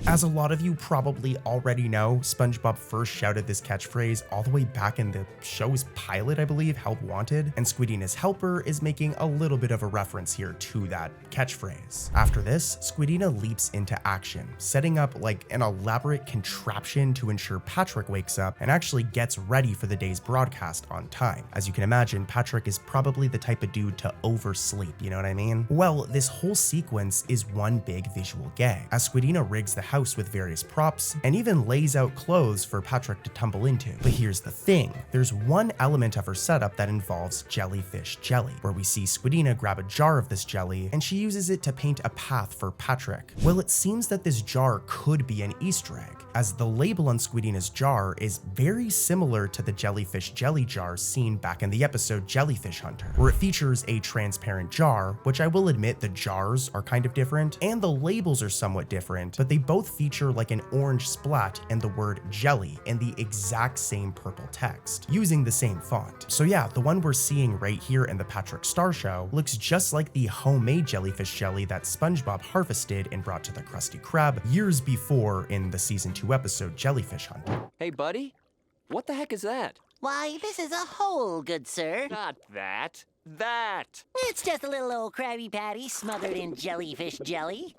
Speaker 1: As a lot of you probably already know, SpongeBob first shouted this catchphrase all the way back in the show's pilot, I believe, Help Wanted, and Squidina's helper is making a little bit of a reference here to that catchphrase. After this, Squidina leaps into action, setting up like an elaborate contraption to ensure Patrick wakes up and actually gets ready for the day's broadcast on time. As you can imagine, Patrick is probably the type of dude to oversleep, you know what I mean? Well, this whole sequence is one big visual gag, as Squidina rigs the house with various props and even lays out clothes for Patrick to tumble into. But here's the thing, there's one element of her setup that involves jellyfish jelly, where we see Squidina grab a jar of this jelly and she uses it to paint a path for Patrick. Well, it seems that this jar could be an Easter egg, as the label on Squidina's jar is very similar to the jellyfish jelly jar seen back in the episode Jellyfish Hunter, where it features a transparent jar, which I will admit the jars are kind of different, and the labels are somewhat different, but they both feature like an orange splat and the word jelly in the exact same purple text, using the same font. So yeah, the one we're seeing right here in the Patrick Star Show looks just like the homemade jellyfish jelly that SpongeBob harvested and brought to the Krusty Krab years before in the season 2 episode Jellyfish Hunter.
Speaker 9: Hey, buddy, what the heck is that?
Speaker 4: Why, this is a hole, good sir.
Speaker 9: Not that. That!
Speaker 4: It's just a little old Krabby Patty smothered in jellyfish jelly.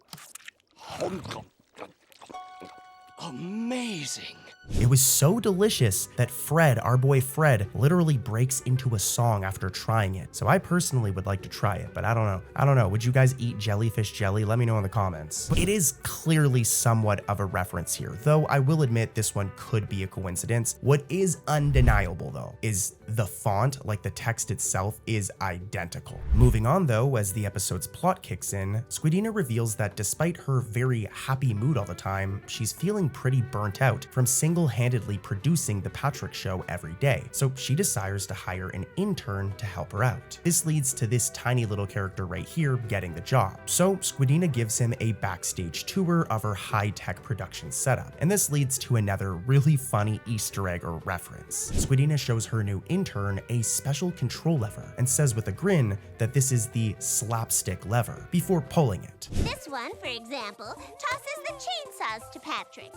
Speaker 9: Amazing.
Speaker 1: It was so delicious that Fred, our boy Fred, literally breaks into a song after trying it. So I personally would like to try it, but I don't know. Would you guys eat jellyfish jelly? Let me know in the comments. It is clearly somewhat of a reference here, though I will admit this one could be a coincidence. What is undeniable though is the font, like the text itself, is identical. Moving on though, as the episode's plot kicks in, Squidina reveals that despite her very happy mood all the time, she's feeling pretty burnt out from single-handedly producing the Patrick Show every day, so she desires to hire an intern to help her out. This leads to this tiny little character right here getting the job. So Squidina gives him a backstage tour of her high-tech production setup, and this leads to another really funny Easter egg or reference. Squidina shows her new intern a special control lever and says with a grin that this is the slapstick lever before pulling it.
Speaker 7: This one, for example, tosses the chainsaws to Patrick.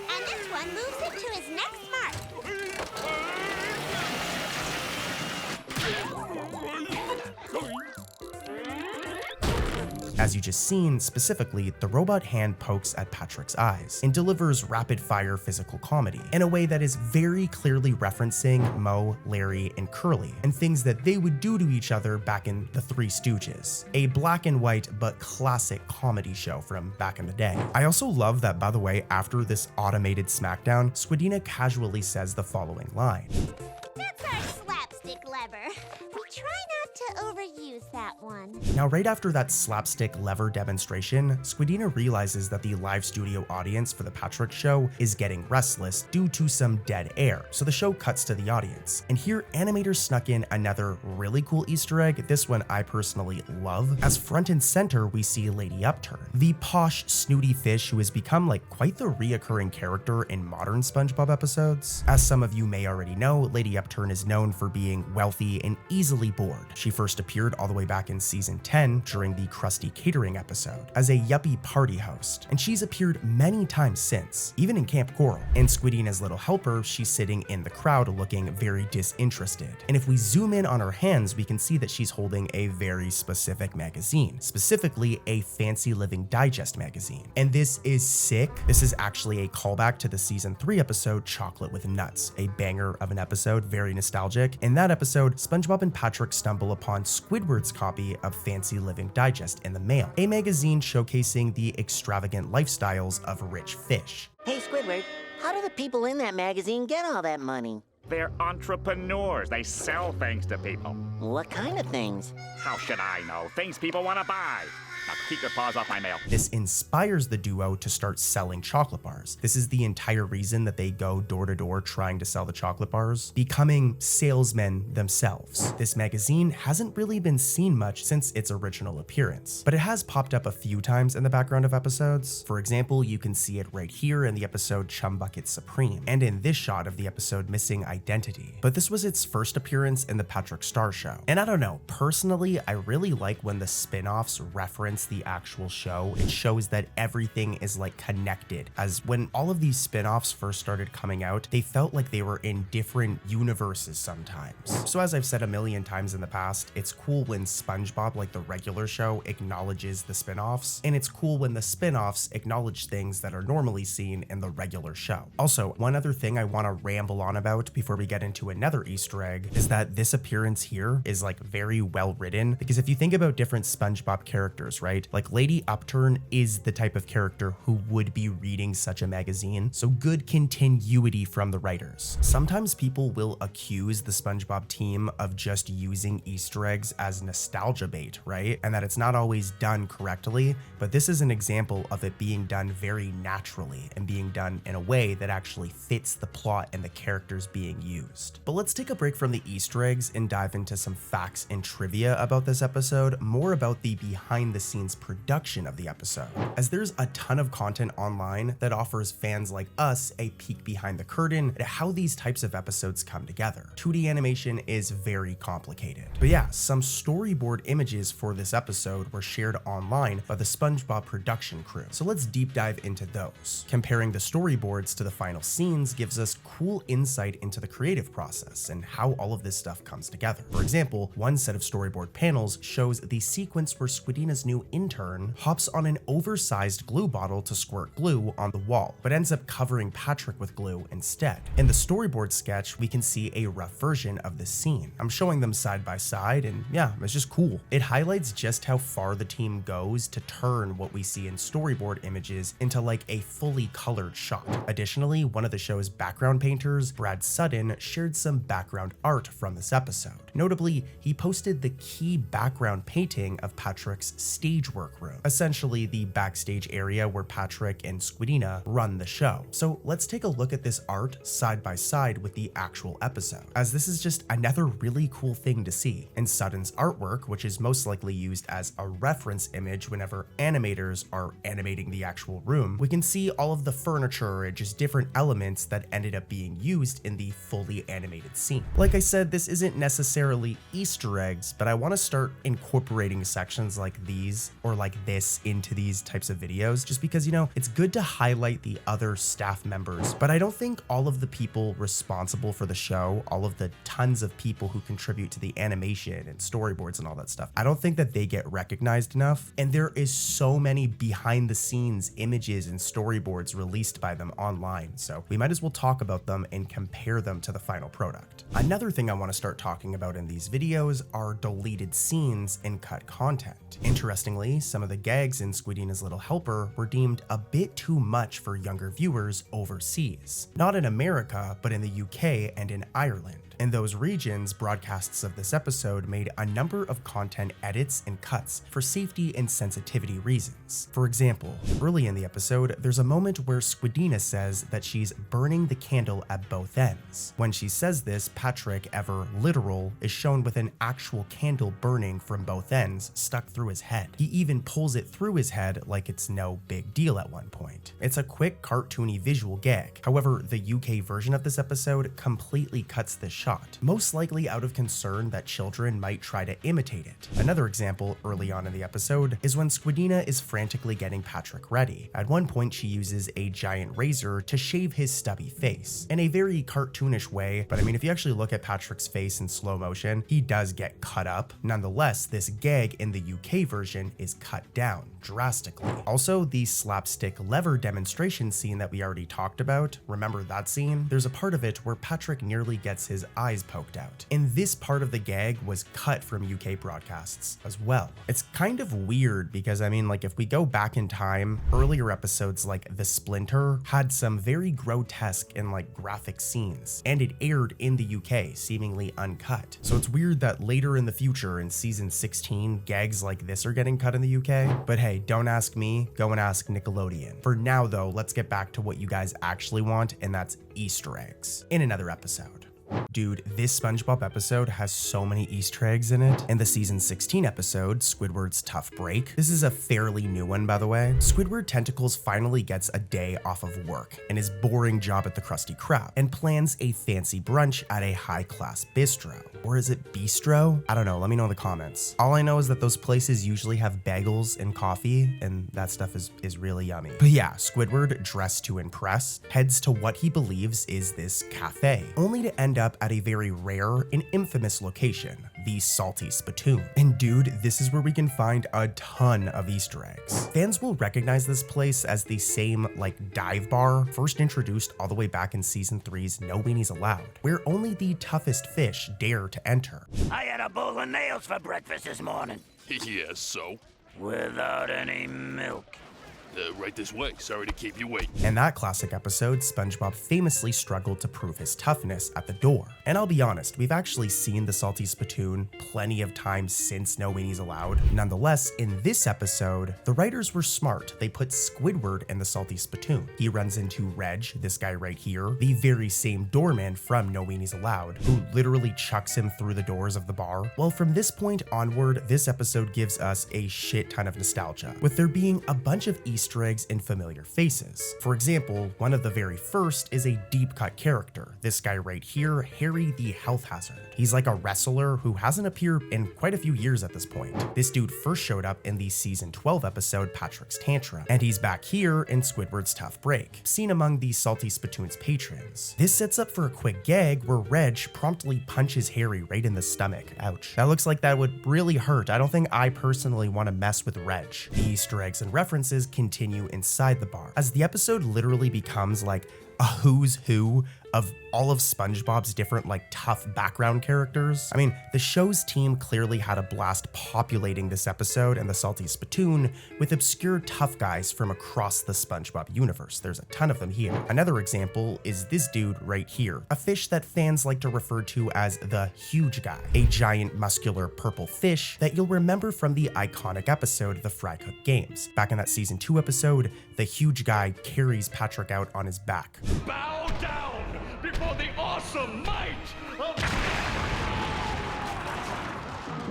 Speaker 7: And this one moves it to his next mark.
Speaker 1: As you just seen, specifically, the robot hand pokes at Patrick's eyes and delivers rapid-fire physical comedy in a way that is very clearly referencing Moe, Larry, and Curly, and things that they would do to each other back in The Three Stooges, a black and white but classic comedy show from back in the day. I also love that, by the way, after this automated smackdown, Squidina casually says the following line.
Speaker 7: That's our slapstick lever. We try not to overuse that one.
Speaker 1: Now, right after that slapstick lever demonstration, Squidina realizes that the live studio audience for the Patrick Show is getting restless due to some dead air, so the show cuts to the audience. And here, animators snuck in another really cool Easter egg, this one I personally love, as front and center we see Lady Upturn, the posh, snooty fish who has become like quite the reoccurring character in modern SpongeBob episodes. As some of you may already know, Lady Upturn is known for being wealthy and easily bored. She She first appeared all the way back in season 10 during the Crusty catering episode as a yuppie party host, and she's appeared many times since, even in Camp Coral. In Squidina's little helper, she's sitting in the crowd looking very disinterested. And if we zoom in on her hands, we can see that she's holding a very specific magazine, specifically a Fancy Living Digest magazine. And this is sick. This is actually a callback to the season 3 episode Chocolate with Nuts, a banger of an episode, very nostalgic. In that episode, SpongeBob and Patrick stumble upon Squidward's copy of Fancy Living Digest in the mail, a magazine showcasing the extravagant lifestyles of rich fish.
Speaker 4: Hey, Squidward, how do the people in that magazine get all that money?
Speaker 2: They're entrepreneurs. They sell things to people.
Speaker 4: What kind of things?
Speaker 2: How should I know? Things people want to buy. Now keep your paws off my mail.
Speaker 1: This inspires the duo to start selling chocolate bars. This is the entire reason that they go door to door trying to sell the chocolate bars, becoming salesmen themselves. This magazine hasn't really been seen much since its original appearance, but it has popped up a few times in the background of episodes. For example, you can see it right here in the episode Chum Bucket Supreme, and in this shot of the episode Missing Identity. But this was its first appearance in the Patrick Star Show. And I don't know, personally, I really like when the spin-offs reference the actual show. It shows that everything is like connected, as when all of these spin-offs first started coming out, they felt like they were in different universes sometimes. So as I've said a million times in the past, it's cool when SpongeBob, like the regular show, acknowledges the spin-offs, and it's cool when the spin-offs acknowledge things that are normally seen in the regular show. Also, one other thing I want to ramble on about before we get into another Easter egg is that this appearance here is like very well written, because if you think about different SpongeBob characters, right? Like Lady Upturn is the type of character who would be reading such a magazine, so good continuity from the writers. Sometimes people will accuse the SpongeBob team of just using Easter eggs as nostalgia bait, right? And that it's not always done correctly, but this is an example of it being done very naturally and being done in a way that actually fits the plot and the characters being used. But let's take a break from the Easter eggs and dive into some facts and trivia about this episode, more about the behind the scenes production of the episode, as there's a ton of content online that offers fans like us a peek behind the curtain at how these types of episodes come together. 2D animation is very complicated. But yeah, some storyboard images for this episode were shared online by the SpongeBob production crew. So let's deep dive into those. Comparing the storyboards to the final scenes gives us cool insight into the creative process and how all of this stuff comes together. For example, one set of storyboard panels shows the sequence where Squidina's new intern hops on an oversized glue bottle to squirt glue on the wall, but ends up covering Patrick with glue instead. In the storyboard sketch, we can see a rough version of this scene. I'm showing them side by side, and yeah, it's just cool. It highlights just how far the team goes to turn what we see in storyboard images into like a fully colored shot. Additionally, one of the show's background painters, Brad Sutton, shared some background art from this episode. Notably, he posted the key background painting of Patrick's stage workroom, essentially the backstage area where Patrick and Squidina run the show. So let's take a look at this art side by side with the actual episode, as this is just another really cool thing to see. In Sutton's artwork, which is most likely used as a reference image whenever animators are animating the actual room, we can see all of the furniture and just different elements that ended up being used in the fully animated scene. Like I said, this isn't necessarily Easter eggs, but I want to start incorporating sections like these or like this into these types of videos, just because, you know, it's good to highlight the other staff members, but I don't think all of the people responsible for the show, all of the tons of people who contribute to the animation and storyboards and all that stuff, I don't think that they get recognized enough. And there is so many behind the scenes images and storyboards released by them online, so we might as well talk about them and compare them to the final product. Another thing I want to start talking about in these videos are deleted scenes and cut content. Interestingly, some of the gags in Squidina's Little Helper were deemed a bit too much for younger viewers overseas. Not in America, but in the UK and in Ireland. In those regions, broadcasts of this episode made a number of content edits and cuts for safety and sensitivity reasons. For example, early in the episode, there's a moment where Squidina says that she's burning the candle at both ends. When she says this, Patrick, ever literal, is shown with an actual candle burning from both ends stuck through his head. He even pulls it through his head like it's no big deal at one point. It's a quick, cartoony visual gag. However, the UK version of this episode completely cuts this shot, most likely out of concern that children might try to imitate it. Another example early on in the episode is when Squidina is frantically getting Patrick ready. At one point, she uses a giant razor to shave his stubby face in a very cartoonish way, but I mean, if you actually look at Patrick's face in slow motion, he does get cut up. Nonetheless, this gag in the UK version is cut down drastically. Also, the slapstick lever demonstration scene that we already talked about, remember that scene? There's a part of it where Patrick nearly gets his eyes poked out, and this part of the gag was cut from UK broadcasts as well. It's kind of weird because, I mean, like, if we go back in time, earlier episodes like The Splinter had some very grotesque and like graphic scenes, and it aired in the UK seemingly uncut. So it's weird that later in the future, in season 16, gags like this are getting cut in the UK. But hey, don't ask me, go and ask Nickelodeon. For now though, let's get back to what you guys actually want, and that's Easter eggs in another episode. Dude, this SpongeBob episode has so many Easter eggs in it. In the season 16 episode, Squidward's Tough Break, this is a fairly new one by the way, Squidward Tentacles finally gets a day off of work and his boring job at the Krusty Krab and plans a fancy brunch at a high-class bistro. Or is it bistro? I don't know, let me know in the comments. All I know is that those places usually have bagels and coffee, and that stuff is really yummy. But yeah, Squidward, dressed to impress, heads to what he believes is this cafe, only to end up at a very rare and infamous location, the Salty Spittoon. And dude, this is where we can find a ton of Easter eggs. Fans will recognize this place as the same like dive bar first introduced all the way back in season 3's No Weenies Allowed, where only the toughest fish dare to enter.
Speaker 10: I had a bowl of nails for breakfast this morning.
Speaker 11: Yes, so?
Speaker 10: Without any milk.
Speaker 11: Right this way. Sorry to keep you waiting.
Speaker 1: In that classic episode, SpongeBob famously struggled to prove his toughness at the door. And I'll be honest, we've actually seen the Salty Spittoon plenty of times since No Weenies Allowed. Nonetheless, in this episode, the writers were smart. They put Squidward in the Salty Spittoon. He runs into Reg, this guy right here, the very same doorman from No Weenies Allowed, who literally chucks him through the doors of the bar. Well, from this point onward, this episode gives us a shit ton of nostalgia, with there being a bunch of Easter eggs and familiar faces. For example, one of the very first is a deep cut character. This guy right here, Harry the Health Hazard. He's like a wrestler who hasn't appeared in quite a few years at this point. This dude first showed up in the season 12 episode Patrick's Tantrum, and he's back here in Squidward's Tough Break, seen among the Salty Spittoon's patrons. This sets up for a quick gag where Reg promptly punches Harry right in the stomach. Ouch. That looks like that would really hurt. I don't think I personally want to mess with Reg. The Easter eggs and references continue inside the bar, as the episode literally becomes like a who's who of all of SpongeBob's different like tough background characters. I mean, the show's team clearly had a blast populating this episode and the Salty Spittoon with obscure tough guys from across the SpongeBob universe. There's a ton of them here. Another example is this dude right here, a fish that fans like to refer to as the Huge Guy, a giant muscular purple fish that you'll remember from the iconic episode The Fry Cook Games. Back in that season 2 episode, the Huge Guy carries Patrick out on his back.
Speaker 11: Bow down before the awesome might of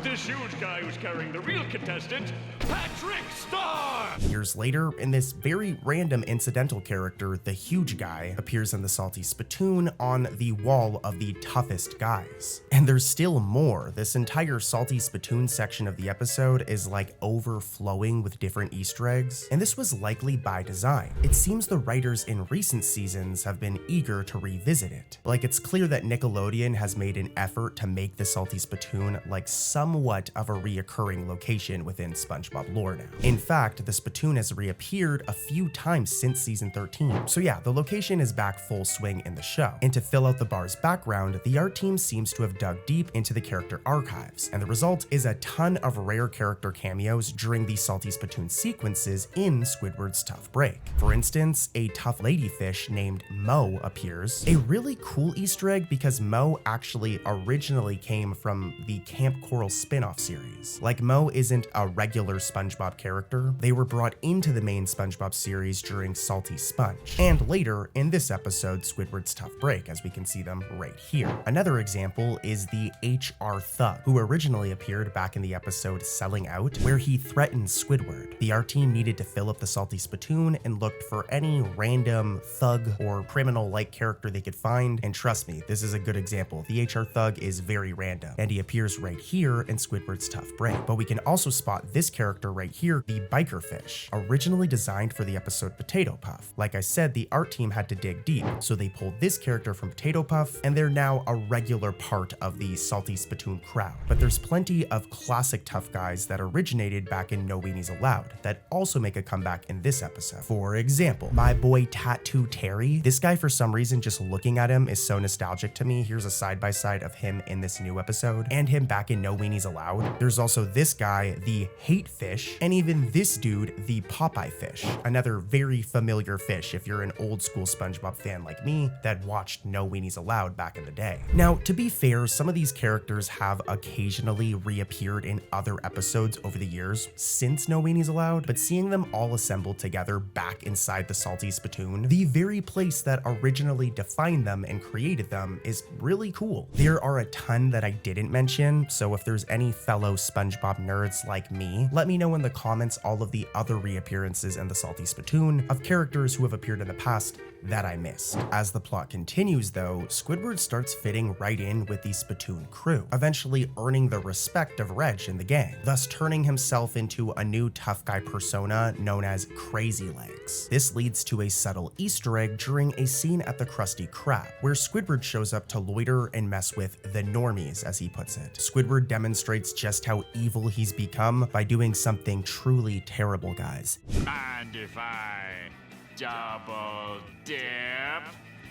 Speaker 11: this huge guy who's carrying the real contestant, Patrick Star!
Speaker 1: Years later, in this very random incidental character, the Huge Guy appears in the Salty Spittoon on the wall of the toughest guys. And there's still more. This entire Salty Spittoon section of the episode is like overflowing with different Easter eggs, and this was likely by design. It seems the writers in recent seasons have been eager to revisit it. Like, it's clear that Nickelodeon has made an effort to make the Salty Spittoon like somewhat of a reoccurring location within SpongeBob lore now. In fact, the Spittoon has reappeared a few times since season 13. So yeah, the location is back full swing in the show. And to fill out the bar's background, the art team seems to have dug deep into the character archives, and the result is a ton of rare character cameos during the Salty Spittoon sequences in Squidward's Tough Break. For instance, a tough ladyfish named Mo appears, a really cool Easter egg because Mo actually originally came from the Camp Coral spin-off series. Like Mo isn't a regular SpongeBob character, they were brought into the main SpongeBob series during Salty Sponge, and later in this episode, Squidward's Tough Break, as we can see them right here. Another example is the HR Thug, who originally appeared back in the episode Selling Out, where he threatened Squidward. The art team needed to fill up the salty spittoon and looked for any random thug or criminal-like character they could find, and trust me, this is a good example. The HR Thug is very random, and he appears right here in Squidward's Tough Break. But we can also spot this character right here, the Biker Fish, originally designed for the episode Potato Puff. Like I said, the art team had to dig deep, so they pulled this character from Potato Puff, and they're now a regular part of the Salty Spittoon crowd. But there's plenty of classic tough guys that originated back in No Weenies Allowed that also make a comeback in this episode. For example, my boy Tattoo Terry. This guy, for some reason, just looking at him is so nostalgic to me. Here's a side-by-side of him in this new episode and him back in No Weenies Allowed. There's also this guy, the Hate Fish, and even this dude, the Popeye Fish. Another very familiar fish if you're an old school SpongeBob fan like me that watched No Weenies Allowed back in the day. Now, to be fair, some of these characters have occasionally reappeared in other episodes over the years since No Weenies Allowed, but seeing them all assembled together back inside the Salty Spittoon, the very place that originally defined them and created them, is really cool. There are a ton that I didn't mention, so if there's any fellow SpongeBob nerds like me, let me know in the comments all of the other reappearances in the Salty Spittoon of characters who have appeared in the past that I missed. As the plot continues though, Squidward starts fitting right in with the Spittoon crew, eventually earning the respect of Reg and the gang, thus turning himself into a new tough guy persona known as Crazy Legs. This leads to a subtle Easter egg during a scene at the Krusty Krab, where Squidward shows up to loiter and mess with the normies, as he puts it. Squidward demonstrates just how evil he's become by doing something truly terrible, guys.
Speaker 2: Mind if I double dip?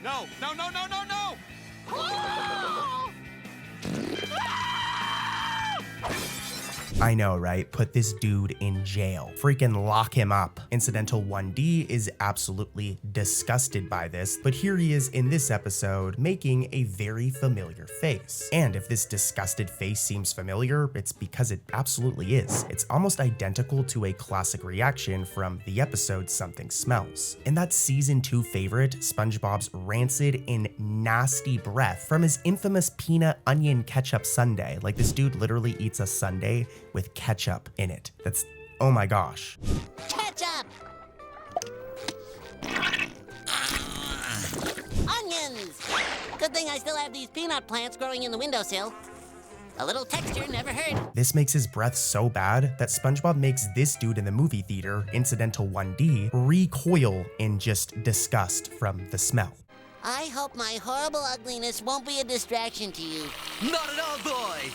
Speaker 2: No, no, no, no, no, no!
Speaker 1: I know, right? Put this dude in jail. Freaking lock him up. Incidental 1D is absolutely disgusted by this, but here he is in this episode making a very familiar face. And if this disgusted face seems familiar, it's because it absolutely is. It's almost identical to a classic reaction from the episode Something Smells. And that season 2 favorite, SpongeBob's rancid and nasty breath from his infamous peanut onion ketchup sundae. Like, this dude literally eats a sundae with ketchup in it. That's, oh my gosh.
Speaker 4: Ketchup! Onions! Good thing I still have these peanut plants growing in the windowsill. A little texture never hurt.
Speaker 1: This makes his breath so bad that SpongeBob makes this dude in the movie theater, Incidental 1D, recoil in just disgust from the smell.
Speaker 4: I hope my horrible ugliness won't be a distraction to you.
Speaker 9: Not at all, boy!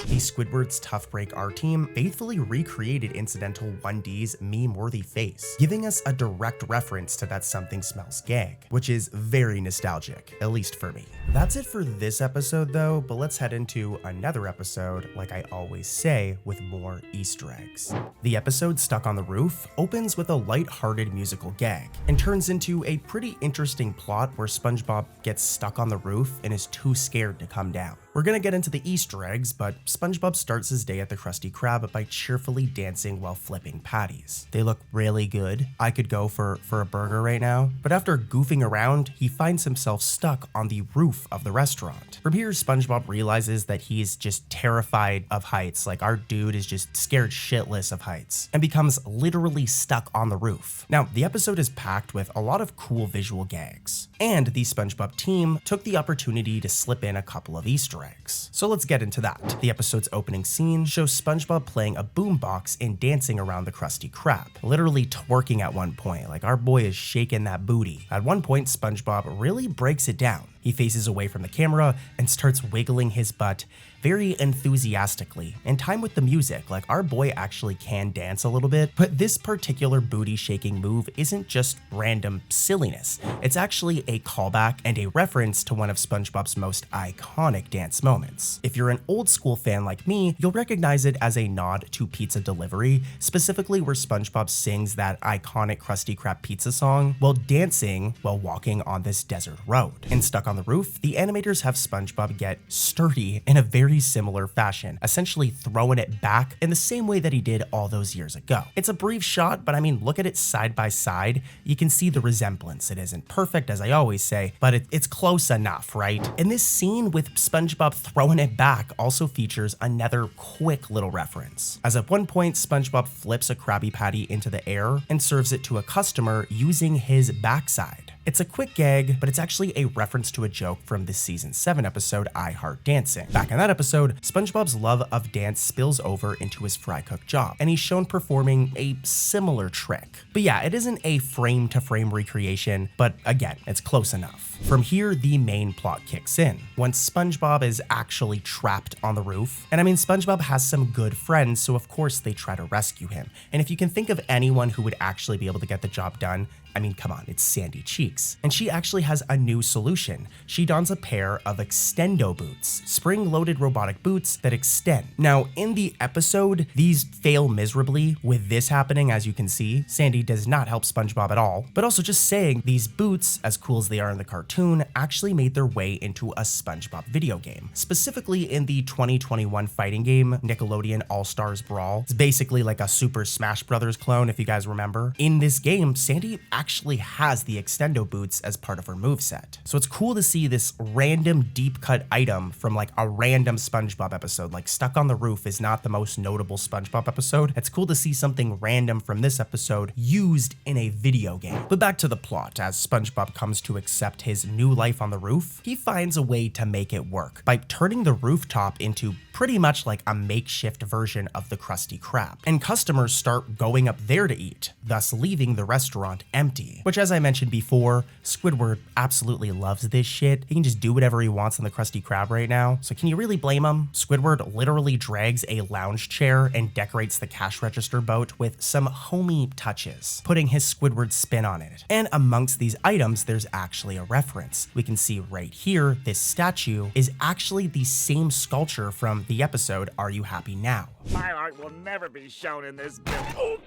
Speaker 1: The Squidward's Tough Break art team faithfully recreated Incidental 1D's meme-worthy face, giving us a direct reference to that Something Smells gag, which is very nostalgic, at least for me. That's it for this episode though, but let's head into another episode, like I always say, with more Easter eggs. The episode Stuck on the Roof opens with a light-hearted musical gag, and turns into a pretty interesting plot where SpongeBob gets stuck on the roof and is too scared to come down. We're gonna get into the Easter eggs, but SpongeBob starts his day at the Krusty Krab by cheerfully dancing while flipping patties. They look really good. I could go for a burger right now. But after goofing around, he finds himself stuck on the roof of the restaurant. From here, SpongeBob realizes that he is just terrified of heights, like our dude is just scared shitless of heights, and becomes literally stuck on the roof. Now, the episode is packed with a lot of cool visual gags, and the SpongeBob team took the opportunity to slip in a couple of Easter eggs. So let's get into that. The episode's opening scene shows SpongeBob playing a boombox and dancing around the Krusty Krab, literally twerking at one point, like our boy is shaking that booty. At one point, SpongeBob really breaks it down. He faces away from the camera and starts wiggling his butt very enthusiastically, in time with the music, like our boy actually can dance a little bit. But this particular booty shaking move isn't just random silliness. It's actually a callback and a reference to one of SpongeBob's most iconic dance moments. If you're an old school fan like me, you'll recognize it as a nod to Pizza Delivery, specifically where SpongeBob sings that iconic Krusty Krab pizza song while dancing while walking on this desert road. In Stuck on the roof, the animators have SpongeBob get sturdy in a very similar fashion, essentially throwing it back in the same way that he did all those years ago. It's a brief shot, but I mean, look at it side by side. You can see the resemblance. It isn't perfect, as I always say, but it's close enough, right? And this scene with SpongeBob throwing it back also features another quick little reference, as at one point, SpongeBob flips a Krabby Patty into the air and serves it to a customer using his backside. It's a quick gag, but it's actually a reference to a joke from the season 7 episode I Heart Dancing. Back in that episode, SpongeBob's love of dance spills over into his fry cook job, and he's shown performing a similar trick. But yeah, it isn't a frame-to-frame recreation, but again, it's close enough. From here, the main plot kicks in, once SpongeBob is actually trapped on the roof. And I mean, SpongeBob has some good friends, so of course they try to rescue him. And if you can think of anyone who would actually be able to get the job done, I mean, come on, it's Sandy Cheeks. And she actually has a new solution. She dons a pair of extendo boots, spring-loaded robotic boots that extend. Now, in the episode, these fail miserably. With this happening, as you can see, Sandy does not help SpongeBob at all. But also just saying, these boots, as cool as they are in the cartoon, actually made their way into a SpongeBob video game. Specifically in the 2021 fighting game, Nickelodeon All-Stars Brawl. It's basically like a Super Smash Bros. Clone, if you guys remember. In this game, Sandy actually has the extendo boots as part of her moveset. So it's cool to see this random deep cut item from like a random SpongeBob episode. Like Stuck on the Roof is not the most notable SpongeBob episode. It's cool to see something random from this episode used in a video game. But back to the plot, as SpongeBob comes to accept his new life on the roof, he finds a way to make it work by turning the rooftop into pretty much like a makeshift version of the Krusty Krab. And customers start going up there to eat, thus leaving the restaurant empty. Which, as I mentioned before, Squidward absolutely loves this shit. He can just do whatever he wants on the Krusty Krab right now. So can you really blame him? Squidward literally drags a lounge chair and decorates the cash register boat with some homey touches, putting his Squidward spin on it. And amongst these items, there's actually a reference. We can see right here, this statue is actually the same sculpture from the episode Are You Happy Now?
Speaker 2: My art will never be shown in this building. Oh,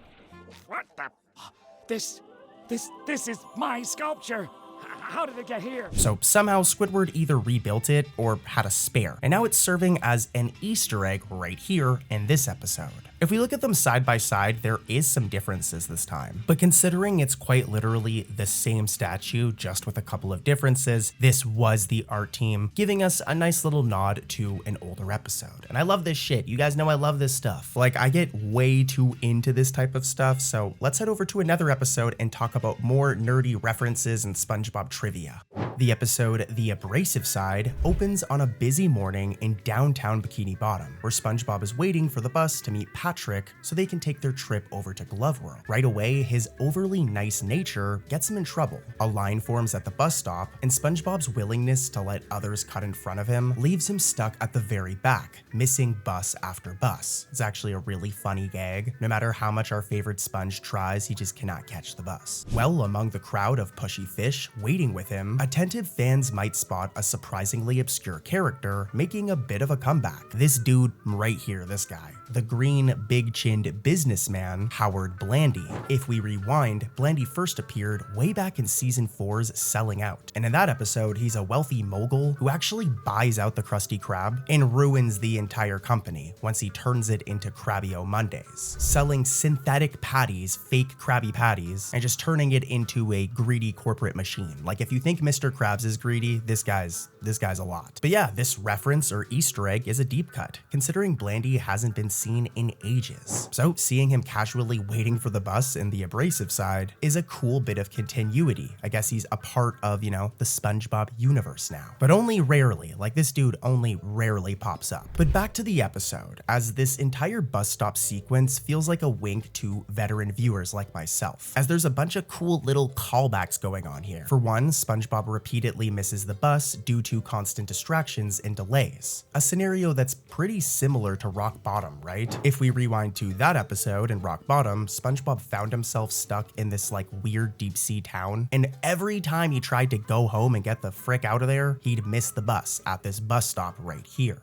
Speaker 2: what the? This is my sculpture. How did it get here?
Speaker 1: So somehow Squidward either rebuilt it or had a spare, and now it's serving as an Easter egg right here in this episode. If we look at them side by side, there is some differences this time, but considering it's quite literally the same statue, just with a couple of differences, this was the art team giving us a nice little nod to an older episode. And I love this shit. You guys know I love this stuff. Like, I get way too into this type of stuff, so let's head over to another episode and talk about more nerdy references and SpongeBob trivia. The episode The Abrasive Side opens on a busy morning in downtown Bikini Bottom, where SpongeBob is waiting for the bus to meet Patrick so they can take their trip over to Glove World. Right away, his overly nice nature gets him in trouble. A line forms at the bus stop, and SpongeBob's willingness to let others cut in front of him leaves him stuck at the very back, missing bus after bus. It's actually a really funny gag. No matter how much our favorite Sponge tries, he just cannot catch the bus. Well, among the crowd of pushy fish waiting with him, attentive fans might spot a surprisingly obscure character making a bit of a comeback. This dude right here, this guy, the green, big-chinned businessman, Howard Blandy. If we rewind, Blandy first appeared way back in season 4's Selling Out. And in that episode, he's a wealthy mogul who actually buys out the Krusty Krab and ruins the entire company once he turns it into Krabby-O Mondays, selling synthetic patties, fake Krabby Patties, and just turning it into a greedy corporate machine. Like, if you think Mr. Krabs is greedy, this guy's a lot. But yeah, this reference or Easter egg is a deep cut, considering Blandy hasn't been seen in ages. So seeing him casually waiting for the bus in The Abrasive Side is a cool bit of continuity. I guess he's a part of, the SpongeBob universe now. But only rarely, like this dude only rarely pops up. But back to the episode, as this entire bus stop sequence feels like a wink to veteran viewers like myself, as there's a bunch of cool little callbacks going on here. For one, SpongeBob repeatedly misses the bus due to constant distractions and delays. A scenario that's pretty similar to Rock Bottom, right? If we rewind to that episode in Rock Bottom, SpongeBob found himself stuck in this like weird deep sea town, and every time he tried to go home and get the frick out of there, he'd miss the bus at this bus stop right here.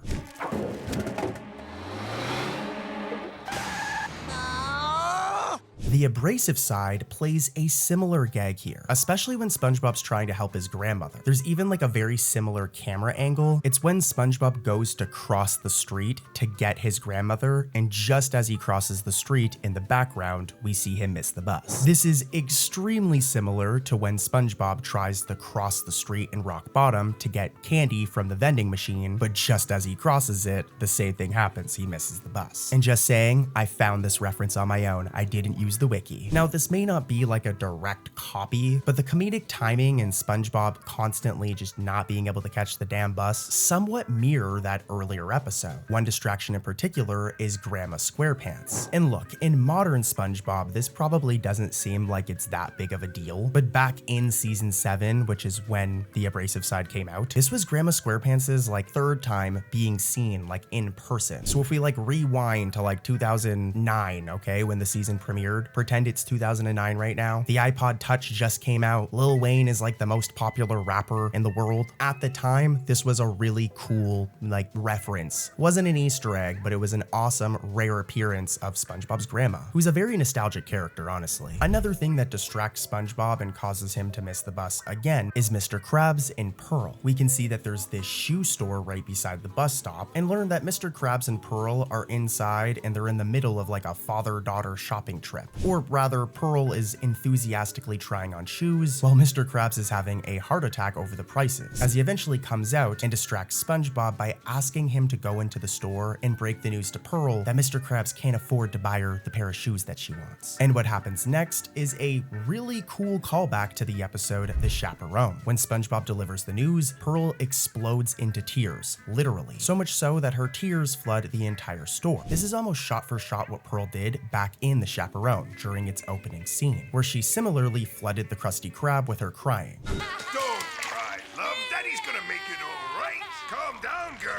Speaker 1: The Abrasive Side plays a similar gag here, especially when SpongeBob's trying to help his grandmother. There's even like a very similar camera angle. It's when SpongeBob goes to cross the street to get his grandmother, and just as he crosses the street, in the background, we see him miss the bus. This is extremely similar to when SpongeBob tries to cross the street in Rock Bottom to get candy from the vending machine, but just as he crosses it, the same thing happens, he misses the bus. And just saying, I found this reference on my own, I didn't use the wiki. Now, this may not be like a direct copy, but the comedic timing and SpongeBob constantly just not being able to catch the damn bus somewhat mirror that earlier episode. One distraction in particular is Grandma SquarePants. And look, in modern SpongeBob, this probably doesn't seem like it's that big of a deal, but back in season 7, which is when the Abrasive Side came out, this was Grandma SquarePants' like third time being seen like in person. So if we like rewind to like 2009, okay, when the season premiered, pretend it's 2009 right now, the iPod Touch just came out, Lil Wayne is like the most popular rapper in the world. At the time, this was a really cool like reference. Wasn't an Easter egg, but it was an awesome rare appearance of SpongeBob's grandma, who's a very nostalgic character, honestly. Another thing that distracts SpongeBob and causes him to miss the bus again is Mr. Krabs and Pearl. We can see that there's this shoe store right beside the bus stop and learn that Mr. Krabs and Pearl are inside and they're in the middle of like a father-daughter shopping trip. Or rather, Pearl is enthusiastically trying on shoes while Mr. Krabs is having a heart attack over the prices, as he eventually comes out and distracts SpongeBob by asking him to go into the store and break the news to Pearl that Mr. Krabs can't afford to buy her the pair of shoes that she wants. And what happens next is a really cool callback to the episode The Chaperone. When SpongeBob delivers the news, Pearl explodes into tears, literally. So much so that her tears flood the entire store. This is almost shot for shot what Pearl did back in The Chaperone during its opening scene, where she similarly flooded the Krusty Krab with her crying.
Speaker 8: Don't cry, love. Daddy's gonna make it all right. Calm down, girl.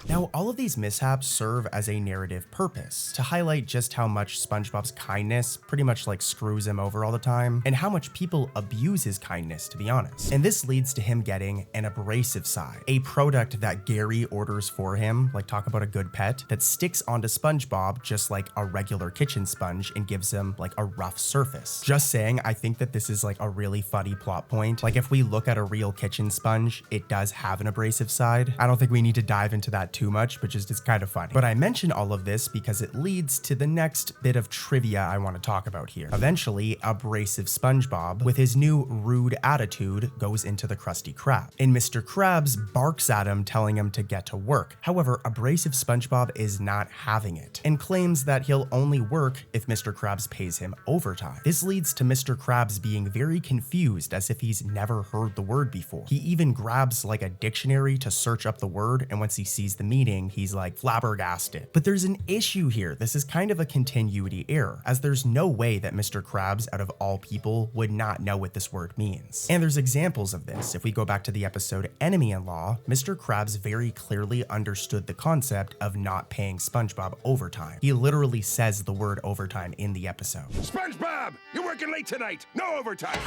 Speaker 1: Now, all of these mishaps serve as a narrative purpose to highlight just how much SpongeBob's kindness pretty much like screws him over all the time, and how much people abuse his kindness, to be honest. And this leads to him getting an Abrasive Side, a product that Gary orders for him, like talk about a good pet, that sticks onto SpongeBob just like a regular kitchen sponge and gives him like a rough surface. Just saying, I think that this is like a really funny plot point. Like if we look at a real kitchen sponge, it does have an Abrasive Side. I don't think we need to dive into that too much, but just it's kind of funny. But I mention all of this because it leads to the next bit of trivia I want to talk about here. Eventually, Abrasive SpongeBob, with his new rude attitude, goes into the Krusty Krab, and Mr. Krabs barks at him, telling him to get to work. However, Abrasive SpongeBob is not having it and claims that he'll only work if Mr. Krabs pays him overtime. This leads to Mr. Krabs being very confused, as if he's never heard the word before. He even grabs like a dictionary to search up the word, and once he sees the meaning, he's like flabbergasted. But there's an issue here. This is kind of a continuity error, as there's no way that Mr. Krabs, out of all people, would not know what this word means. And there's examples of this. If we go back to the episode Enemy-in-Law, Mr. Krabs very clearly understood the concept of not paying SpongeBob overtime. He literally says the word overtime in the episode.
Speaker 8: SpongeBob, you're working late tonight. No overtime.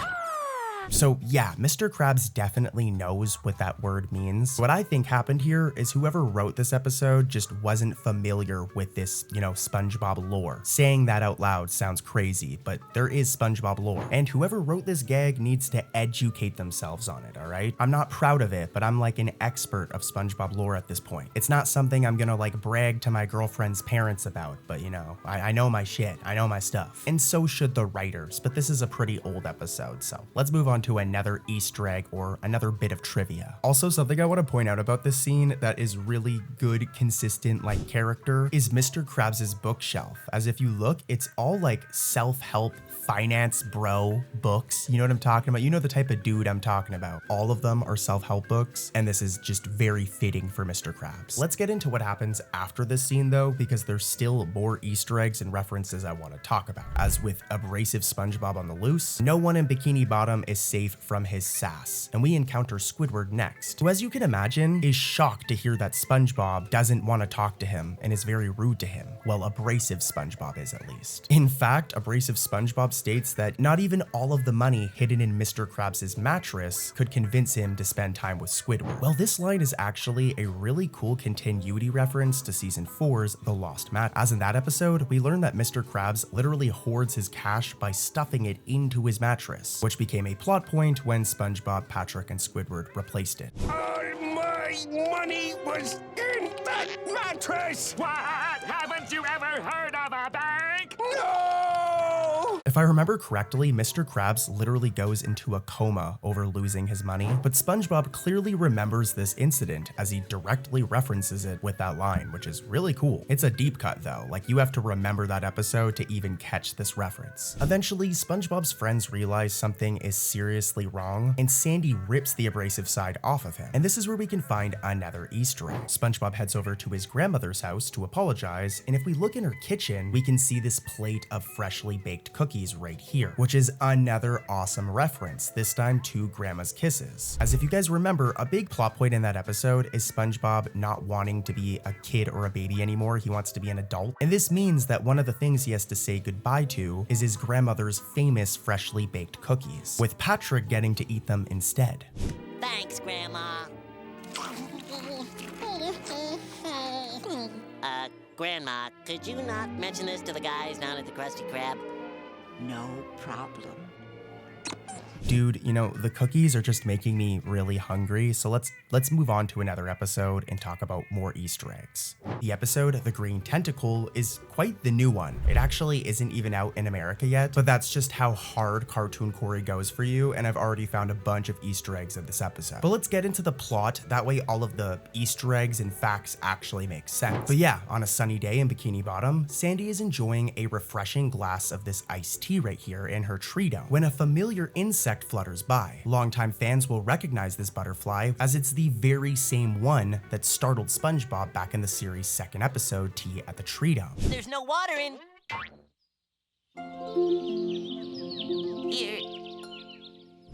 Speaker 1: So yeah, Mr. Krabs definitely knows what that word means. What I think happened here is whoever wrote this episode just wasn't familiar with this, SpongeBob lore. Saying that out loud sounds crazy, but there is SpongeBob lore. And whoever wrote this gag needs to educate themselves on it, alright? I'm not proud of it, but I'm like an expert of SpongeBob lore at this point. It's not something I'm gonna like brag to my girlfriend's parents about, but I know my shit. I know my stuff. And so should the writers, but this is a pretty old episode, so let's move on to another Easter egg or another bit of trivia. Also, something I want to point out about this scene that is really good, consistent like character is Mr. Krabs' bookshelf. As if you look, it's all like self-help, finance bro books. You know what I'm talking about? You know the type of dude I'm talking about. All of them are self-help books, and this is just very fitting for Mr. Krabs. Let's get into what happens after this scene though, because there's still more Easter eggs and references I want to talk about. As with Abrasive SpongeBob on the loose, no one in Bikini Bottom is safe from his sass, and we encounter Squidward next, who, as you can imagine, is shocked to hear that SpongeBob doesn't want to talk to him and is very rude to him. Well, Abrasive SpongeBob is, at least. In fact, Abrasive SpongeBob states that not even all of the money hidden in Mr. Krabs' mattress could convince him to spend time with Squidward. Well, this line is actually a really cool continuity reference to Season 4's The Lost Mattress, as in that episode, we learn that Mr. Krabs literally hoards his cash by stuffing it into his mattress, which became a plot point when SpongeBob, Patrick, and Squidward replaced it.
Speaker 8: My money was in that mattress!
Speaker 2: What? Haven't you ever heard of a bank?
Speaker 8: No!
Speaker 1: If I remember correctly, Mr. Krabs literally goes into a coma over losing his money, but SpongeBob clearly remembers this incident as he directly references it with that line, which is really cool. It's a deep cut though, like you have to remember that episode to even catch this reference. Eventually, SpongeBob's friends realize something is seriously wrong, and Sandy rips the abrasive side off of him. And this is where we can find another Easter egg. SpongeBob heads over to his grandmother's house to apologize, and if we look in her kitchen, we can see this plate of freshly baked cookies right here, which is another awesome reference, this time to Grandma's Kisses. As if you guys remember, a big plot point in that episode is SpongeBob not wanting to be a kid or a baby anymore, he wants to be an adult. And this means that one of the things he has to say goodbye to is his grandmother's famous freshly baked cookies, with Patrick getting to eat them instead.
Speaker 4: Thanks, Grandma. Grandma, could you not mention this to the guys down at the Krusty Krab?
Speaker 6: No problem.
Speaker 1: Dude, you know, the cookies are just making me really hungry, so let's move on to another episode and talk about more Easter eggs. The episode, The Green Tentacle, is quite the new one. It actually isn't even out in America yet, but that's just how hard Cartoon Corey goes for you, and I've already found a bunch of Easter eggs in this episode. But let's get into the plot, that way all of the Easter eggs and facts actually make sense. But yeah, on a sunny day in Bikini Bottom, Sandy is enjoying a refreshing glass of this iced tea right here in her tree dome, when a familiar insect flutters by. Longtime fans will recognize this butterfly, as it's the very same one that startled SpongeBob back in the series' second episode, Tea at the Tree Dome.
Speaker 4: There's no water in... Here.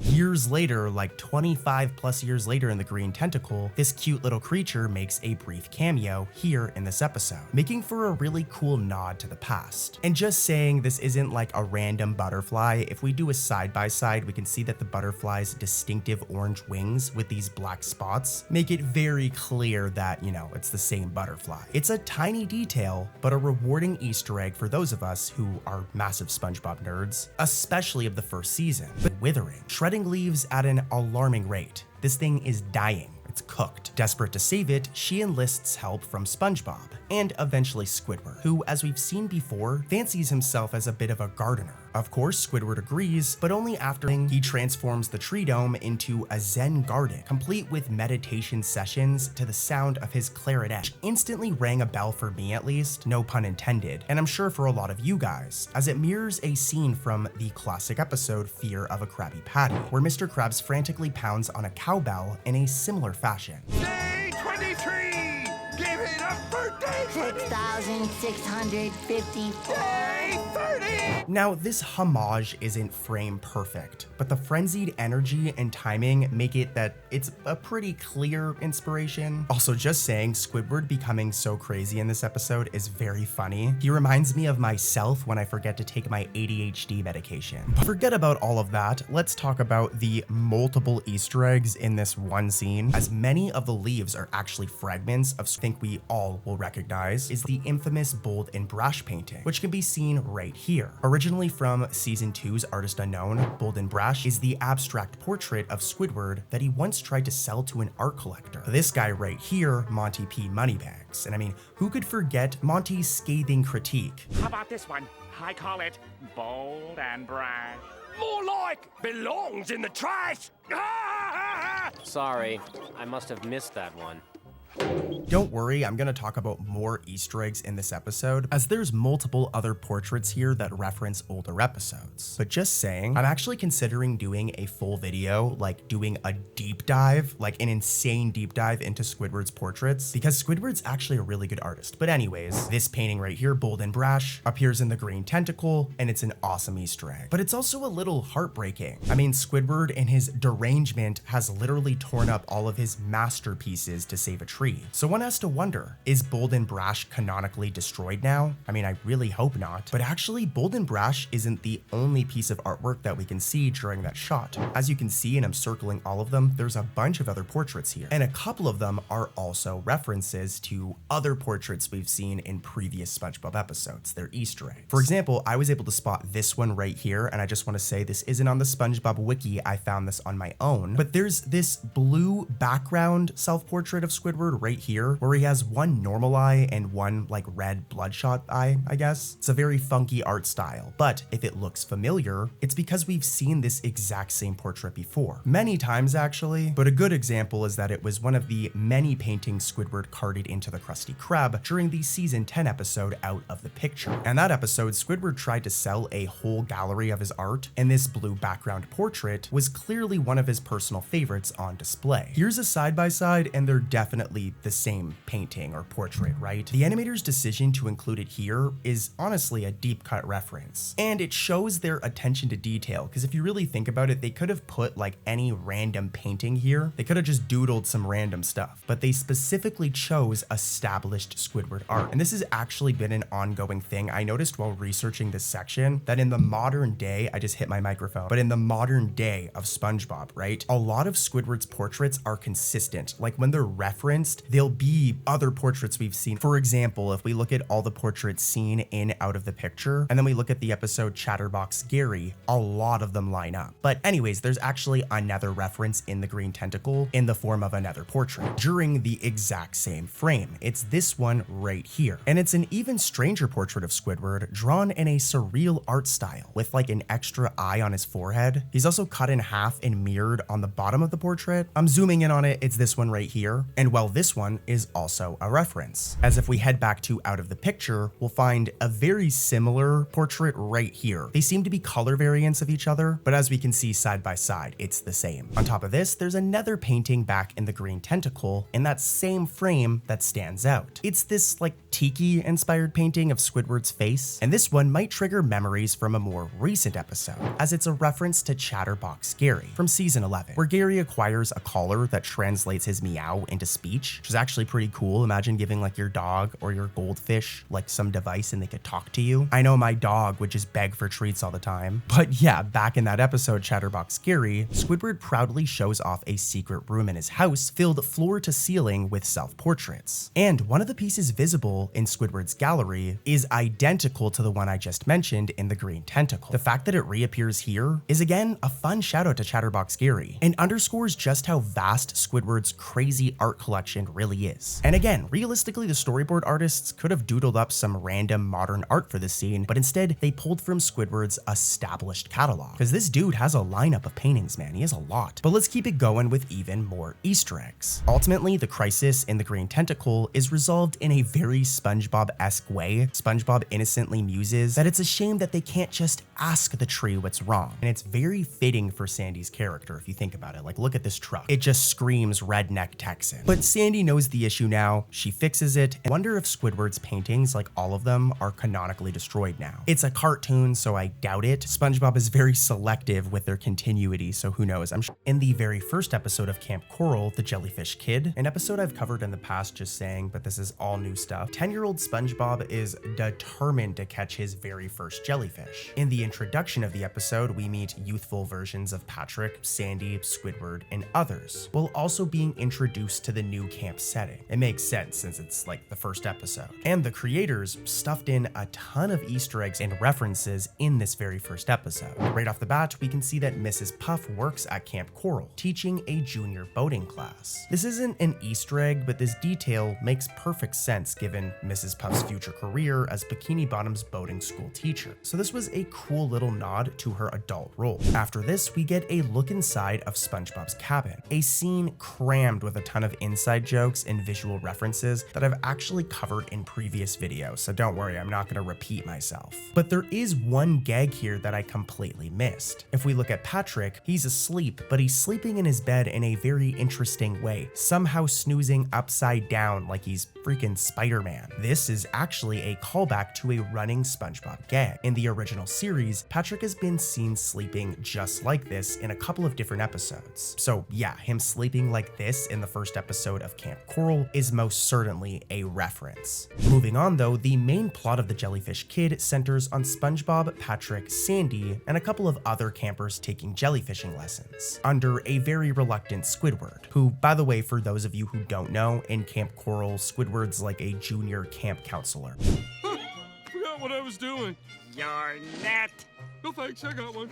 Speaker 1: Years later, like 25 plus years later in The Green Tentacle, this cute little creature makes a brief cameo here in this episode, making for a really cool nod to the past. And just saying this isn't like a random butterfly, if we do a side-by-side, we can see that the butterfly's distinctive orange wings with these black spots make it very clear that, you know, it's the same butterfly. It's a tiny detail, but a rewarding Easter egg for those of us who are massive SpongeBob nerds, especially of the first season. But withering, shredding leaves at an alarming rate. This thing is dying. It's cooked. Desperate to save it, she enlists help from SpongeBob and eventually Squidward, who, as we've seen before, fancies himself as a bit of a gardener. Of course, Squidward agrees, but only after he transforms the tree dome into a Zen garden, complete with meditation sessions to the sound of his clarinet, which instantly rang a bell for me at least, no pun intended, and I'm sure for a lot of you guys, as it mirrors a scene from the classic episode Fear of a Krabby Patty, where Mr. Krabs frantically pounds on a cowbell in a similar fashion.
Speaker 8: Day 23! Give it up for day
Speaker 6: 6,654.
Speaker 8: Day 30!
Speaker 1: Now, this homage isn't frame perfect, but the frenzied energy and timing make it that it's a pretty clear inspiration. Also, just saying, Squidward becoming so crazy in this episode is very funny. He reminds me of myself when I forget to take my ADHD medication. But forget about all of that, let's talk about the multiple Easter eggs in this one scene, as many of the leaves are actually fragments of something we all will recognize is the infamous bold and brush painting, which can be seen right here. Originally from Season 2's Artist Unknown, Bold and Brash is the abstract portrait of Squidward that he once tried to sell to an art collector. This guy right here, Monty P. Moneybags. And I mean, who could forget Monty's scathing critique?
Speaker 2: How about this one? I call it bold and brash.
Speaker 8: More like belongs in the trash!
Speaker 9: Sorry, I must have missed that one.
Speaker 1: Don't worry, I'm gonna talk about more Easter eggs in this episode, as there's multiple other portraits here that reference older episodes. But just saying, I'm actually considering doing a full video, like doing a deep dive, like an insane deep dive into Squidward's portraits, because Squidward's actually a really good artist. But anyways, this painting right here, Bold and Brash, appears in the Green Tentacle, and it's an awesome Easter egg. But it's also a little heartbreaking. I mean, Squidward in his derangement has literally torn up all of his masterpieces to save a tree. So one has to wonder, is Bold and Brash canonically destroyed now? I mean, I really hope not. But actually, Bold and Brash isn't the only piece of artwork that we can see during that shot. As you can see, and I'm circling all of them, there's a bunch of other portraits here. And a couple of them are also references to other portraits we've seen in previous SpongeBob episodes. They're Easter eggs. For example, I was able to spot this one right here, and I just want to say this isn't on the SpongeBob wiki, I found this on my own, but there's this blue background self-portrait of Squidward right here, where he has one normal eye and one like red bloodshot eye, I guess. It's a very funky art style, but if it looks familiar, it's because we've seen this exact same portrait before. Many times actually, but a good example is that it was one of the many paintings Squidward carted into the Krusty Krab during the season 10 episode Out of the Picture. And that episode, Squidward tried to sell a whole gallery of his art, and this blue background portrait was clearly one of his personal favorites on display. Here's a side-by-side, and they're definitely the same painting or portrait, right? The animator's decision to include it here is honestly a deep cut reference, and it shows their attention to detail, because if you really think about it, they could have put like any random painting here. They could have just doodled some random stuff, but they specifically chose established Squidward art. And this has actually been an ongoing thing. I noticed while researching this section that in the modern day, I just hit my microphone, but in the modern day of SpongeBob, right? A lot of Squidward's portraits are consistent. Like when they're referenced, there'll be other portraits we've seen. For example, if we look at all the portraits seen in Out of the Picture, and then we look at the episode Chatterbox Gary, a lot of them line up. But anyways, there's actually another reference in the Green Tentacle in the form of another portrait during the exact same frame. It's this one right here. And it's an even stranger portrait of Squidward drawn in a surreal art style with like an extra eye on his forehead. He's also cut in half and mirrored on the bottom of the portrait. I'm zooming in on it, it's this one right here. And while this one is also a reference. As if we head back to Out of the Picture, we'll find a very similar portrait right here. They seem to be color variants of each other, but as we can see side by side, it's the same. On top of this, there's another painting back in the Green Tentacle in that same frame that stands out. It's this like tiki inspired painting of Squidward's face, and this one might trigger memories from a more recent episode, as it's a reference to Chatterbox Gary from season 11, where Gary acquires a collar that translates his meow into speech, which is actually pretty cool. Imagine giving like your dog or your goldfish like some device and they could talk to you. I know my dog would just beg for treats all the time. But yeah, back in that episode Chatterbox Gary, Squidward proudly shows off a secret room in his house filled floor to ceiling with self-portraits. And one of the pieces visible in Squidward's gallery is identical to the one I just mentioned in the Green Tentacle. The fact that it reappears here is again a fun shout out to Chatterbox Gary and underscores just how vast Squidward's crazy art collection really is. And again, realistically, the storyboard artists could have doodled up some random modern art for this scene, but instead they pulled from Squidward's established catalog. Because this dude has a lineup of paintings, man, he has a lot. But let's keep it going with even more Easter eggs. Ultimately, the crisis in the Green Tentacle is resolved in a very SpongeBob-esque way. SpongeBob innocently muses that it's a shame that they can't just ask the tree what's wrong. And it's very fitting for Sandy's character if you think about it. Like, look at this truck. It just screams redneck Texan. But Sandy knows the issue now, she fixes it, and I wonder if Squidward's paintings, like all of them, are canonically destroyed now. It's a cartoon, so I doubt it. SpongeBob is very selective with their continuity, so who knows. I'm sure in the very first episode of Camp Coral, the Jellyfish Kid, an episode I've covered in the past just saying, but this is all new stuff, 10-year-old SpongeBob is determined to catch his very first jellyfish. In the introduction of the episode, we meet youthful versions of Patrick, Sandy, Squidward, and others, while also being introduced to the new camp setting. It makes sense since it's like the first episode. And the creators stuffed in a ton of Easter eggs and references in this very first episode. Right off the bat, we can see that Mrs. Puff works at Camp Coral, teaching a junior boating class. This isn't an Easter egg, but this detail makes perfect sense given Mrs. Puff's future career as Bikini Bottom's boating school teacher. So this was a cool little nod to her adult role. After this, we get a look inside of SpongeBob's cabin, a scene crammed with a ton of inside jokes and visual references that I've actually covered in previous videos, so don't worry, I'm not going to repeat myself. But there is one gag here that I completely missed. If we look at Patrick, he's asleep, but he's sleeping in his bed in a very interesting way, somehow snoozing upside down like he's freaking Spider-Man. This is actually a callback to a running SpongeBob gag. In the original series, Patrick has been seen sleeping just like this in a couple of different episodes. So yeah, him sleeping like this in the first episode of Camp Coral is most certainly a reference. Moving on though, the main plot of The Jellyfish Kid centers on SpongeBob, Patrick, Sandy, and a couple of other campers taking jellyfishing lessons under a very reluctant Squidward, who, by the way, for those of you who don't know, in Camp Coral, Squidward's like a junior camp counselor.
Speaker 14: Forgot what I was doing.
Speaker 2: Your net.
Speaker 14: No thanks, I got one.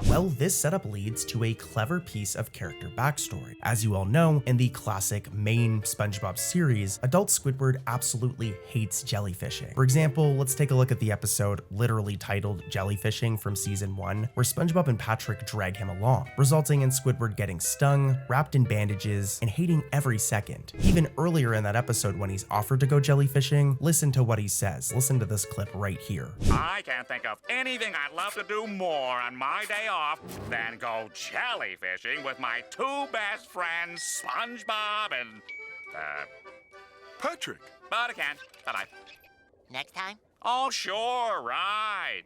Speaker 1: Well, this setup leads to a clever piece of character backstory. As you all know, in the classic main SpongeBob series, adult Squidward absolutely hates jellyfishing. For example, let's take a look at the episode literally titled Jellyfishing from season 1, where SpongeBob and Patrick drag him along, resulting in Squidward getting stung, wrapped in bandages, and hating every second. Even earlier in that episode when he's offered to go jellyfishing, listen to what he says. Listen to this clip right here.
Speaker 2: I can't think of anything I'd love to do more on my day off than go jellyfishing with my two best friends, SpongeBob and,
Speaker 8: Patrick.
Speaker 2: but I can't. Bye-bye.
Speaker 4: Next time?
Speaker 2: Oh, sure, right.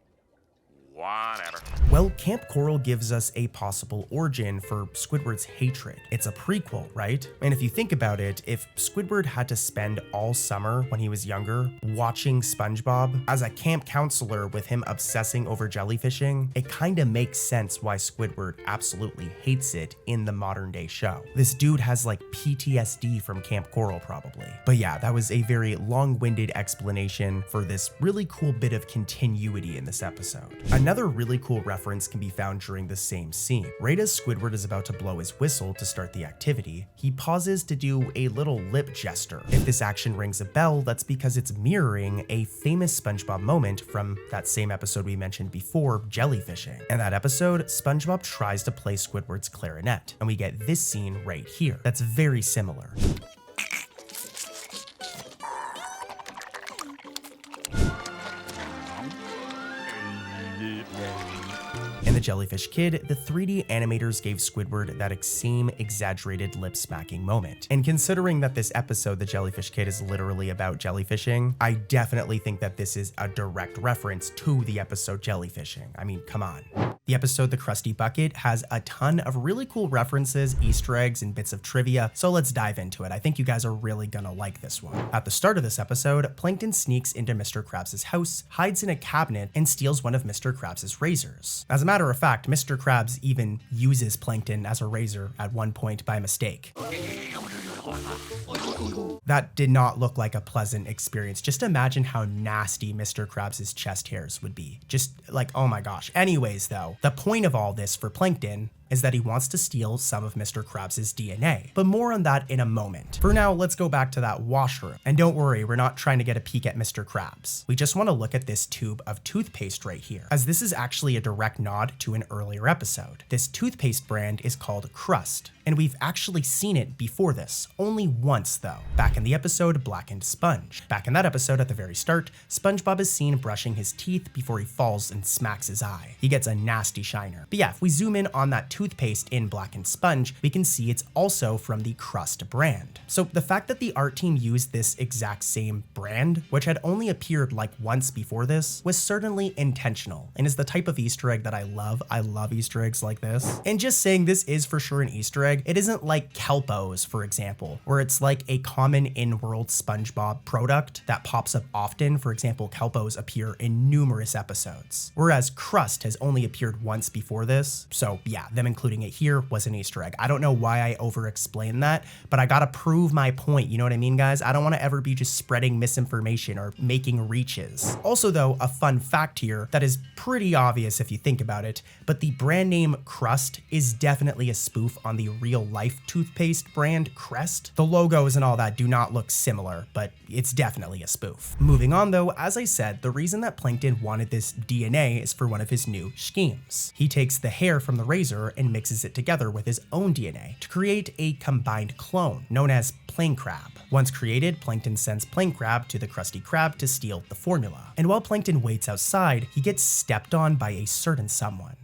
Speaker 2: Whatever.
Speaker 1: Well, Camp Coral gives us a possible origin for Squidward's hatred. It's a prequel, right? And if you think about it, if Squidward had to spend all summer when he was younger watching SpongeBob as a camp counselor with him obsessing over jellyfishing, it kind of makes sense why Squidward absolutely hates it in the modern day show. This dude has like PTSD from Camp Coral probably. But yeah, that was a very long-winded explanation for this really cool bit of continuity in this episode. Another really cool reference can be found during the same scene. Right as Squidward is about to blow his whistle to start the activity, he pauses to do a little lip gesture. If this action rings a bell, that's because it's mirroring a famous SpongeBob moment from that same episode we mentioned before, jellyfishing. In that episode, SpongeBob tries to play Squidward's clarinet, and we get this scene right here. That's very similar. In The Jellyfish Kid, the 3D animators gave Squidward that same exaggerated lip-smacking moment. And considering that this episode, The Jellyfish Kid, is literally about jellyfishing, I definitely think that this is a direct reference to the episode Jellyfishing. I mean, come on. The episode The Crusty Bucket has a ton of really cool references, Easter eggs, and bits of trivia, so let's dive into it. I think you guys are really gonna like this one. At the start of this episode, Plankton sneaks into Mr. Krabs' house, hides in a cabinet, and steals one of Mr. Krabs' razors. As a matter of fact, Mr. Krabs even uses Plankton as a razor at one point by mistake. That did not look like a pleasant experience. Just imagine how nasty Mr. Krabs' chest hairs would be. Just like, oh my gosh. Anyways though, the point of all this for Plankton is that he wants to steal some of Mr. Krabs' DNA, but more on that in a moment. For now, let's go back to that washroom. And don't worry, we're not trying to get a peek at Mr. Krabs. We just want to look at this tube of toothpaste right here, as this is actually a direct nod to an earlier episode. This toothpaste brand is called Crust, and we've actually seen it before this, only once though, back in the episode Blackened Sponge. Back in that episode at the very start, SpongeBob is seen brushing his teeth before he falls and smacks his eye. He gets a nasty shiner. But yeah, if we zoom in on that toothpaste in Blackened Sponge, we can see it's also from the Crust brand. So the fact that the art team used this exact same brand, which had only appeared like once before this, was certainly intentional and is the type of Easter egg that I love. I love Easter eggs like this. And just saying this is for sure an Easter egg, it isn't like Kelpos, for example, where it's like a common in-world SpongeBob product that pops up often. For example, Kelpos appear in numerous episodes, whereas Crust has only appeared once before this. So yeah, them including it here was an Easter egg. I don't know why I over-explained that, but I gotta prove my point, you know what I mean, guys? I don't wanna ever be just spreading misinformation or making reaches. Also though, a fun fact here that is pretty obvious if you think about it, but the brand name Crust is definitely a spoof on the real-life toothpaste brand Crest. The logos and all that do not look similar, but it's definitely a spoof. Moving on though, as I said, the reason that Plankton wanted this DNA is for one of his new schemes. He takes the hair from the razor and mixes it together with his own DNA to create a combined clone known as Plain Crab. Once created, Plankton sends Plain Crab to the Krusty Krab to steal the formula. And while Plankton waits outside, he gets stepped on by a certain someone.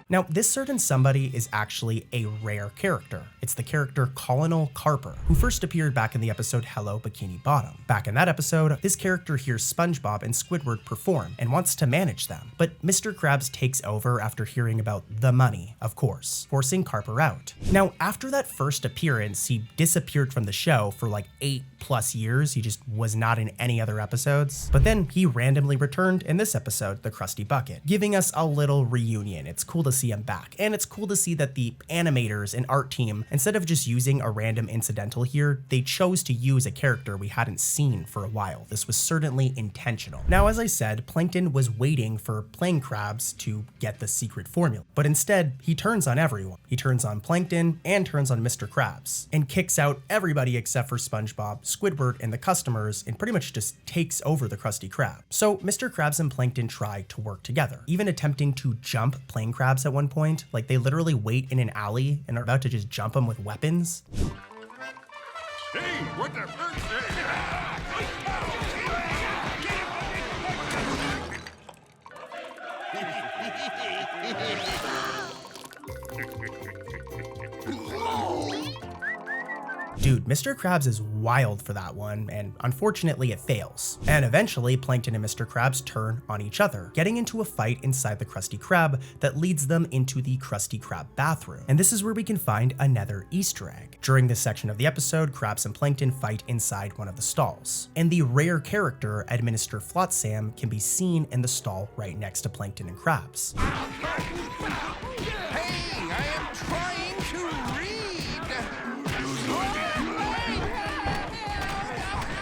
Speaker 1: Now, this certain somebody is actually a rare character. It's the character Colonel Carper, who first appeared back in the episode Hello Bikini Bottom. Back in that episode, this character hears SpongeBob and Squidward perform and wants to manage them, but Mr. Krabs takes over after hearing about the money, of course, forcing Carper out. Now, after that first appearance, he disappeared from the show for like 8+ years. He just was not in any other episodes. But then he randomly returned in this episode, the Crusty Bucket, giving us a little reunion. It's cool to see him back, and it's cool to see that the animators and art team, instead of just using a random incidental here, they chose to use a character we hadn't seen for a while. This was certainly intentional. Now, as I said, Plankton was waiting for Plain Crabs to get the secret formula, but instead he turns on everyone. He turns on Plankton and turns on Mr. Krabs and kicks out everybody except for SpongeBob, Squidward, and the customers, and pretty much just takes over the Krusty Krab. So Mr. Krabs and Plankton try to work together, even attempting to jump Plain Crabs at one point. Like, they literally wait in an alley and are about to just jump him with weapons.
Speaker 8: Hey, what the
Speaker 1: Dude, Mr. Krabs is wild for that one, and unfortunately it fails. And eventually, Plankton and Mr. Krabs turn on each other, getting into a fight inside the Krusty Krab that leads them into the Krusty Krab bathroom. And this is where we can find another Easter egg. During this section of the episode, Krabs and Plankton fight inside one of the stalls. And the rare character, Administrator Flotsam, can be seen in the stall right next to Plankton and Krabs.
Speaker 8: Hey, I am trying to read!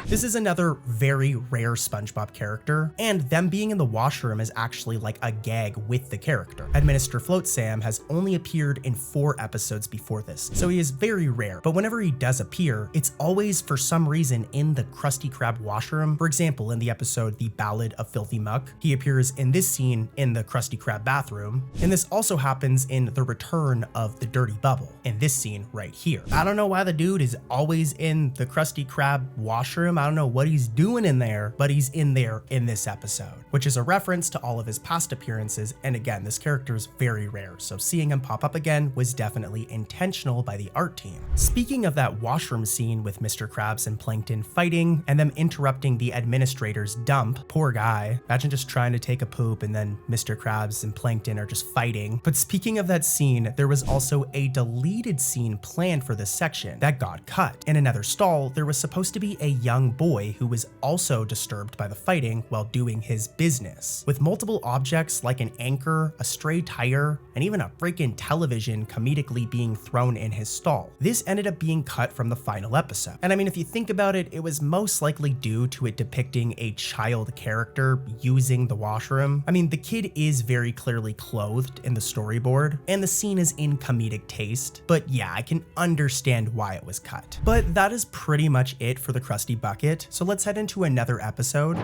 Speaker 1: This is another very rare SpongeBob character, and them being in the washroom is actually like a gag with the character. Administrator Flotsam has only appeared in 4 episodes before this, so he is very rare, but whenever he does appear, it's always for some reason in the Krusty Krab washroom. For example, in the episode The Ballad of Filthy Muck, he appears in this scene in the Krusty Krab bathroom, and this also happens in The Return of the Dirty Bubble, in this scene right here. I don't know why the dude is always in the Krusty Krab washroom. I don't know what he's doing in there, but he's in there in this episode, which is a reference to all of his past appearances. And again, this character is very rare, so seeing him pop up again was definitely intentional by the art team. Speaking of that washroom scene with Mr. Krabs and Plankton fighting and them interrupting the administrator's dump, poor guy. Imagine just trying to take a poop and then Mr. Krabs and Plankton are just fighting. But speaking of that scene, there was also a deleted scene planned for this section that got cut. In another stall, there was supposed to be a young boy who was also disturbed by the fighting while doing his business, with multiple objects like an anchor, a stray tire, and even a freaking television comedically being thrown in his stall. This ended up being cut from the final episode. And I mean, if you think about it, it was most likely due to it depicting a child character using the washroom. I mean, the kid is very clearly clothed in the storyboard, and the scene is in comedic taste, but yeah, I can understand why it was cut. But that is pretty much it for the Krusty Bucket. So let's head into another episode